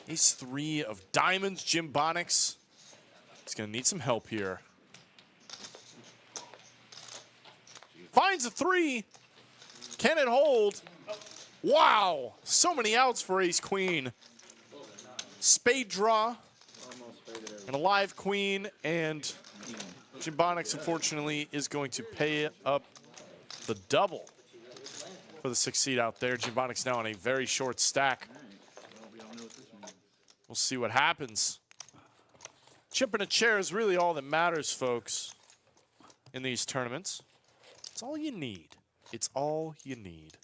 Ace-3 of diamonds. Jim Bonix is going to need some help here. Finds a 3. Can it hold? Wow, so many outs for Ace-Queen. Spade draw, and a live queen, and Jim Bonix, unfortunately, is going to pay up the double for the 6th seed out there. Jim Bonix now on a very short stack. We'll see what happens. Chip in a chair is really all that matters, folks, in these tournaments. It's all you need. It's all you need.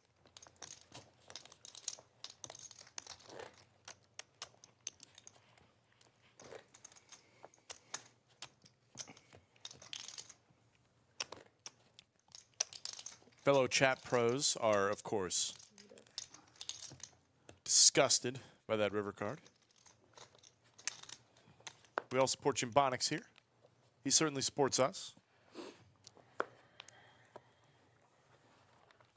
Fellow chat pros are, of course, disgusted by that river card. We all support Jim Bonix here. He certainly supports us.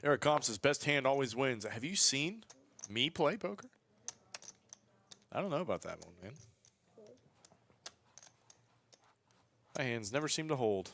Eric Comp says, best hand always wins. Have you seen me play poker? I don't know about that one, man. My hands never seem to hold.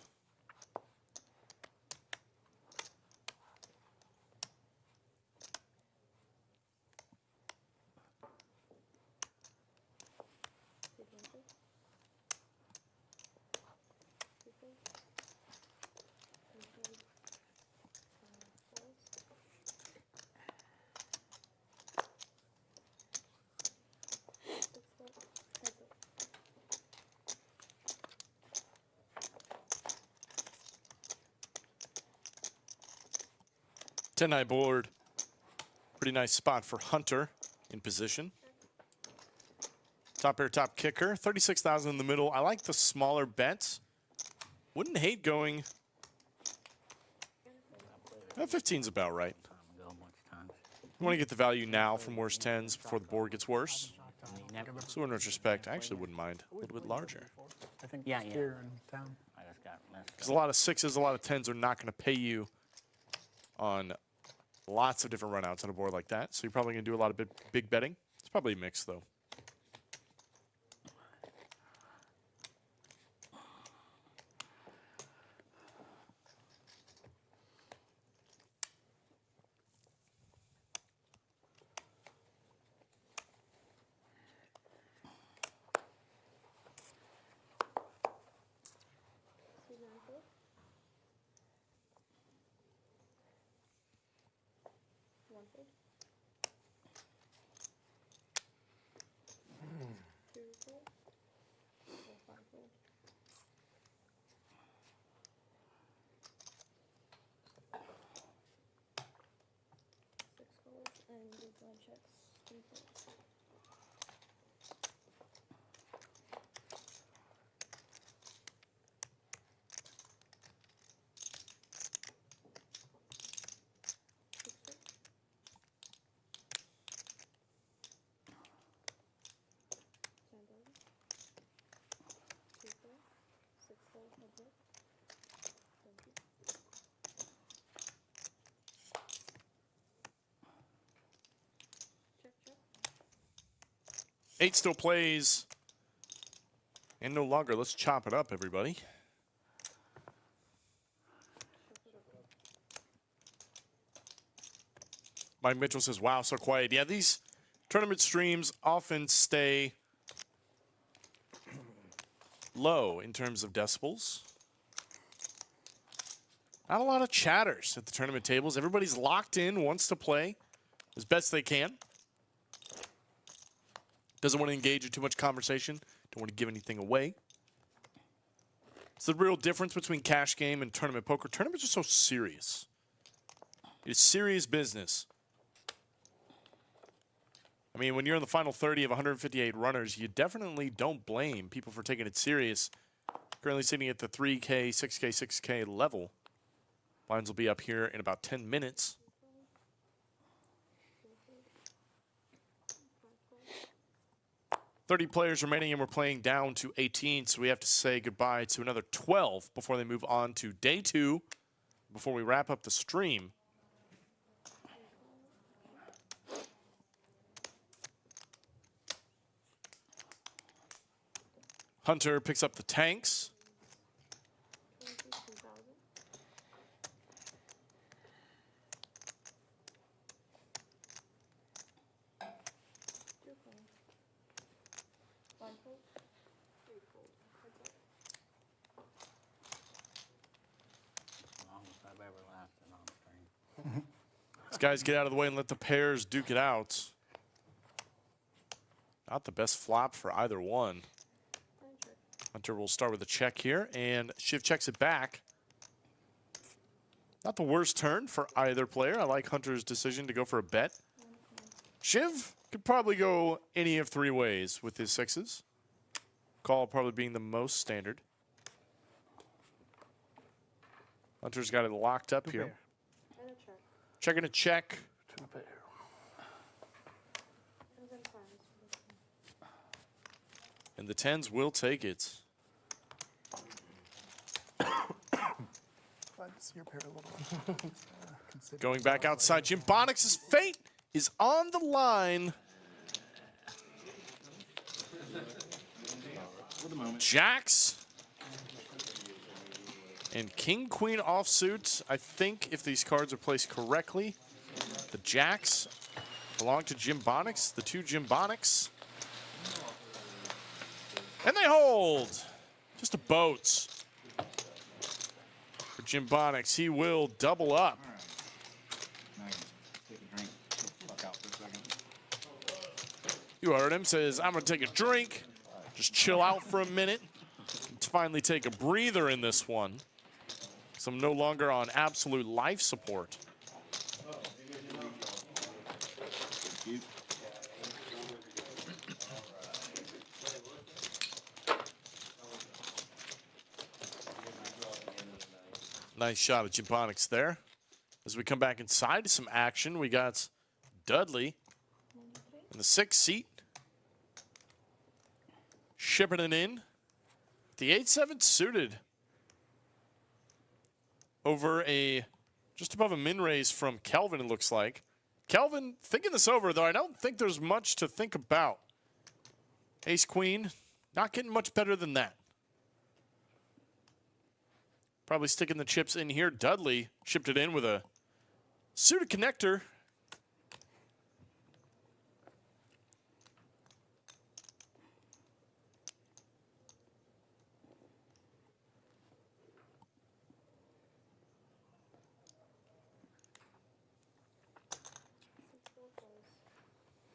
10-9 board. Pretty nice spot for Hunter in position. Top pair, top kicker. 36,000 in the middle. I like the smaller bets. Wouldn't hate going. 15's about right. You want to get the value now from worse 10s before the board gets worse. So in retrospect, I actually wouldn't mind a little bit larger. I think Yeah, here in town. I just got messed Because a lot of 6s, a lot of 10s are not going to pay you on lots of different runouts on a board like that. So you're probably going to do a lot of big betting. It's probably a mix, though. Eight still plays. And no longer. Let's chop it up, everybody. Mike Mitchell says, wow, so quiet. Yeah, these tournament streams often stay low in terms of decibels. Not a lot of chatters at the tournament tables. Everybody's locked in, wants to play as best they can. Doesn't want to engage in too much conversation. Don't want to give anything away. It's the real difference between cash game and tournament poker. Tournaments are so serious. It's serious business. I mean, when you're in the final 30 of 158 runners, you definitely don't blame people for taking it serious. Currently sitting at the 3K, 6K, 6K level. Lines will be up here in about 10 minutes. .30 players remaining, and we're playing down to 18, so we have to say goodbye to another 12 before they move on to day 2, before we wrap up the stream. Hunter picks up the tanks. These guys get out of the way and let the pairs duke it out. Not the best flop for either one. Hunter will start with a check here, and Shiv checks it back. Not the worst turn for either player. I like Hunter's decision to go for a bet. Shiv could probably go any of 3 ways with his 6s. Call probably being the most standard. Hunter's got it locked up here. Checking a check. And the 10s will take it. Glad to see your pair a little. Going back outside, Jim Bonix's fate is on the line. Jacks and King Queen offsuit. I think if these cards are placed correctly, the Jacks belong to Jim Bonix, the 2 Jim Bonix. And they hold. Just a boat for Jim Bonix. He will double up. You heard him. Says, I'm going to take a drink. Just chill out for a minute. To finally take a breather in this one. So I'm no longer on absolute life support. Nice shot at Jimponix there. As we come back inside to some action, we got Dudley in the 6th seat. Shipping it in. The 8-7 suited. Over a, just above a min raise from Kelvin, it looks like. Kelvin thinking this over, though I don't think there's much to think about. Ace Queen, not getting much better than that. Probably sticking the chips in here. Dudley shipped it in with a suited connector.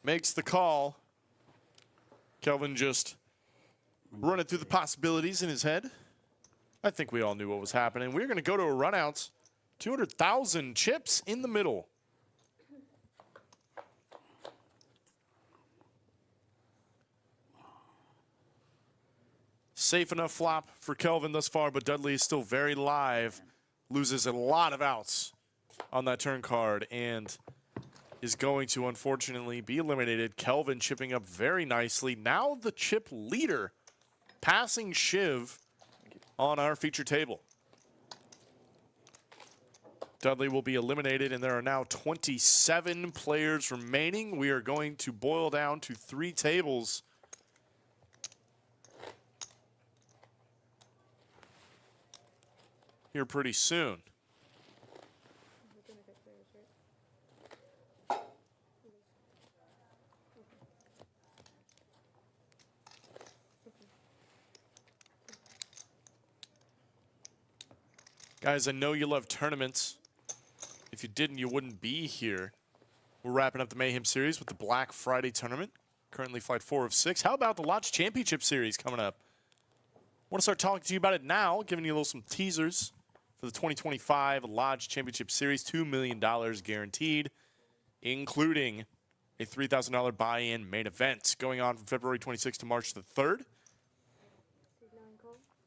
Makes the call. Kelvin just running through the possibilities in his head. I think we all knew what was happening. We're going to go to a runouts. 200,000 chips in the middle. Safe enough flop for Kelvin thus far, but Dudley is still very live. Loses a lot of outs on that turn card and is going to unfortunately be eliminated. Kelvin chipping up very nicely. Now the chip leader, passing Shiv on our feature table. Dudley will be eliminated, and there are now 27 players remaining. We are going to boil down to 3 tables. Here pretty soon. Guys, I know you love tournaments. If you didn't, you wouldn't be here. We're wrapping up the Mayhem series with the Black Friday tournament. Currently flight 4 of 6. How about the Lodge Championship series coming up? I want to start talking to you about it now, giving you a little some teasers for the 2025 Lodge Championship series. $2 million guaranteed, including a $3,000 buy-in main event going on from February 26th to March the 3rd.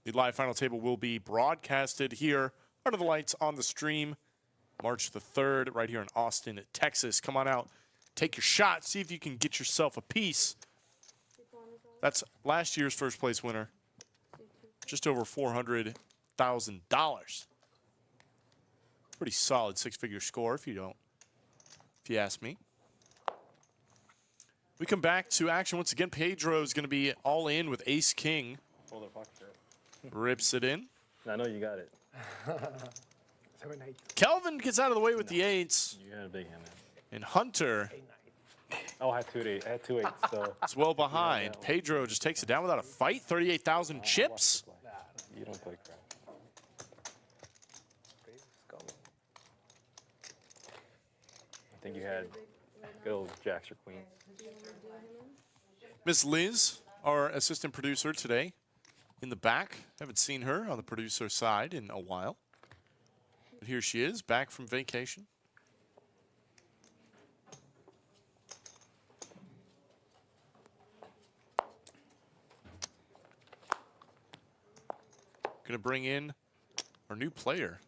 The live final table will be broadcasted here under the lights on the stream March the 3rd right here in Austin, Texas. Come on out, take your shot, see if you can get yourself a piece. That's last year's first place winner, just over $400,000. Pretty solid 6-figure score if you ask me. We come back to action once again. Pedro is going to be all in with Ace King. Hold the pocket. Rips it in. I know you got it. Kelvin gets out of the way with the 8s. You got a big hand, man. And Hunter. Oh, I had 2 8s. I had 2 8s. So it's well behind. Pedro just takes it down without a fight. 38,000 chips. You don't play crap. I think you had good old jacks or queens. Miss Liz, our assistant producer today, in the back. Haven't seen her on the producer side in a while. But here she is, back from vacation. Gonna bring in our new player.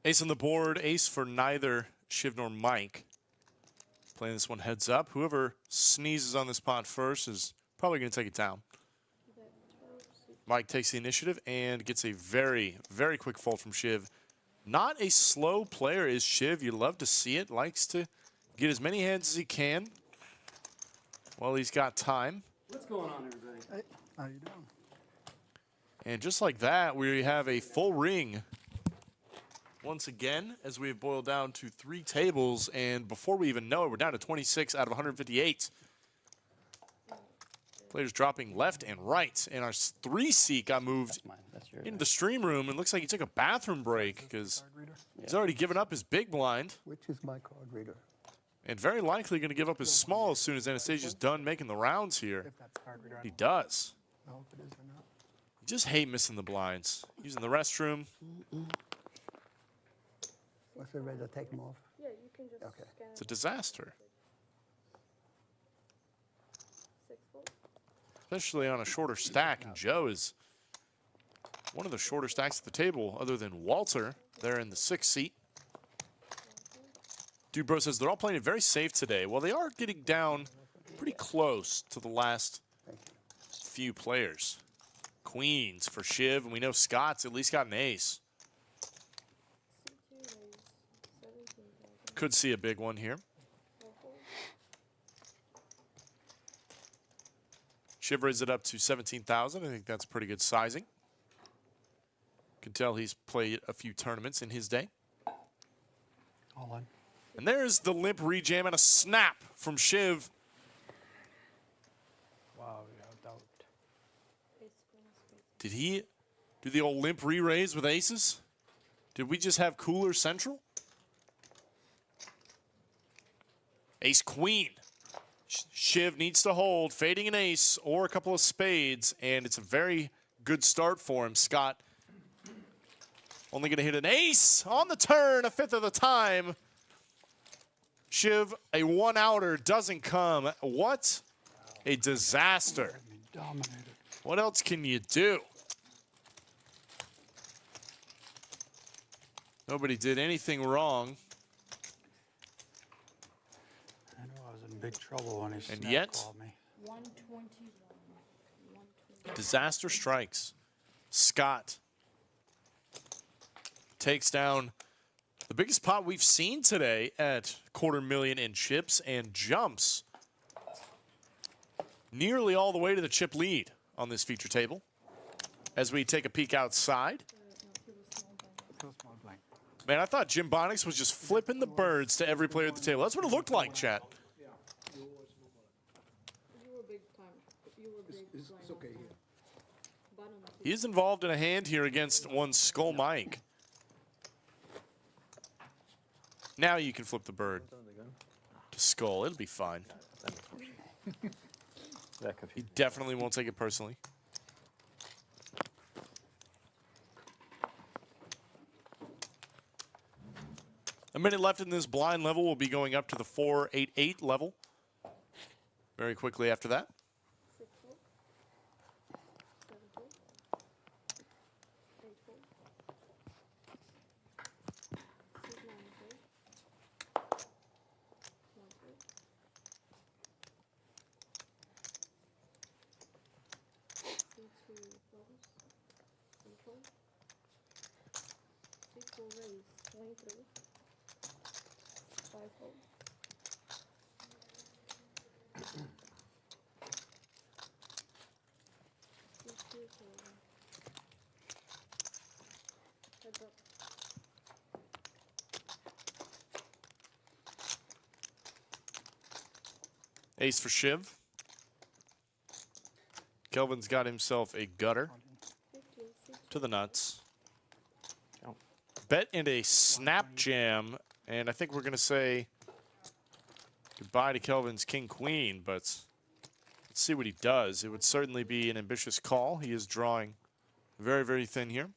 Ace on the board, ace for neither Shiv nor Mike. Playing this one heads up. Whoever sneezes on this pot first is probably going to take it down. Mike takes the initiative and gets a very, very quick fold from Shiv. Not a slow player is Shiv. You love to see it. Likes to get as many hands as he can while he's got time. What's going on, everybody? Hey, how you doing? And just like that, we have a full ring once again, as we have boiled down to 3 tables, and before we even know it, we're down to 26 out of 158. Players dropping left and right. And our 3 seat got moved into the stream room. And looks like he took a bathroom break because he's already given up his big blind. Which is my card reader? And very likely going to give up his small as soon as Anastasia's done making the rounds here. He does. No, if it is or not. You just hate missing the blinds. Using the restroom. What's the ready to take them off? Yeah, you can just Okay. scan It's a disaster. 6 fold. Especially on a shorter stack. And Joe is one of the shorter stacks at the table other than Walter. They're in the 6th seat. Dude Bro says they're all playing it very safe today. Well, they are getting down pretty close to the last few players. Queens for Shiv, and we know Scott's at least got an ace. Could see a big one here. Shiv raised it up to 17,000. I think that's pretty good sizing. Can tell he's played a few tournaments in his day. All in. And there's the limp rejam and a snap from Shiv. Wow, without doubt. Did he do the old limp re-raise with aces? Did we just have cooler central? Ace queen. Shiv needs to hold, fading an ace or a couple of spades, and it's a very good start for him. Scott only going to hit an ace on the turn, a 5th of the time. Shiv, a 1-outer doesn't come. What a disaster. Dominated. What else can you do? Nobody did anything wrong. I knew I was in big trouble when he And snap yet, called me. 121. disaster strikes. Scott takes down the biggest pot we've seen today at $250,000 in chips and jumps nearly all the way to the chip lead on this feature table. As we take a peek outside. Man, I thought Jim Bonix was just flipping the birds to every player at the table. That's what it looked like, chat. You were big time. You were big. It's okay here. He is involved in a hand here against one Skull Mike. Now you can flip the bird to Skull. It'll be fine. He definitely won't take it personally. A minute left in this blind level. We'll be going up to the 4-8-8 level very quickly after that. Ace for Shiv. Kelvin's got himself a gutter to the nuts. Bet and a snap jam, and I think we're going to say goodbye to Kelvin's king-queen, but let's see what he does. It would certainly be an ambitious call. He is drawing very, very thin here.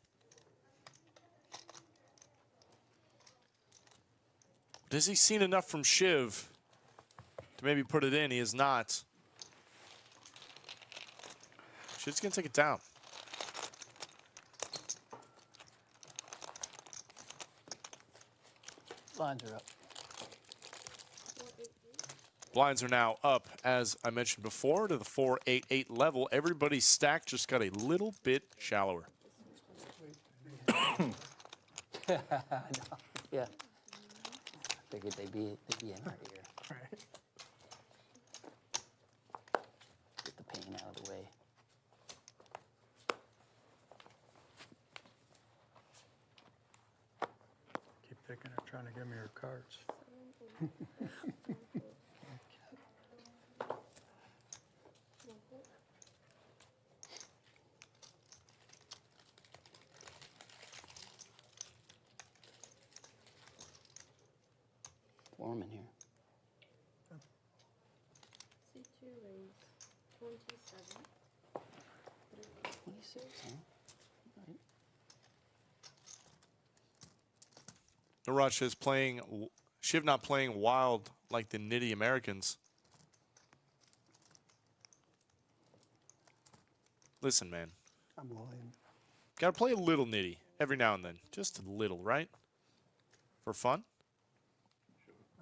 Has he seen enough from Shiv to maybe put it in? He is not. Shiv's going to take it down. Blinds are up. Blinds are now up, as I mentioned before, to the 4-8-8 level. Everybody's stack just got a little bit shallower. Yeah. Figured they'd be in right here. Right. Get the pain out of the way. Keep thinking of trying to give me your cards. Foreman here. C2 raise 27. 26, huh? Right. Narush is playing, Shiv not playing wild like the nitty Americans. Listen, man. I'm lying. Gotta play a little nitty every now and then. Just a little, right? For fun.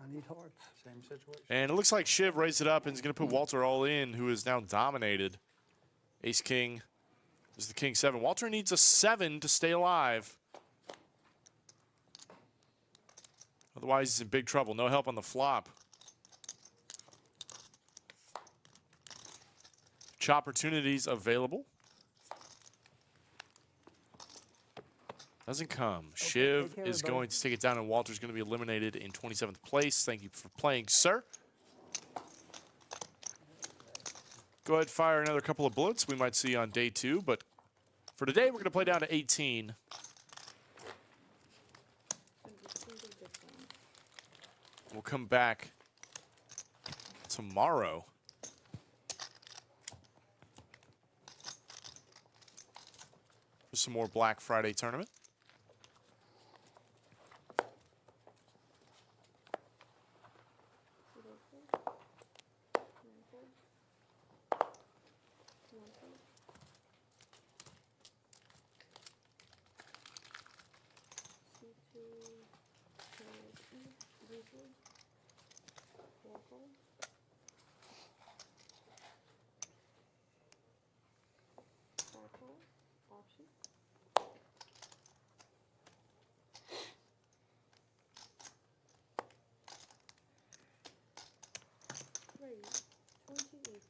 I need hearts. Same situation. And it looks like Shiv raised it up and is going to put Walter all in, who is now dominated. Ace-King is the King-7. Walter needs a 7 to stay alive. Otherwise, he's in big trouble. No help on the flop. Opportunities available. Doesn't come. Shiv is going to take it down, and Walter's going to be eliminated in 27th place. Thank you for playing, sir. Go ahead, fire another couple of bullets we might see on day 2, but for today, we're going to play down to 18. We'll come back tomorrow. For some more Black Friday tournament. Raise 28.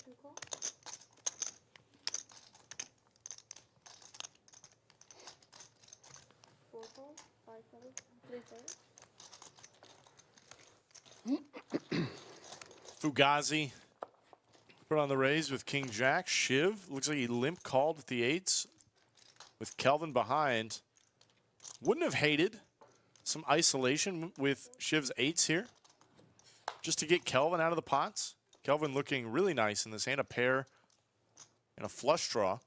Two call. Four call. 5 7. 3 7. Fugazi put on the raise with King Jack. Shiv looks like he limp called with the 8s with Kelvin behind. Wouldn't have hated some isolation with Shiv's 8s here just to get Kelvin out of the pots. Kelvin looking really nice in this hand, a pair and a flush draw.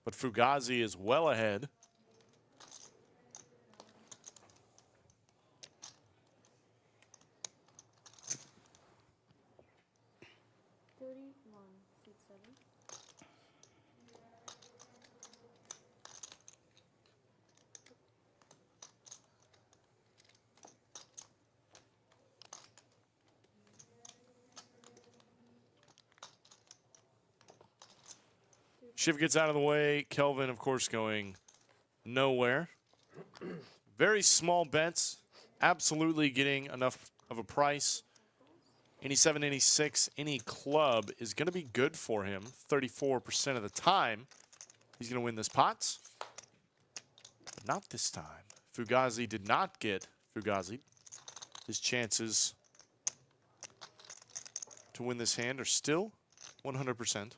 But Fugazi is well ahead. Shiv gets out of the way. Kelvin, of course, going nowhere. Very small bets. Absolutely getting enough of a price. Any 7, any 6, any club is going to be good for him 34% of the time. He's going to win this pot. But not this time. Fugazi did not get Fugazi. His chances to win this hand are still 100%.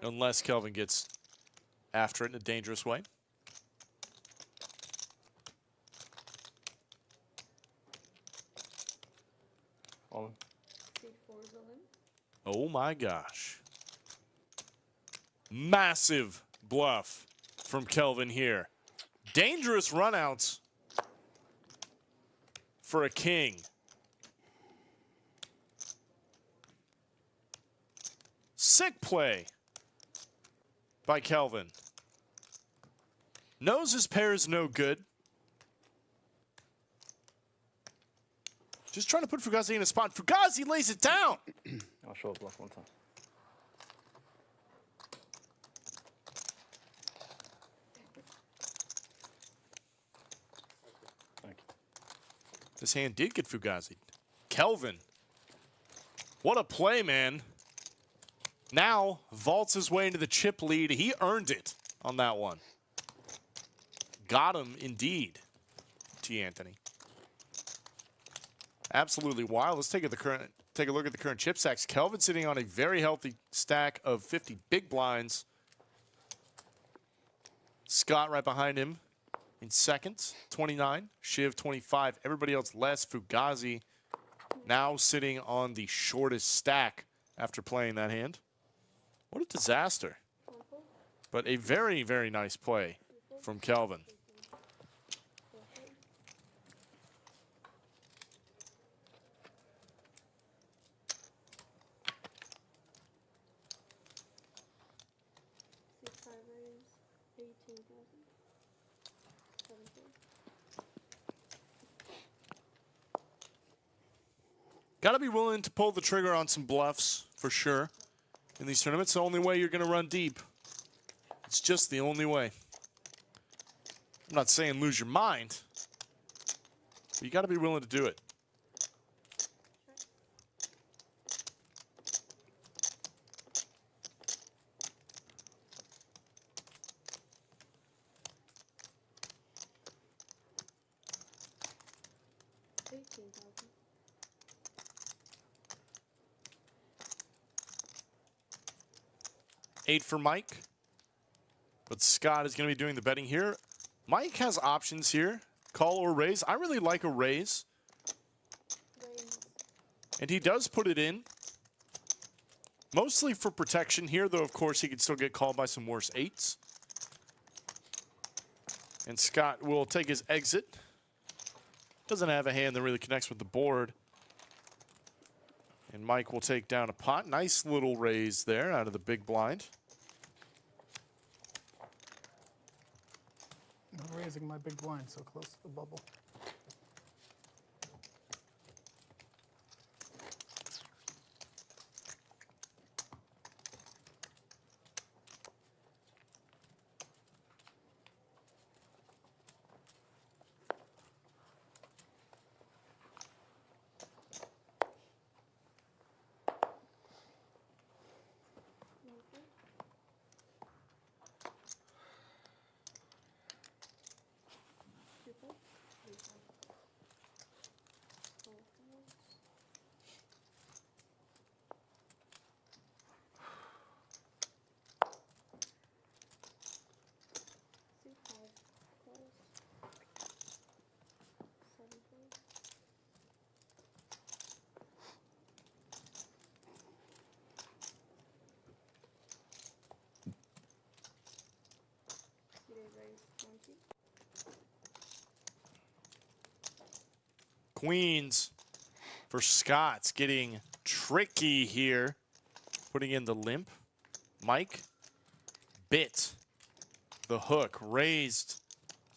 Unless Kelvin gets after it in a dangerous way. Oh my gosh. Massive bluff from Kelvin here. Dangerous runouts for a king. Sick play by Kelvin. Knows his pair is no good. Just trying to put Fugazi in a spot. Fugazi lays it down. I'll show a bluff one time. Thank you. This hand did get Fugazi. Kelvin. What a play, man. Now vaults his way into the chip lead. He earned it on that one. Got him indeed, T. Anthony. absolutely wild. Let's take a look at the current chip stacks. Kelvin sitting on a very healthy stack of 50 big blinds. Scott right behind him in second, 29. Shiv 25. Everybody else less. Fugazi now sitting on the shortest stack after playing that hand. What a disaster. But a very, very nice play from Kelvin. Got to be willing to pull the trigger on some bluffs, for sure. In these tournaments, the only way you're going to run deep. It's just the only way. I'm not saying lose your mind, but you got to be willing to do it. Eight for Mike. But Scott is going to be doing the betting here. Mike has options here. Call or raise. I really like a raise. And he does put it in. Mostly for protection here, though, of course, he can still get called by some worse eights. And Scott will take his exit. Doesn't have a hand that really connects with the board. And Mike will take down a pot. Nice little raise there out of the big blind. Not raising my big blind so close to the bubble. Queens for Scott's getting tricky here. Putting in the limp. Mike bit the hook, raised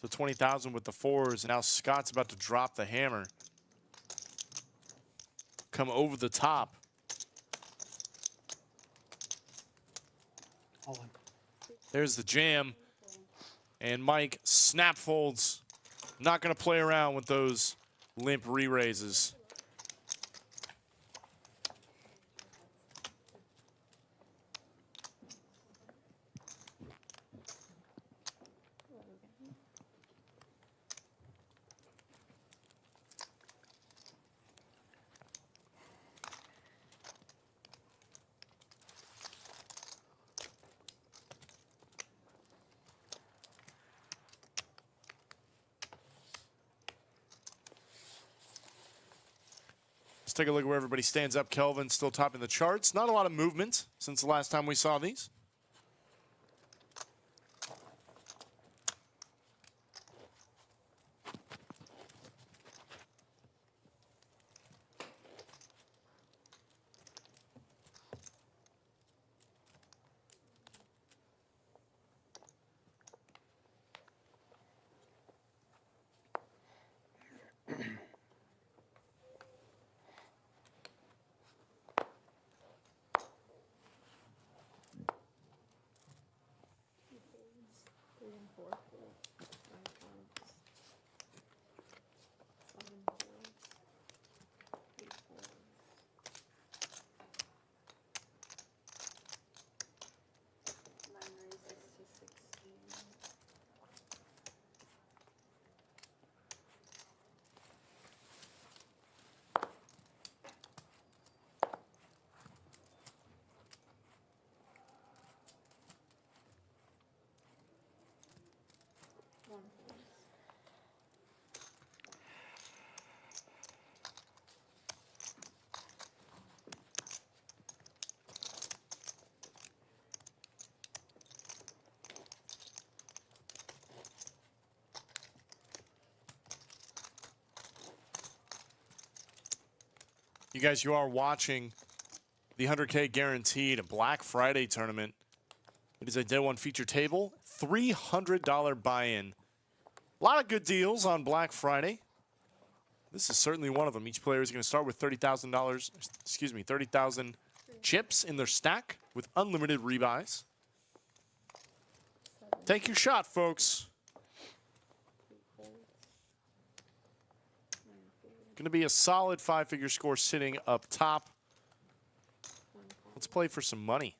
to 20,000 with the fours. And now Scott's about to drop the hammer. Come over the top. There's the jam. And Mike snap folds. Not going to play around with those limp re-raises. Let's take a look at where everybody stands up. Kelvin still topping the charts. Not a lot of movement since the last time we saw these. You guys, you are watching the 100K Guaranteed Black Friday tournament. It is a day one feature table, $300 buy-in. A lot of good deals on Black Friday. This is certainly one of them. Each player is going to start with $30,000, excuse me, 30,000 chips in their stack with unlimited rebuys. Take your shot, folks. Going to be a solid 5-figure score sitting up top. Let's play for some money.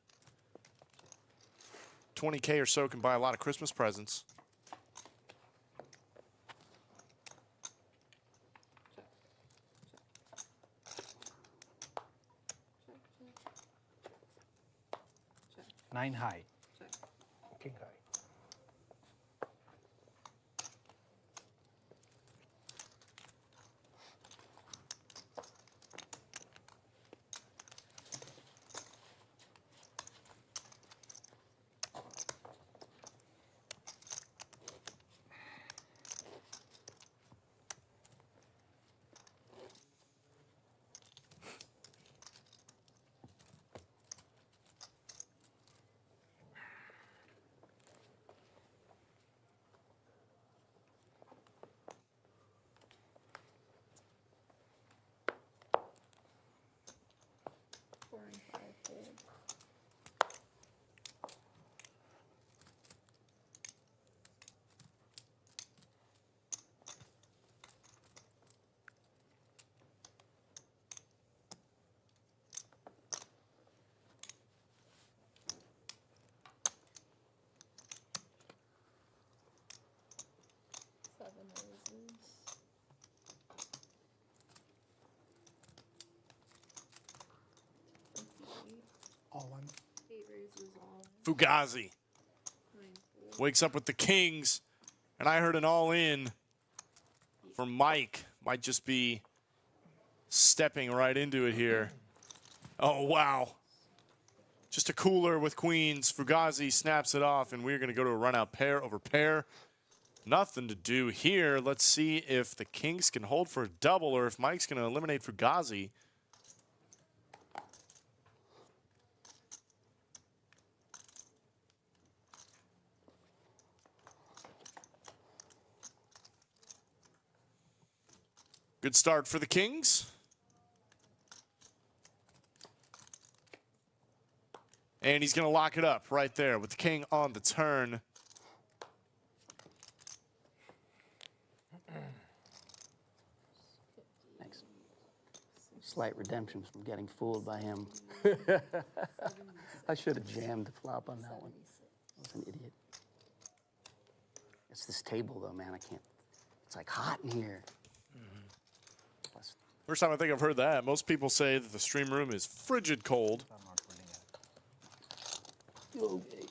20K or so can buy a lot of Christmas presents. Nine high. King high. All in. 8 raises all. Fugazi wakes up with the Kings, and I heard an all-in from Mike. Might just be stepping right into it here. Oh, wow. Just a cooler with queens. Fugazi snaps it off, and we're going to go to a run-out pair over pair. Nothing to do here. Let's see if the Kings can hold for a double or if Mike's going to eliminate Fugazi. Good start for the Kings. And he's going to lock it up right there with the king on the turn. Thanks. Slight redemption from getting fooled by him. I should have jammed the flop on that one. I was an idiot. It's this table, though, man. I can't. It's like hot in here. First time I think I've heard that. Most people say that the stream room is frigid cold. Okay.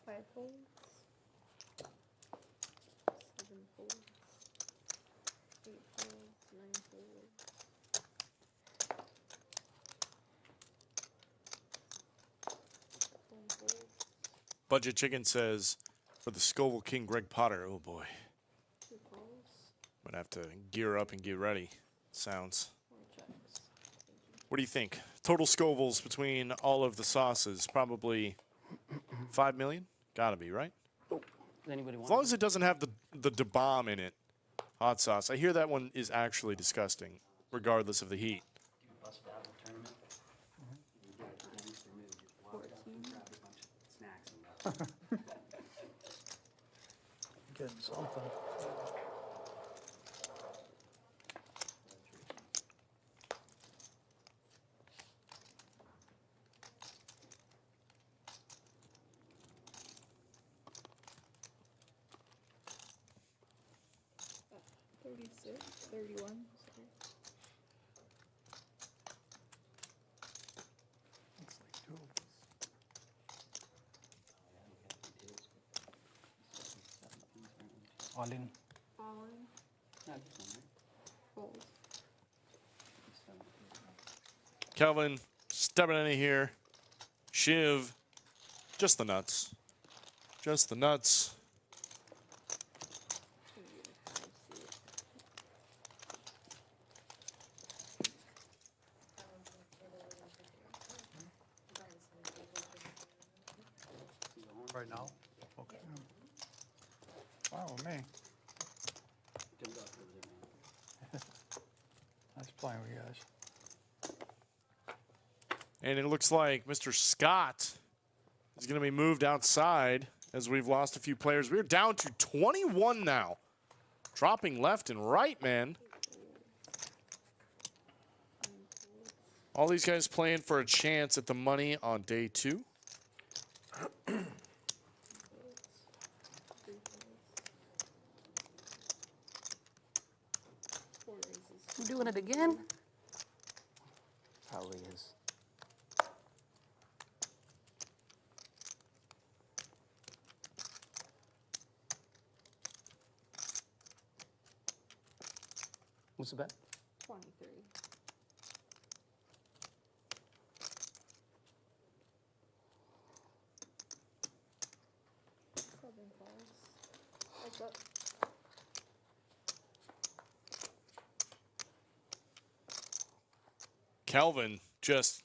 Five folds. 7 folds. 8 folds. 9 folds. 10 folds. Budget Chicken says, for the Scoville King, Greg Potter. Oh, boy. 2 calls. Might have to gear up and get ready. Sounds. 4 checks. What do you think? Total Scovilles between all of the sauces, probably 5 million? Gotta be, right? Anybody want? As long as it doesn't have the da bomb in it. Hot sauce. I hear that one is actually disgusting, regardless of the heat. 14. Getting something. 36, 31. Sorry. Looks like two of us. All in. All in. Not this one, right? Folds. Kelvin stepping in here. Shiv, just the nuts. Just the nuts. Right now? Okay. Wow, me. Nice playing with you guys. And it looks like Mr. Scott is going to be moved outside as we've lost a few players. We're down to 21 now. Dropping left and right, man. All these guys playing for a chance at the money on day 2. You doing it again? Probably is. What's the bet? 23. Seven falls. What's up? Kelvin just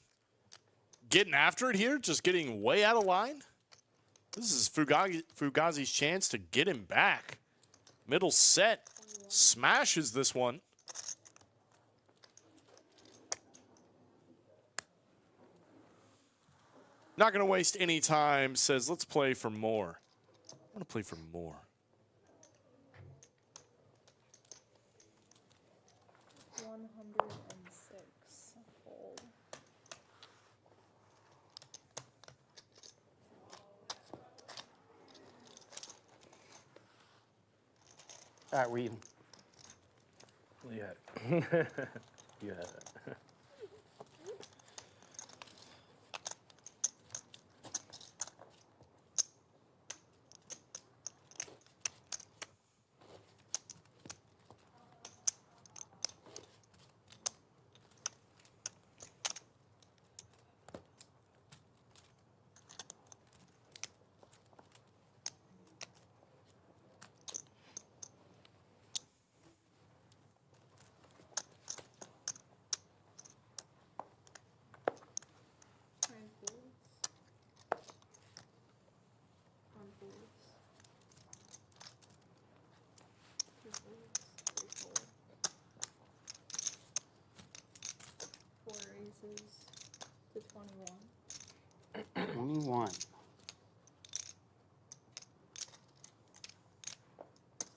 getting after it here, just getting way out of line. This is Fugazi's chance to get him back. Middle set, smashes this one. Not going to waste any time, says let's play for more. I want to play for more. All right, we're even. Yeah. Yeah. To 21. 21.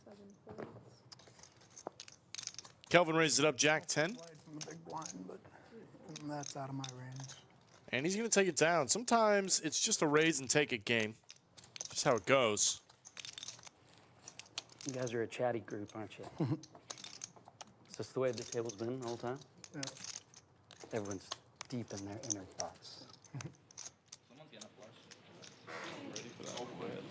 7 folds. Kelvin raises it up, Jack 10. Wide from the big blind, but that's out of my range. And he's going to take it down. Sometimes it's just a raise and take it game. Just how it goes. You guys are a chatty group, aren't you? Is this the way the table's been the whole time? Yeah. Everyone's deep in their inner thoughts. Someone's gonna flush. Ready for that overhead.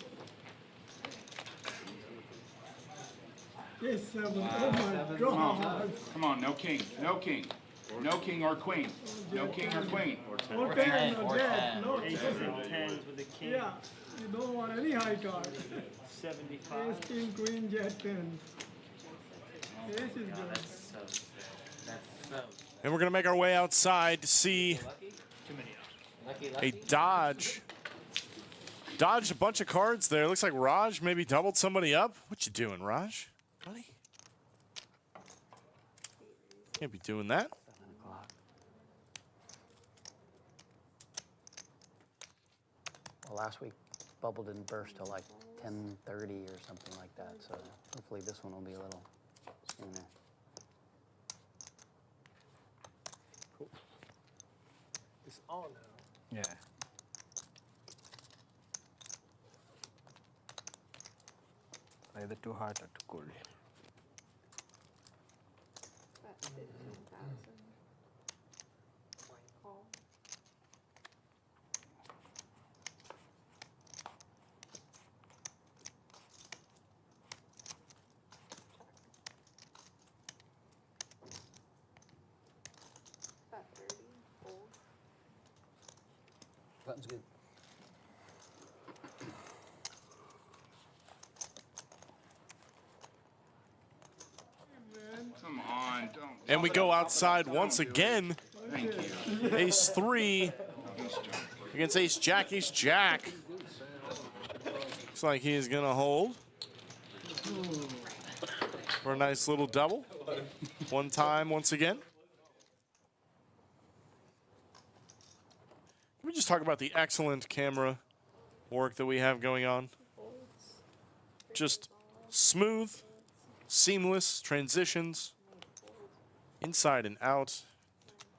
Yes, 7. Oh my Come on. God. Come on, no king, no king. No king or queen. No king or queen. Or 10, or jack. No, Aces and tens with the king. yeah, you don't want any high card. 75. Ace, king, queen, jack, 10. Ace is good. That's so. And we're going to make our way outside to see a dodge. Dodged a bunch of cards there. Looks like Raj maybe doubled somebody up. What you doing, Raj? Buddy? Can't be doing that. 7 o'clock. Well, last week, bubble didn't burst till like 10:30 or something like that, so hopefully this one will be a little sooner. Cool. It's on now. Yeah. Either too hot or too cold. 15,000. Call. About 30. Fold. Button's good. Come on, don't. And we go outside once again. Thank you. Ace 3 against Ace Jack. Ace Jack. Looks like he is going to hold for a nice little double. One time once again. Can we just talk about the excellent camera work that we have going on? Just smooth, seamless transitions, inside and out.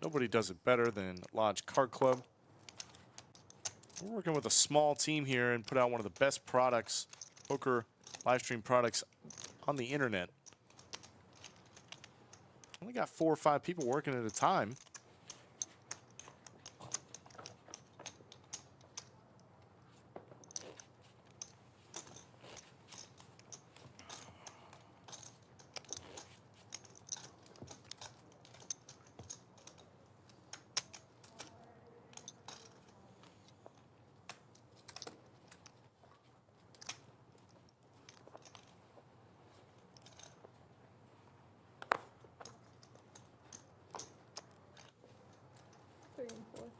Nobody does it better than Lodge Card Club. We're working with a small team here and put out one of the best products, poker live stream products on the internet. Only got 4 or 5 people working at a time.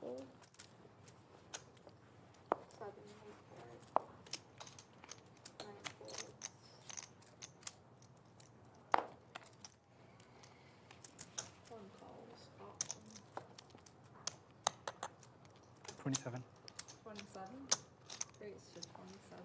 Fold. 7, 8 cards. 9 folds. 1 calls. Option. 27. 27. Raise to 27.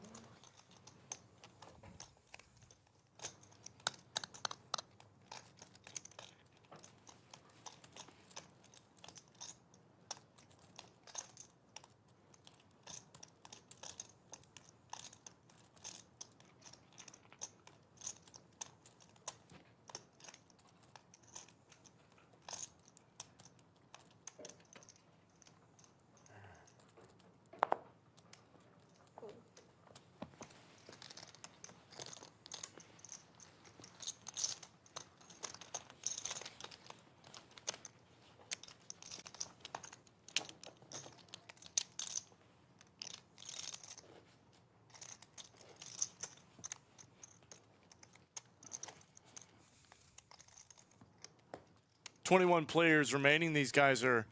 .21 players remaining. These guys are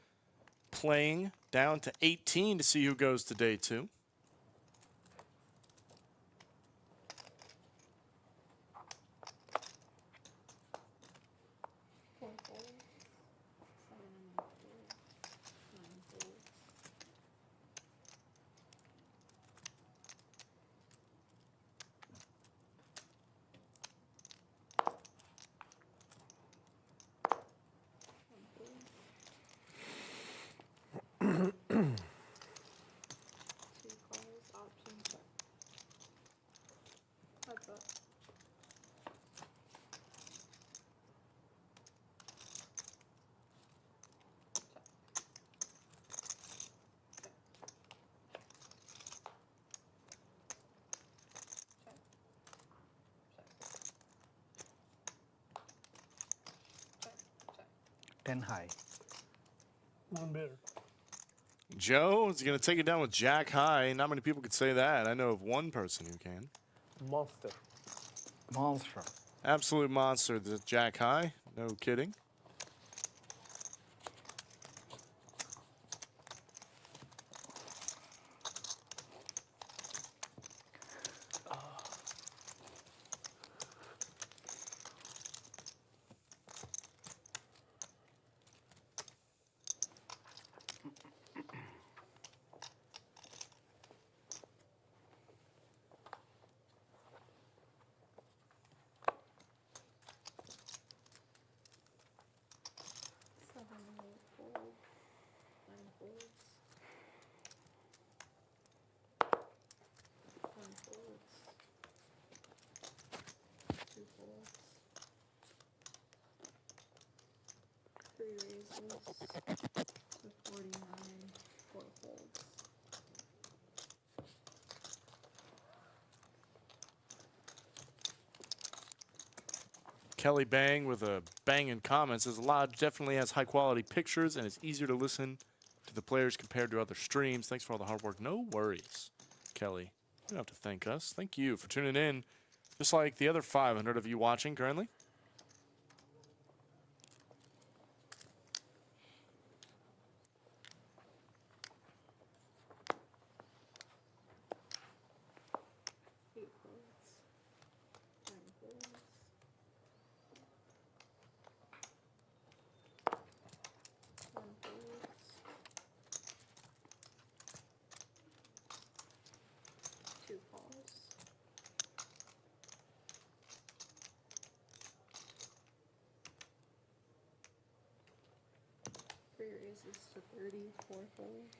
playing down to 18 to see who goes to day 2. High. One better. Joe is going to take it down with Jack high. Not many people could say that. I know of one person who can. Monster. Monster. Absolute monster, the Jack high. No kidding. The 49, 4 folds. Kelly Bang with a bang in comments says Lodge definitely has high quality pictures and it's easier to listen to the players compared to other streams. Thanks for all the hard work. No worries, Kelly. You don't have to thank us. Thank you for tuning in, just like the other 500 of you watching currently. Raises to 30, 4 folds.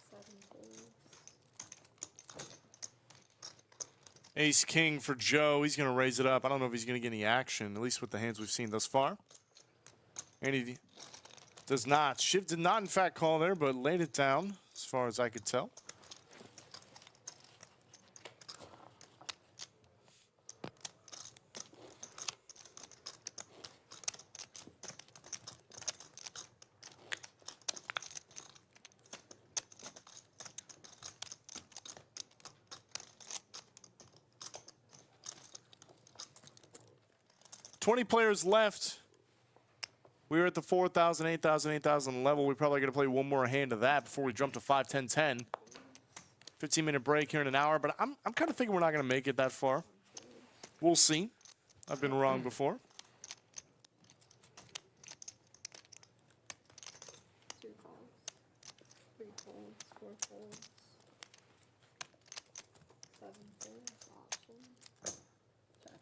7 folds. Ace King for Joe. He's going to raise it up. I don't know if he's going to get any action, at least with the hands we've seen thus far. And he does not. Shiv did not, in fact, call there, but laid it down as far as I could tell. $20 players left. We're at the 4,000, 8,000, 8,000 level. We're probably going to play one more hand of that before we jump to 5, 10, 10. 15-minute break here in an hour, but I'm kind of thinking we're not going to make it that far. We'll see. I've been wrong before. 2 folds. 3 folds, 4 folds. 7 folds, option. Check.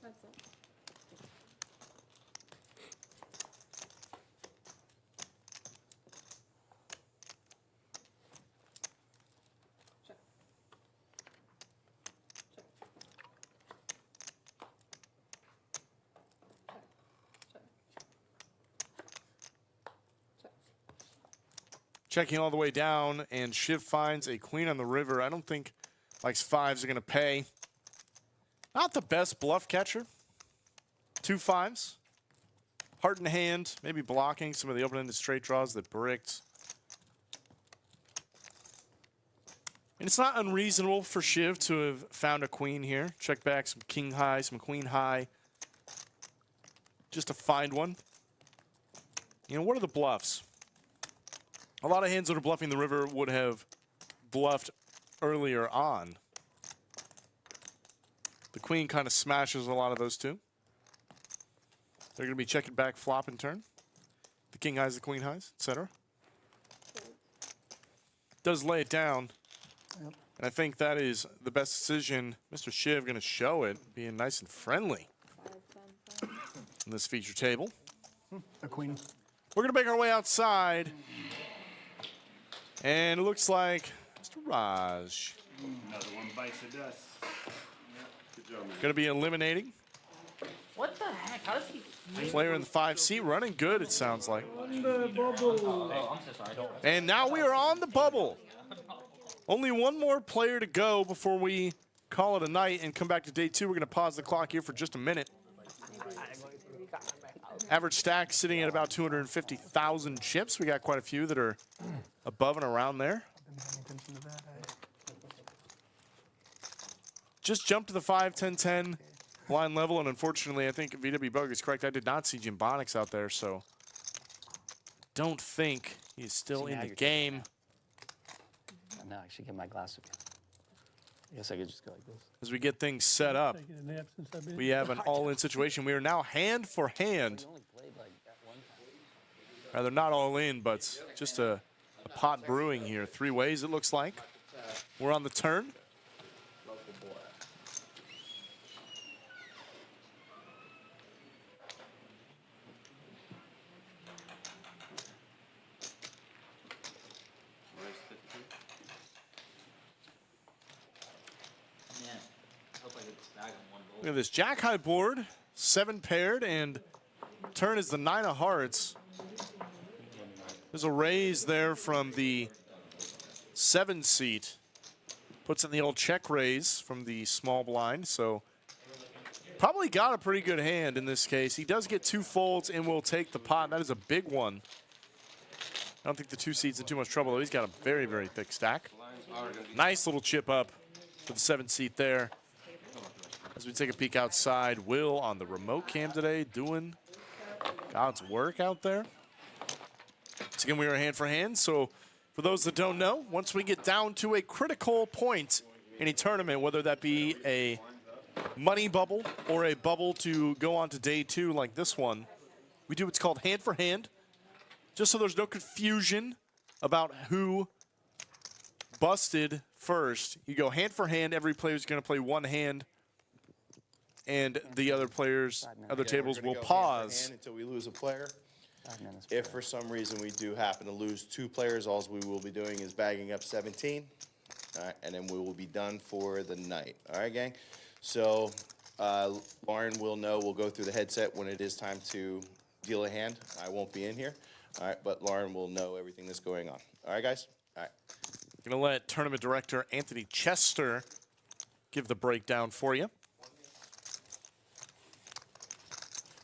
That's it. Checking all the way down, and Shiv finds a queen on the river. I don't think likes 5s are going to pay. Not the best bluff catcher. 2 5s. Heart in hand, maybe blocking some of the open-ended straight draws that bricked. And it's not unreasonable for Shiv to have found a queen here. Check back some king high, some queen high. Just to find one. You know, what are the bluffs? A lot of hands that are bluffing the river would have bluffed earlier on. The queen kind of smashes a lot of those too. They're going to be checking back flop and turn. The king highs, the queen highs, etc. Does lay it down. Yep. And I think that is the best decision. Mr. Shiv going to show it, being nice and friendly on this feature table. A queen. We're going to make our way outside. And it looks like Mr. Raj. Another one bites the dust. Good job, man. Going to be eliminating. What the heck? How does he? Player in the 5 seat running good, it sounds like. On the bubble. Oh, I'm so sorry. And now we are on the bubble. Only one more player to go before we call it a night and come back to day 2. We're going to pause the clock here for just a minute. Average stack sitting at about 250,000 chips. We got quite a few that are above and around there. Just jumped to the 5, 10, 10 line level, and unfortunately, I think VW Bug is correct. I did not see Jimbonics out there, so don't think he's still in the game. Now I should get my glass again. I guess I could just go like this. As we get things set up, we have an all-in situation. We are now hand for hand. Rather not all in, but just a pot brewing here. 3 ways it looks like. We're on the turn. Look at this jack high board. 7 paired, and turn is the 9 of hearts. There's a raise there from the 7 seat. Puts in the old check raise from the small blind, so probably got a pretty good hand in this case. He does get 2 folds and will take the pot. That is a big one. I don't think the 2 seat's in too much trouble, though. He's got a very, very thick stack. Nice little chip up for the 7 seat there. As we take a peek outside, Will on the remote cam today doing God's work out there. Once again, we are hand for hand, so for those that don't know, once we get down to a critical point in a tournament, whether that be a money bubble or a bubble to go on to day 2 like this one, we do what's called hand for hand, just so there's no confusion about who busted first. You go hand for hand, every player is going to play 1 hand, and the other players, other tables will pause. Until we lose a player. If for some reason we do happen to lose 2 players, all we will be doing is bagging up 17. All right, and then we will be done for the night. All right, gang? So Lauren will know, we'll go through the headset when it is time to deal a hand. I won't be in here. All right, but Lauren will know everything that's going on. All right, guys? All right. I'm going to let tournament director Anthony Chester give the breakdown for you.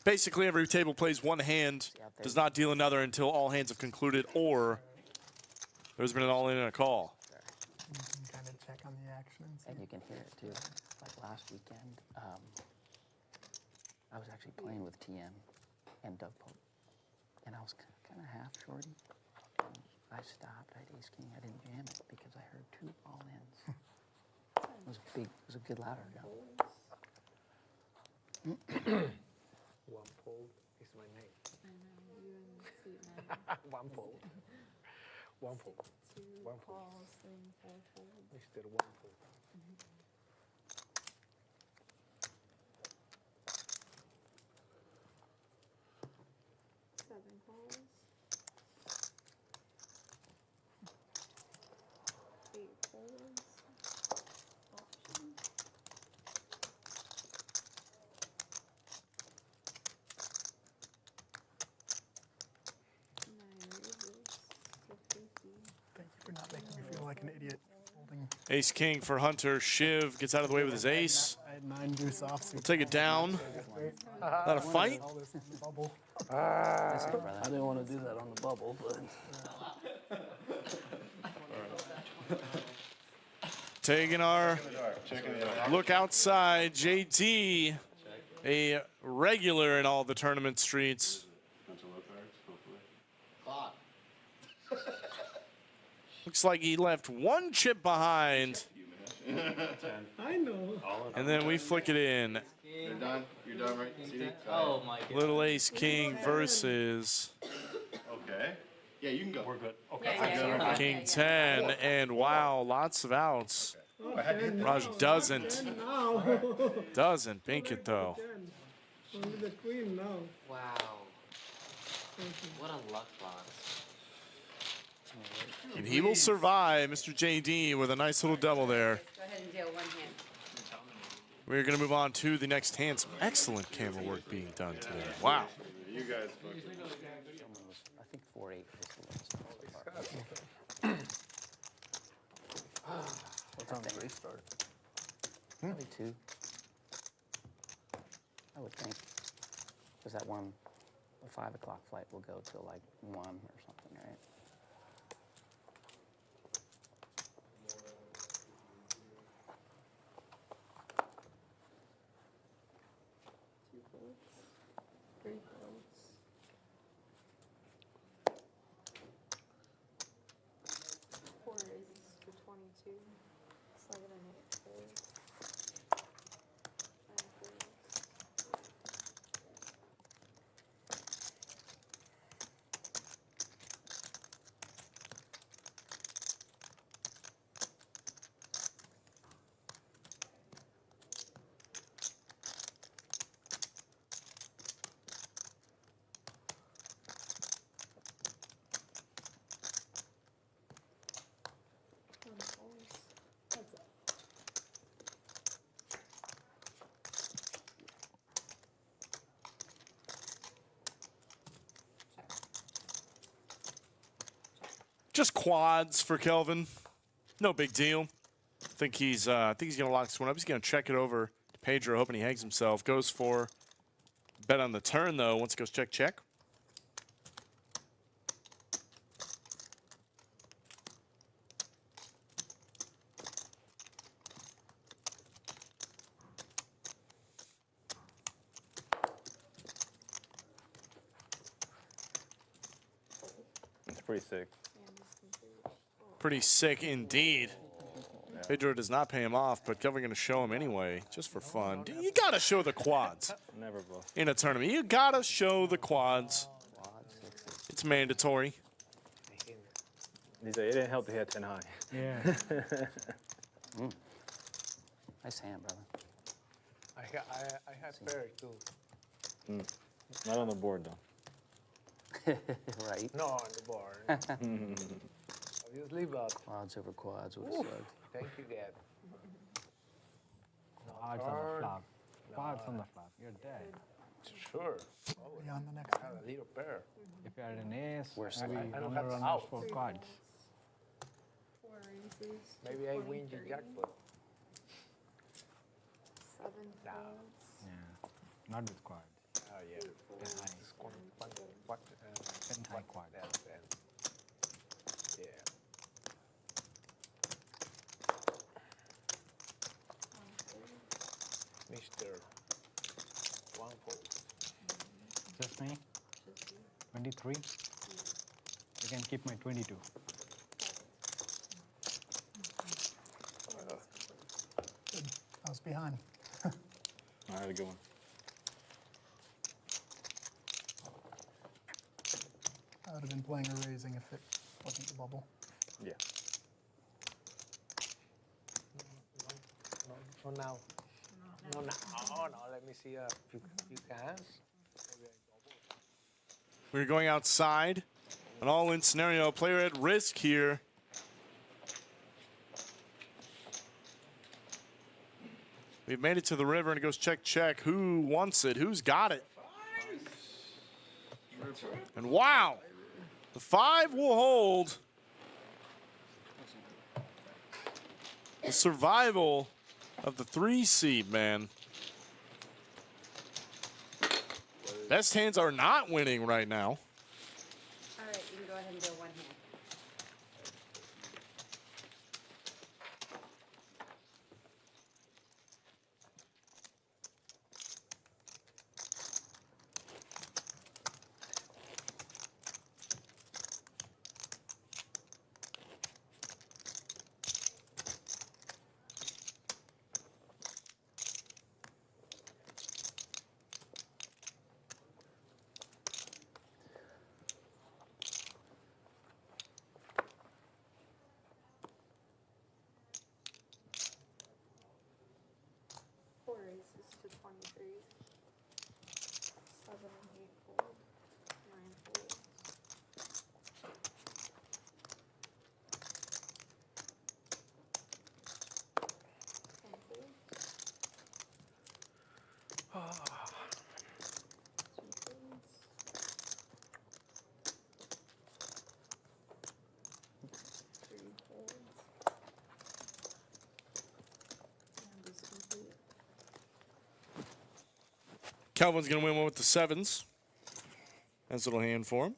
Basically, every table plays 1 hand, does not deal another until all hands have concluded, or there's been an all-in and a call. You can kind of check on the actions. And you can hear it too. Like last weekend, I was actually playing with TM and Doug Pope, and I was kind of half shorty. And I stopped. I had ace king. I didn't jam it because I heard 2 all-ins. It was big. It was a good louder gun. 1 fold is my name. I know, you and seat 9. 1 fold. 1 fold. 2 1 fold. calls, 3, 4 folds. Instead of 1 fold. Seven calls. 8 folds. Option. 9 raises for 50. Thank you for not making me feel like an idiot. Holding. Ace king for Hunter. Shiv gets out of the way with his ace. I had 9 deuce offsuit. We'll take it down. Not a fight. All this in the bubble. I didn't want to do that on the bubble, but. Taking our look outside. JT, a regular in all the tournament streets. Looks like he left 1 chip behind. I know. And then we flick it in. You're done? You're done, right? CD? Oh my god. Little ace king versus Okay. Yeah, you can go. We're good. Okay. king 10. And wow, lots of outs. Raj doesn't bink it though. Only the queen now. Wow. What a luck box. And he will survive, Mr. JD, with a nice little double there. Go ahead and deal 1 hand. We're going to move on to the next hand. Some excellent camera work being done today. Wow. You guys. I think 4-8 is the lowest so far. What time do they start? Probably 2. I would think. Because that one, the 5 o'clock flight will go till like 1 or something, right? Just quads for Kelvin. No big deal. I think he's gonna lock this one up. He's gonna check it over to Pedro, hoping he hangs himself. Goes for bet on the turn though. Once it goes check check. It's pretty sick. Pretty sick indeed. Pedro does not pay him off, but Kelvin gonna show him anyway, just for fun. You gotta show the quads. Never, bro. In a tournament, you gotta show the quads. It's mandatory. He said it didn't help to hit 10 high. Yeah. Nice hand, brother. I had pair too. Not on the board, though. Right. No, on the board. Obviously, but Quads over quads would have sucked. thank you, Gab. Quads on the flop. Quads on the flop. You're dead. Sure. Beyond the next I have a little pair. If you had an ace, Worse maybe I don't number have runners out. for quads. 4 aces. Maybe I win the 23, jackpot. 7 Nah. folds. Yeah. Not with quads. Oh, yeah. 10 high. What, 10 high quad. Yeah. Mr. One fold. Just me? 23? You can keep my 22. Good. I was behind. I had a good one. I would have been playing or raising if it wasn't the bubble. Yeah. No, now. No, now. Oh, no, let me see a few hands. We're going outside. An all-in scenario. Player at risk here. We've made it to the river and it goes check, check. Who wants it? Who's got it? And wow, the 5 will hold. The survival of the 3 seed, man. Best hands are not winning right now. All right, you can go ahead and go one hand. Aces to 23. 7 and 8 fold. 9 folds. 10 folds. 2 folds. 3 folds. And is complete. Kelvin's going to win one with the 7s. Nice little hand for him.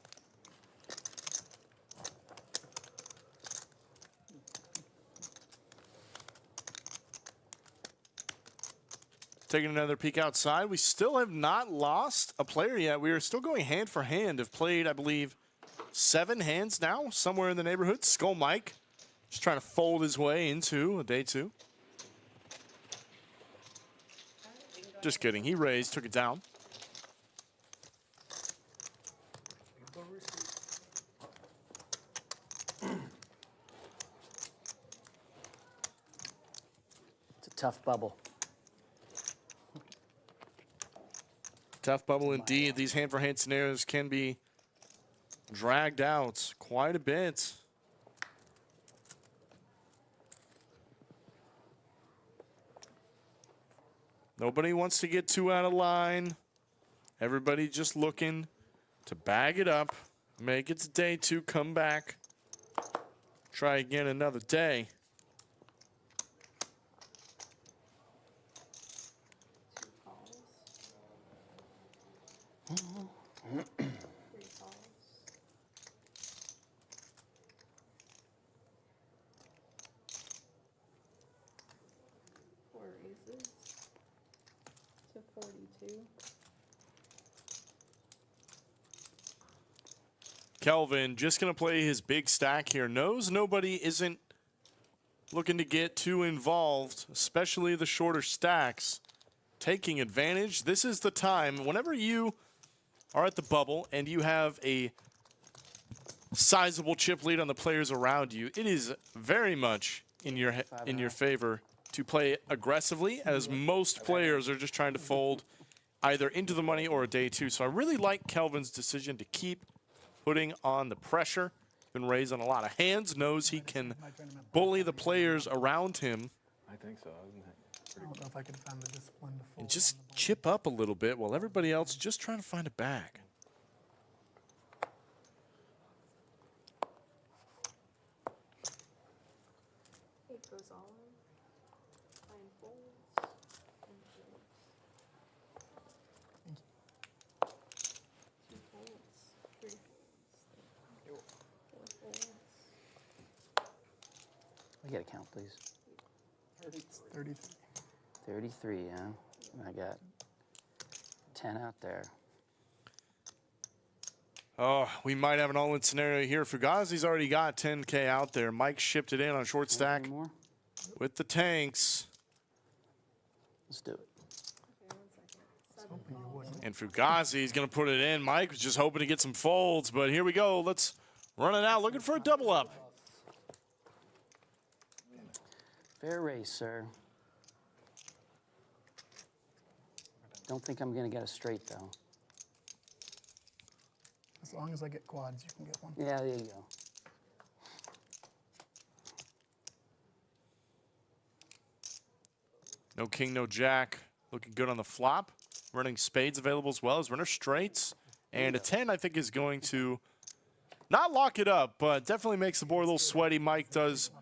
Taking another peek outside. We still have not lost a player yet. We are still going hand for hand. Have played, I believe, 7 hands now, somewhere in the neighborhood. Skull Mike just trying to fold his way into a day 2. Just kidding. He raised, took it down. It's a tough bubble. Tough bubble indeed. These hand-for-hand scenarios can be dragged out quite a bit. Nobody wants to get too out of line. Everybody just looking to bag it up, make it to day 2, come back. Try again another day. Four aces to 42. Kelvin just going to play his big stack here. Knows nobody isn't looking to get too involved, especially the shorter stacks. Taking advantage. This is the time. Whenever you are at the bubble and you have a sizable chip lead on the players around you, it is very much in your favor to play aggressively, as most players are just trying to fold either into the money or a day two. So I really like Kelvin's decision to keep putting on the pressure. Been raising a lot of hands, knows he can bully the players around him. I think so, isn't it? I don't know if I could find the discipline to fold. And just chip up a little bit while everybody else just trying to find a bag. It goes all in. 9 folds and folds. 2 folds, 3 folds, 4 folds. I get a count, please. It's 33. 33, yeah. I got 10 out there. Oh, we might have an all-in scenario here. Fugazi's already got 10K out there. Mike shipped it in on short stack with the tanks. Let's do it. And Fugazi's going to put it in. Mike was just hoping to get some folds, but here we go. Let's run it out, looking for a double up. Fair race, sir. Don't think I'm going to get a straight, though. As long as I get quads, you can get one. Yeah, there you go. No king, no jack. Looking good on the flop. Running spades available as well as runner straights. And a 10, I think, is going to not lock it up, but definitely makes the board a little sweaty. Mike does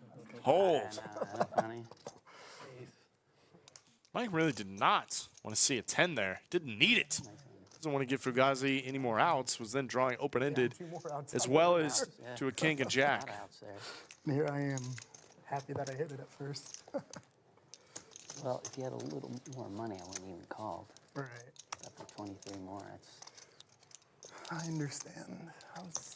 hold. Mike really did not want to see a 10 there. Didn't need it. Doesn't want to give Fugazi any more outs. Was then drawing open-ended as well as to a king and jack. And here I am, happy that I hit it at first. Well, if you had a little more money, I wouldn't even called. Right. Up to 23 more. That's. I understand. I was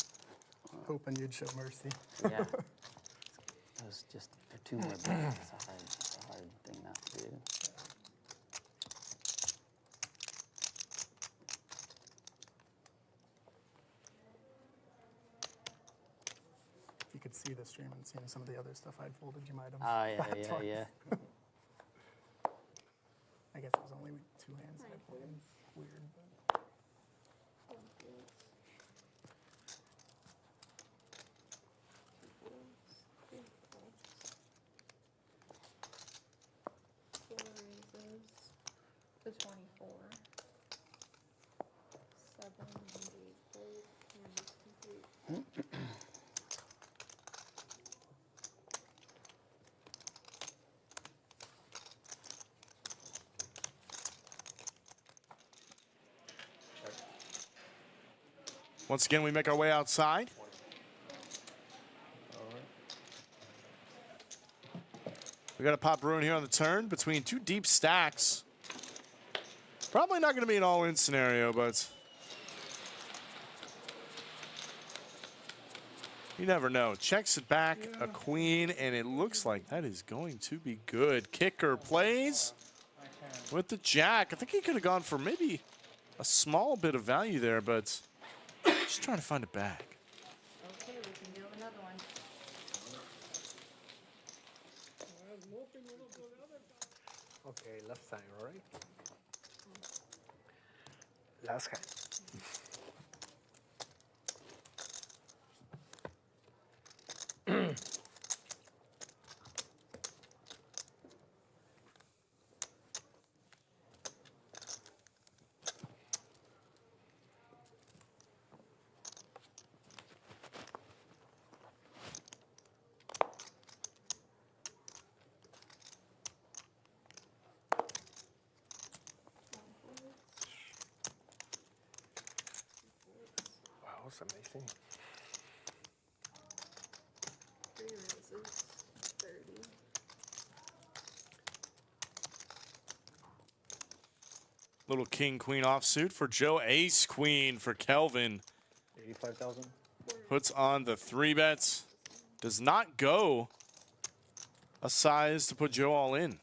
hoping you'd show mercy. Yeah. It was just for 2 more bags. It's a hard thing not to do. If you could see the stream and seeing some of the other stuff I'd folded, you might have. Oh, yeah. I guess it was only 2 hands I folded. Weird, but. To 24. 7 and 8 fold and complete. Once again, we make our way outside. We got a pop Bruin here on the turn between 2 deep stacks. Probably not going to be an all-in scenario, but you never know. Checks it back, a queen, and it looks like that is going to be good. Kicker plays with the jack. I think he could have gone for maybe a small bit of value there, but just trying to find a bag. Okay, we can do another one. Okay, left side, all right? Last hand. looks amazing. 3 raises, 30. Little king queen offsuit for Joe. Ace queen for Kelvin. 85,000. Puts on the 3 bets. Does not go a size to put Joe all in.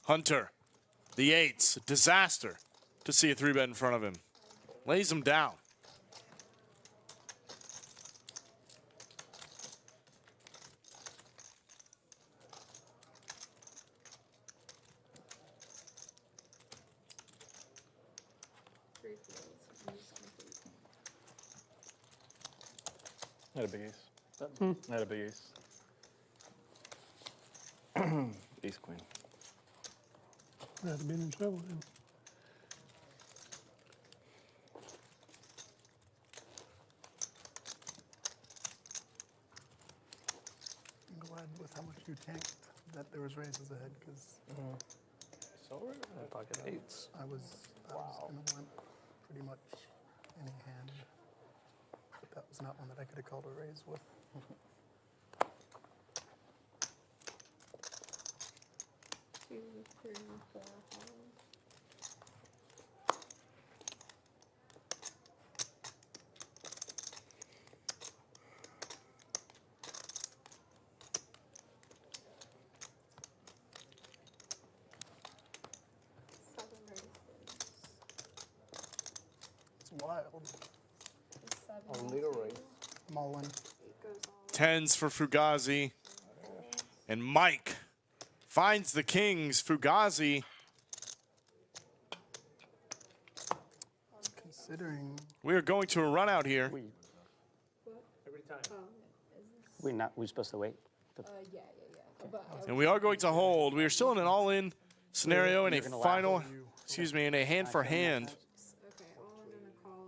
Hunter, the 8s, disaster to see a 3-bet in front of him. Lays him down. Not a big ace. Not a big ace. Ace queen. I'd have been in trouble then. I'm glad with how much you tanked that there was raises ahead, because Pocket 8s. I was gonna want pretty much any hand, but that was not one that I could have called a raise with. 2, 3, 4, 5. It's wild. A little raise. I'm all in. 10s for Fugazi. And Mike finds the kings. Fugazi. Considering We are going to a run out here. Every time. We're supposed to wait. Yeah. But And we are going to hold. We are still in an all-in scenario in a final, in a hand for hand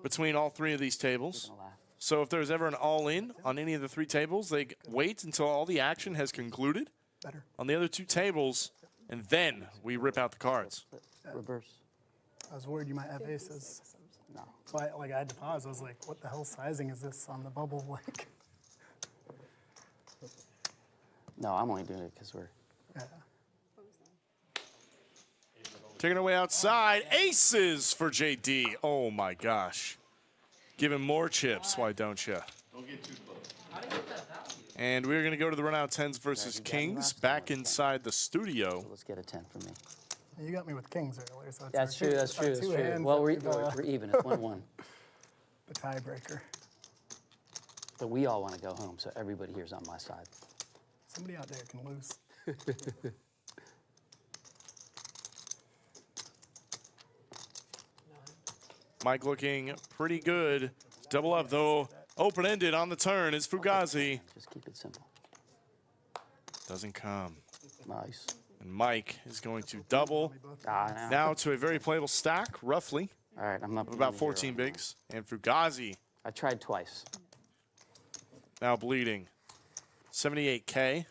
between all 3 of these tables. So if there's ever an all-in on any of the 3 tables, they wait until all the action has concluded on the other 2 tables, and then we rip out the cards. Reverse. I was worried you might have aces. No. So I had to pause. I was like, what the hell sizing is this on the bubble? Like, No, I'm only doing it because we're. yeah. Taking it away outside. Aces for JD. Oh, my gosh. Give him more chips. Why don't you? Don't get too close. And we're going to go to the run out 10s versus kings back inside the studio. Let's get a 10 for me. You got me with kings earlier, so it's That's true. That's true. That's true. Well, we're even. It's 1-1. The tiebreaker. But we all want to go home, so everybody here's on my side. Somebody out there can lose. Mike looking pretty good. Double up, though. Open-ended on the turn is Fugazi. Just keep it simple. Doesn't come. Nice. And Mike is going to double. Now to a very playable stack, roughly. All right, I'm up of about 14 bigs. And Fugazi. I tried twice. Now bleeding. 78K.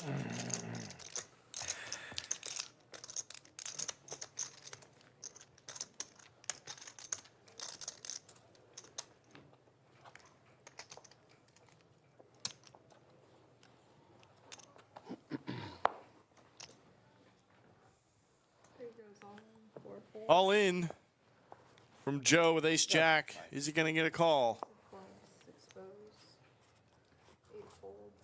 All right. All in from Joe with ace jack. Is he going to get a call? Expose. 8 folds.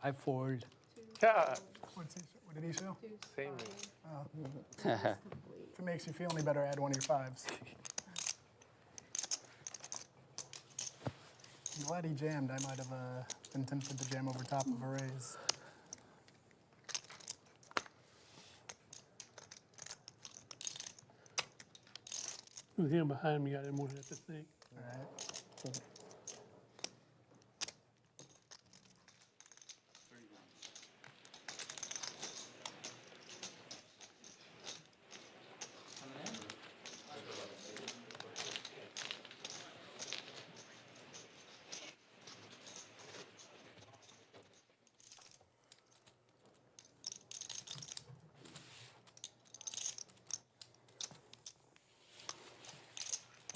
I fold. Yeah. What did he show? Same. Oh. If it makes you feel any better, add one of your 5s. I'm glad he jammed. I might have been tempted to jam over top of a raise. With him behind me, I didn't want to have to think. All right.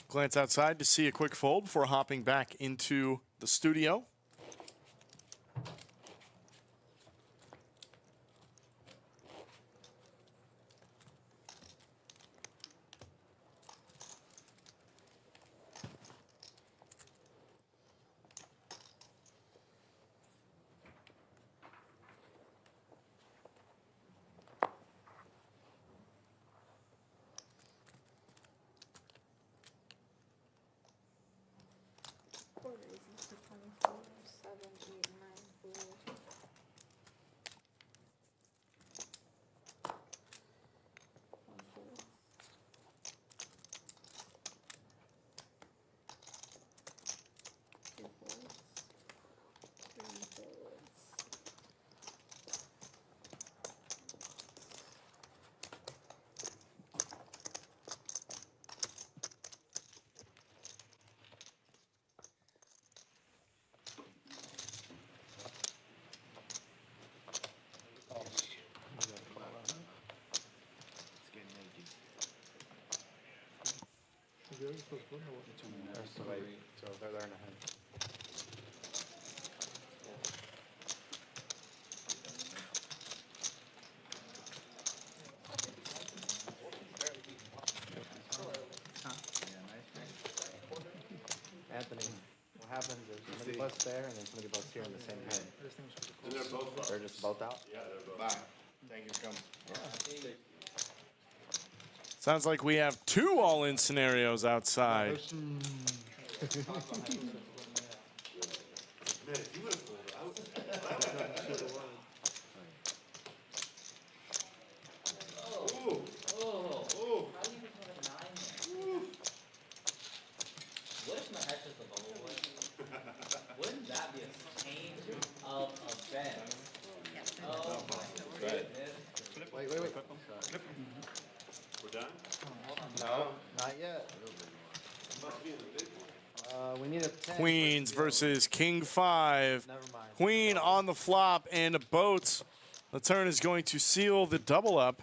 Glance outside to see a quick fold before hopping back into the studio. So they're in a hand. Anthony, what happens is somebody busts there and then somebody busts here in the same hand. And they're both They're just both out? Yeah, they're both Bye. Thank you for coming. Sounds like we have two all-in scenarios outside. Wouldn't that be a change of events? Oh my goodness. Wait. We're done? No, not yet. We need a 10. Queens versus King 5. Never mind. Queen on the flop and a boat. The turn is going to seal the double up.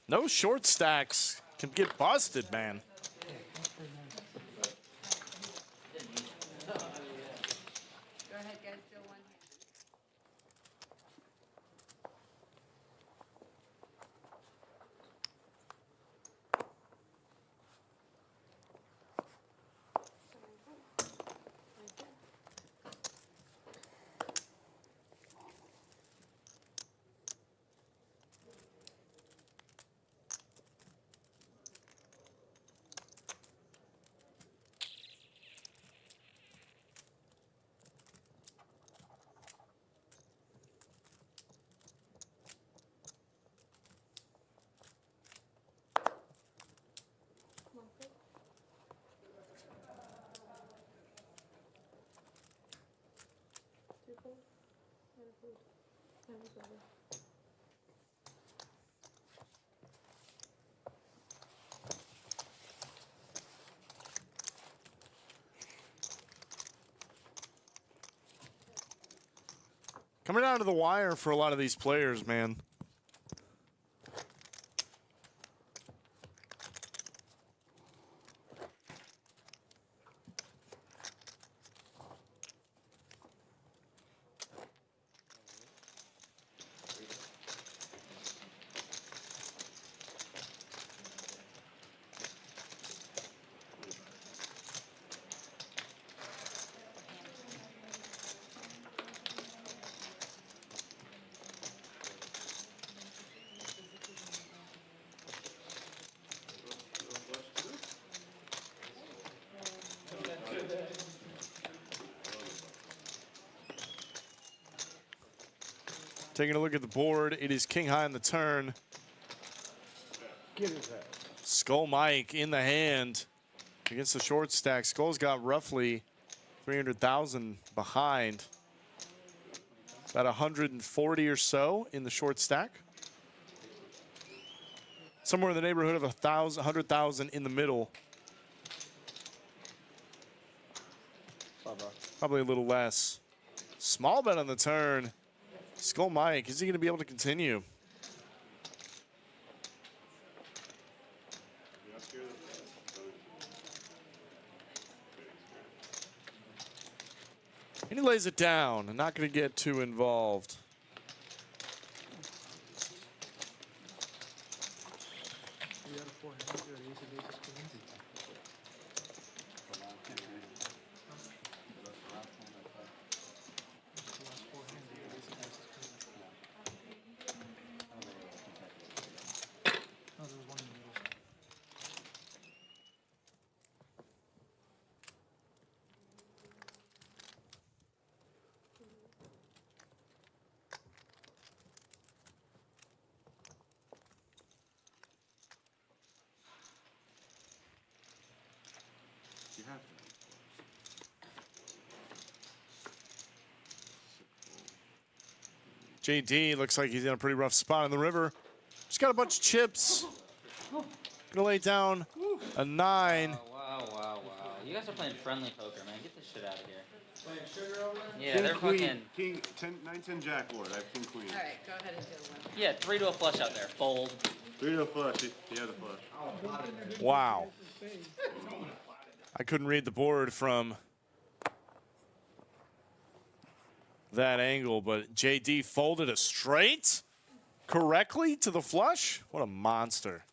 No short stacks can get busted, man. Go ahead, guys, still one hand. Coming down to the wire for a lot of these players, man. Taking a look at the board, it is king high on the turn. Get his head. Skull Mike in the hand against the short stack. Skull's got roughly 300,000 behind. About 140 or so in the short stack. Somewhere in the neighborhood of 100,000 in the middle. Probably a little less. Small bet on the turn. Skull Mike, is he going to be able to continue? And he lays it down. Not going to get too involved. JD looks like he's in a pretty rough spot in the river. Just got a bunch of chips. Gonna lay down a 9. Wow. You guys are playing friendly poker, man. Get this shit out of here. Playing sugar over there? Yeah, King, they're queen. fucking. King 10, 9, 10 jack board. I have king queen. All right, go ahead and do one. Yeah, 3 to a flush out there. Fold. 3 to a flush. He has a flush. Wow. I couldn't read the board from that angle, but JD folded a straight correctly to the flush. What a monster.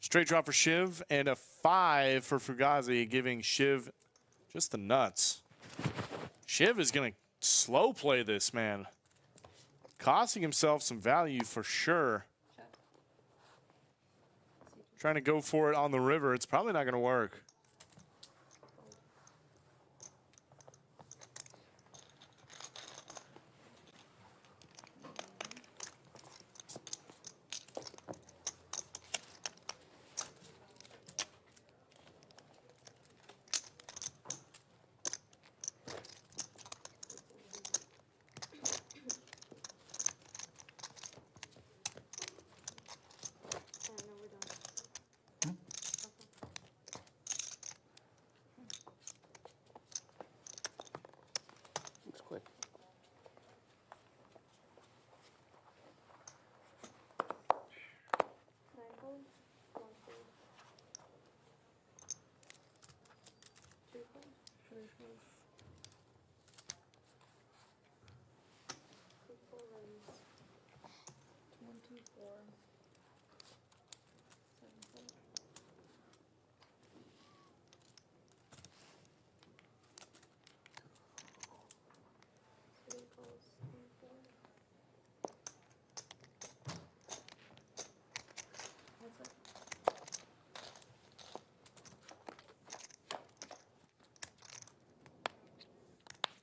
Straight draw for Shiv and a 5 for Fugazi, giving Shiv just the nuts. Shiv is going to slow play this, man. Costing himself some value for sure. Trying to go for it on the river. It's probably not going to work. Looks quick.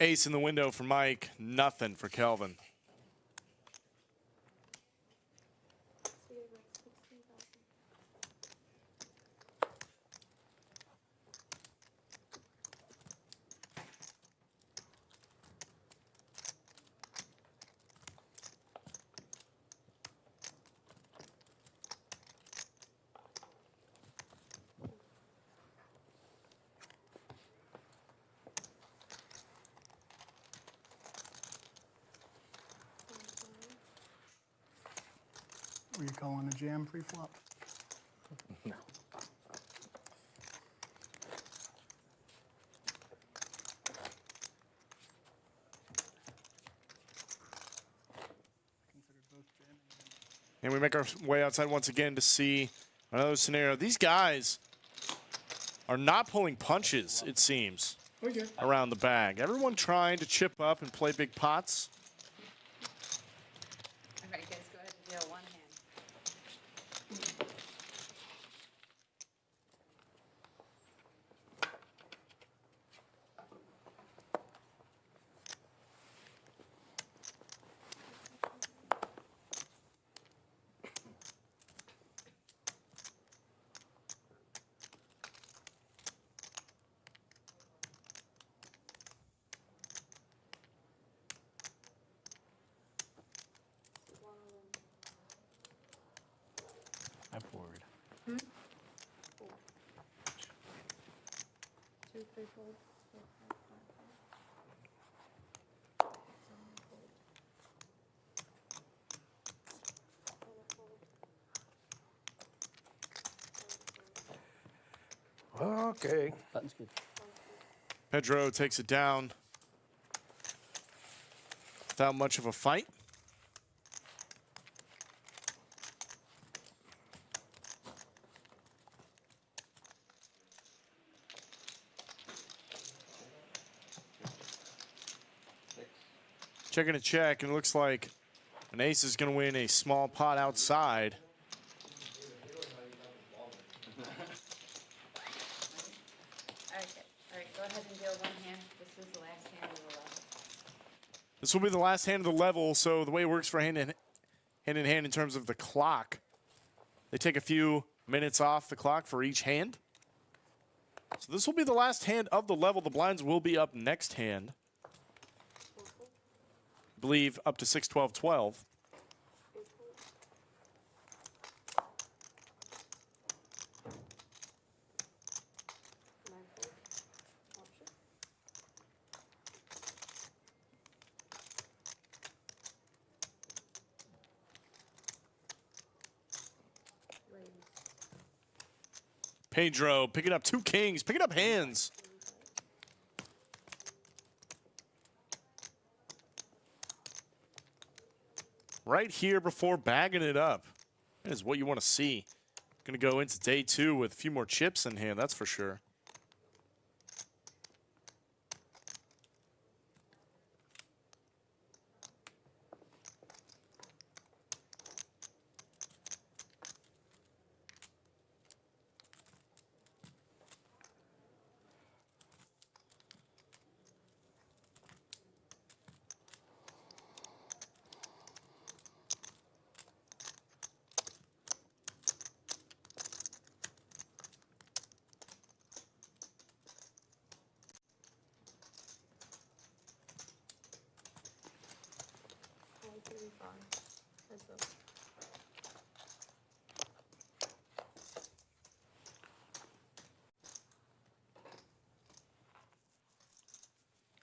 Ace in the window for Mike, nothing for Kelvin. Were you calling a jam pre-flop? No. And we make our way outside once again to see another scenario. These guys are not pulling punches, it seems. around the bag. Everyone trying to chip up and play big pots. All right, guys, go ahead and deal one hand. I forward. 2, 3 fold, 4, 5, 5, 5. Okay. Button's good. Pedro takes it down without much of a fight. Checking a check, and it looks like an ace is going to win a small pot outside. All right, go ahead and deal one hand. This is the last hand of the level. This will be the last hand of the level, so the way it works for hand in hand in terms of the clock, they take a few minutes off the clock for each hand. So this will be the last hand of the level. The blinds will be up next hand. I believe up to 6, 12, 12. Pedro picking up 2 kings, picking up hands. Right here before bagging it up. That is what you want to see. Going to go into day 2 with a few more chips in hand, that's for sure.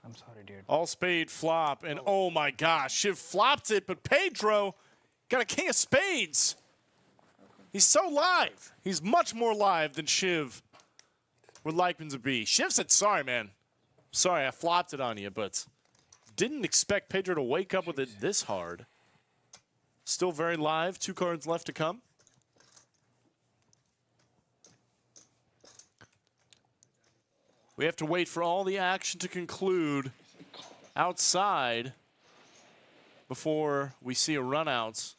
I'm sorry, dude. All spade flop, and oh my gosh, Shiv flopped it, but Pedro got a king of spades. He's so live. He's much more live than Shiv would like him to be. Shiv said, sorry, man. Sorry, I flopped it on you, but didn't expect Pedro to wake up with it this hard. Still very live. 2 cards left to come. We have to wait for all the action to conclude outside before we see a run-out.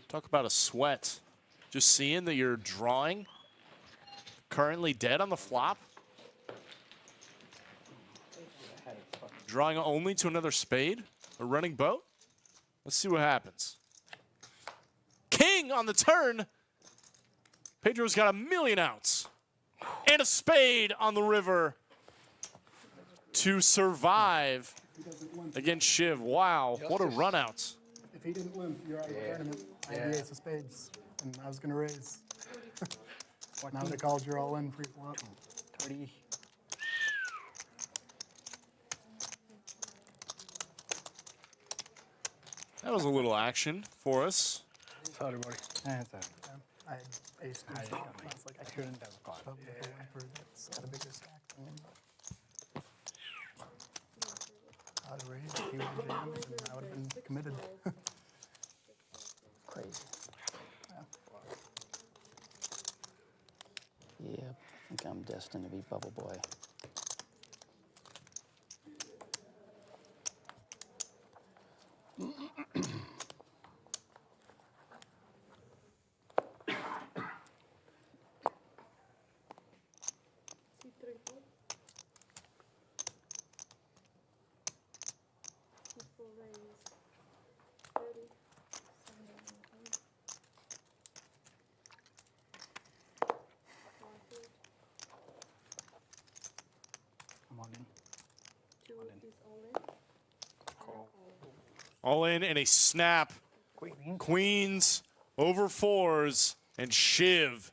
Talk about a sweat. Just seeing that you're drawing currently dead on the flop. Drawing only to another spade, a running boat. Let's see what happens. King on the turn. Pedro's got a million outs. And a spade on the river to survive against Shiv. Wow, what a run out. If he didn't limp, you're out of the tournament. I had the ace of spades, and I was going to raise. Now they called you're all in pre-flop. 30. That was a little action for us. Sorry, buddy. That's it. I had ace two. I was like, I shouldn't have caught. It's got a bigger stack than me. I'd have raised, he would have jammed, and I would have been committed. Crazy. Yeah, I think I'm destined to be Bubble Boy. All in and a snap. Queens over fours, and Shiv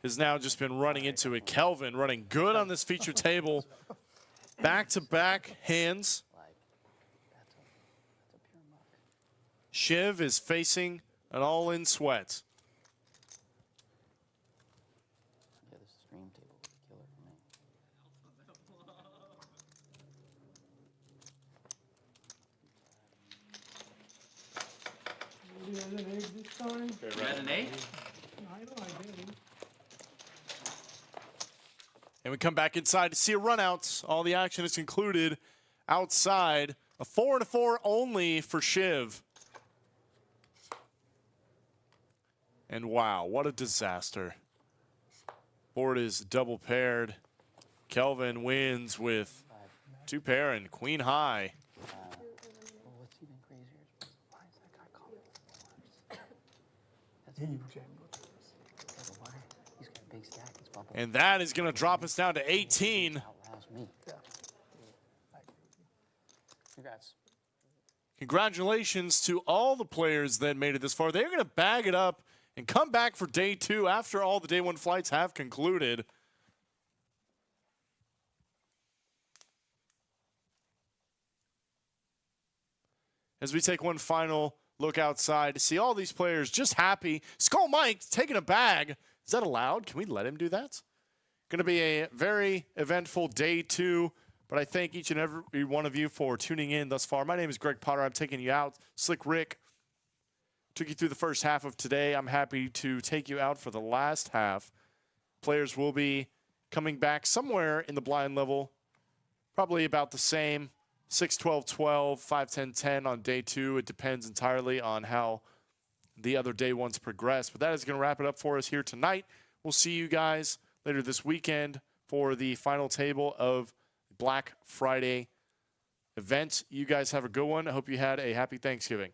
has now just been running into it. Kelvin running good on this feature table. Back-to-back hands. Shiv is facing an all-in sweat. Yeah, this stream table would be killer for me. You had an egg this time? You had an egg? I know I did. And we come back inside to see a run-out. All the action is concluded outside. A 4-4 only for Shiv. And wow, what a disaster. Board is double paired. Kelvin wins with 2 pair and queen high. What's even crazier is why is that guy calling That's why he's got a big stack. It's bubble. And that is going to drop us down to 18. Outlaws me. Congrats. Congratulations to all the players that made it this far. They're going to bag it up and come back for day 2 after all the day 1 flights have concluded. As we take one final look outside to see all these players just happy. Skull Mike taking a bag. Is that allowed? Can we let him do that? Going to be a very eventful day 2, but I thank each and every one of you for tuning in thus far. My name is Greg Potter. I'm taking you out. Slick Rick took you through the first half of today. I'm happy to take you out for the last half. Players will be coming back somewhere in the blind level, probably about the same. 6, 12, 12, 5, 10, 10 on day 2. It depends entirely on how the other day 1s progress. But that is going to wrap it up for us here tonight. We'll see you guys later this weekend for the final table of Black Friday event. You guys have a good one. I hope you had a happy Thanksgiving.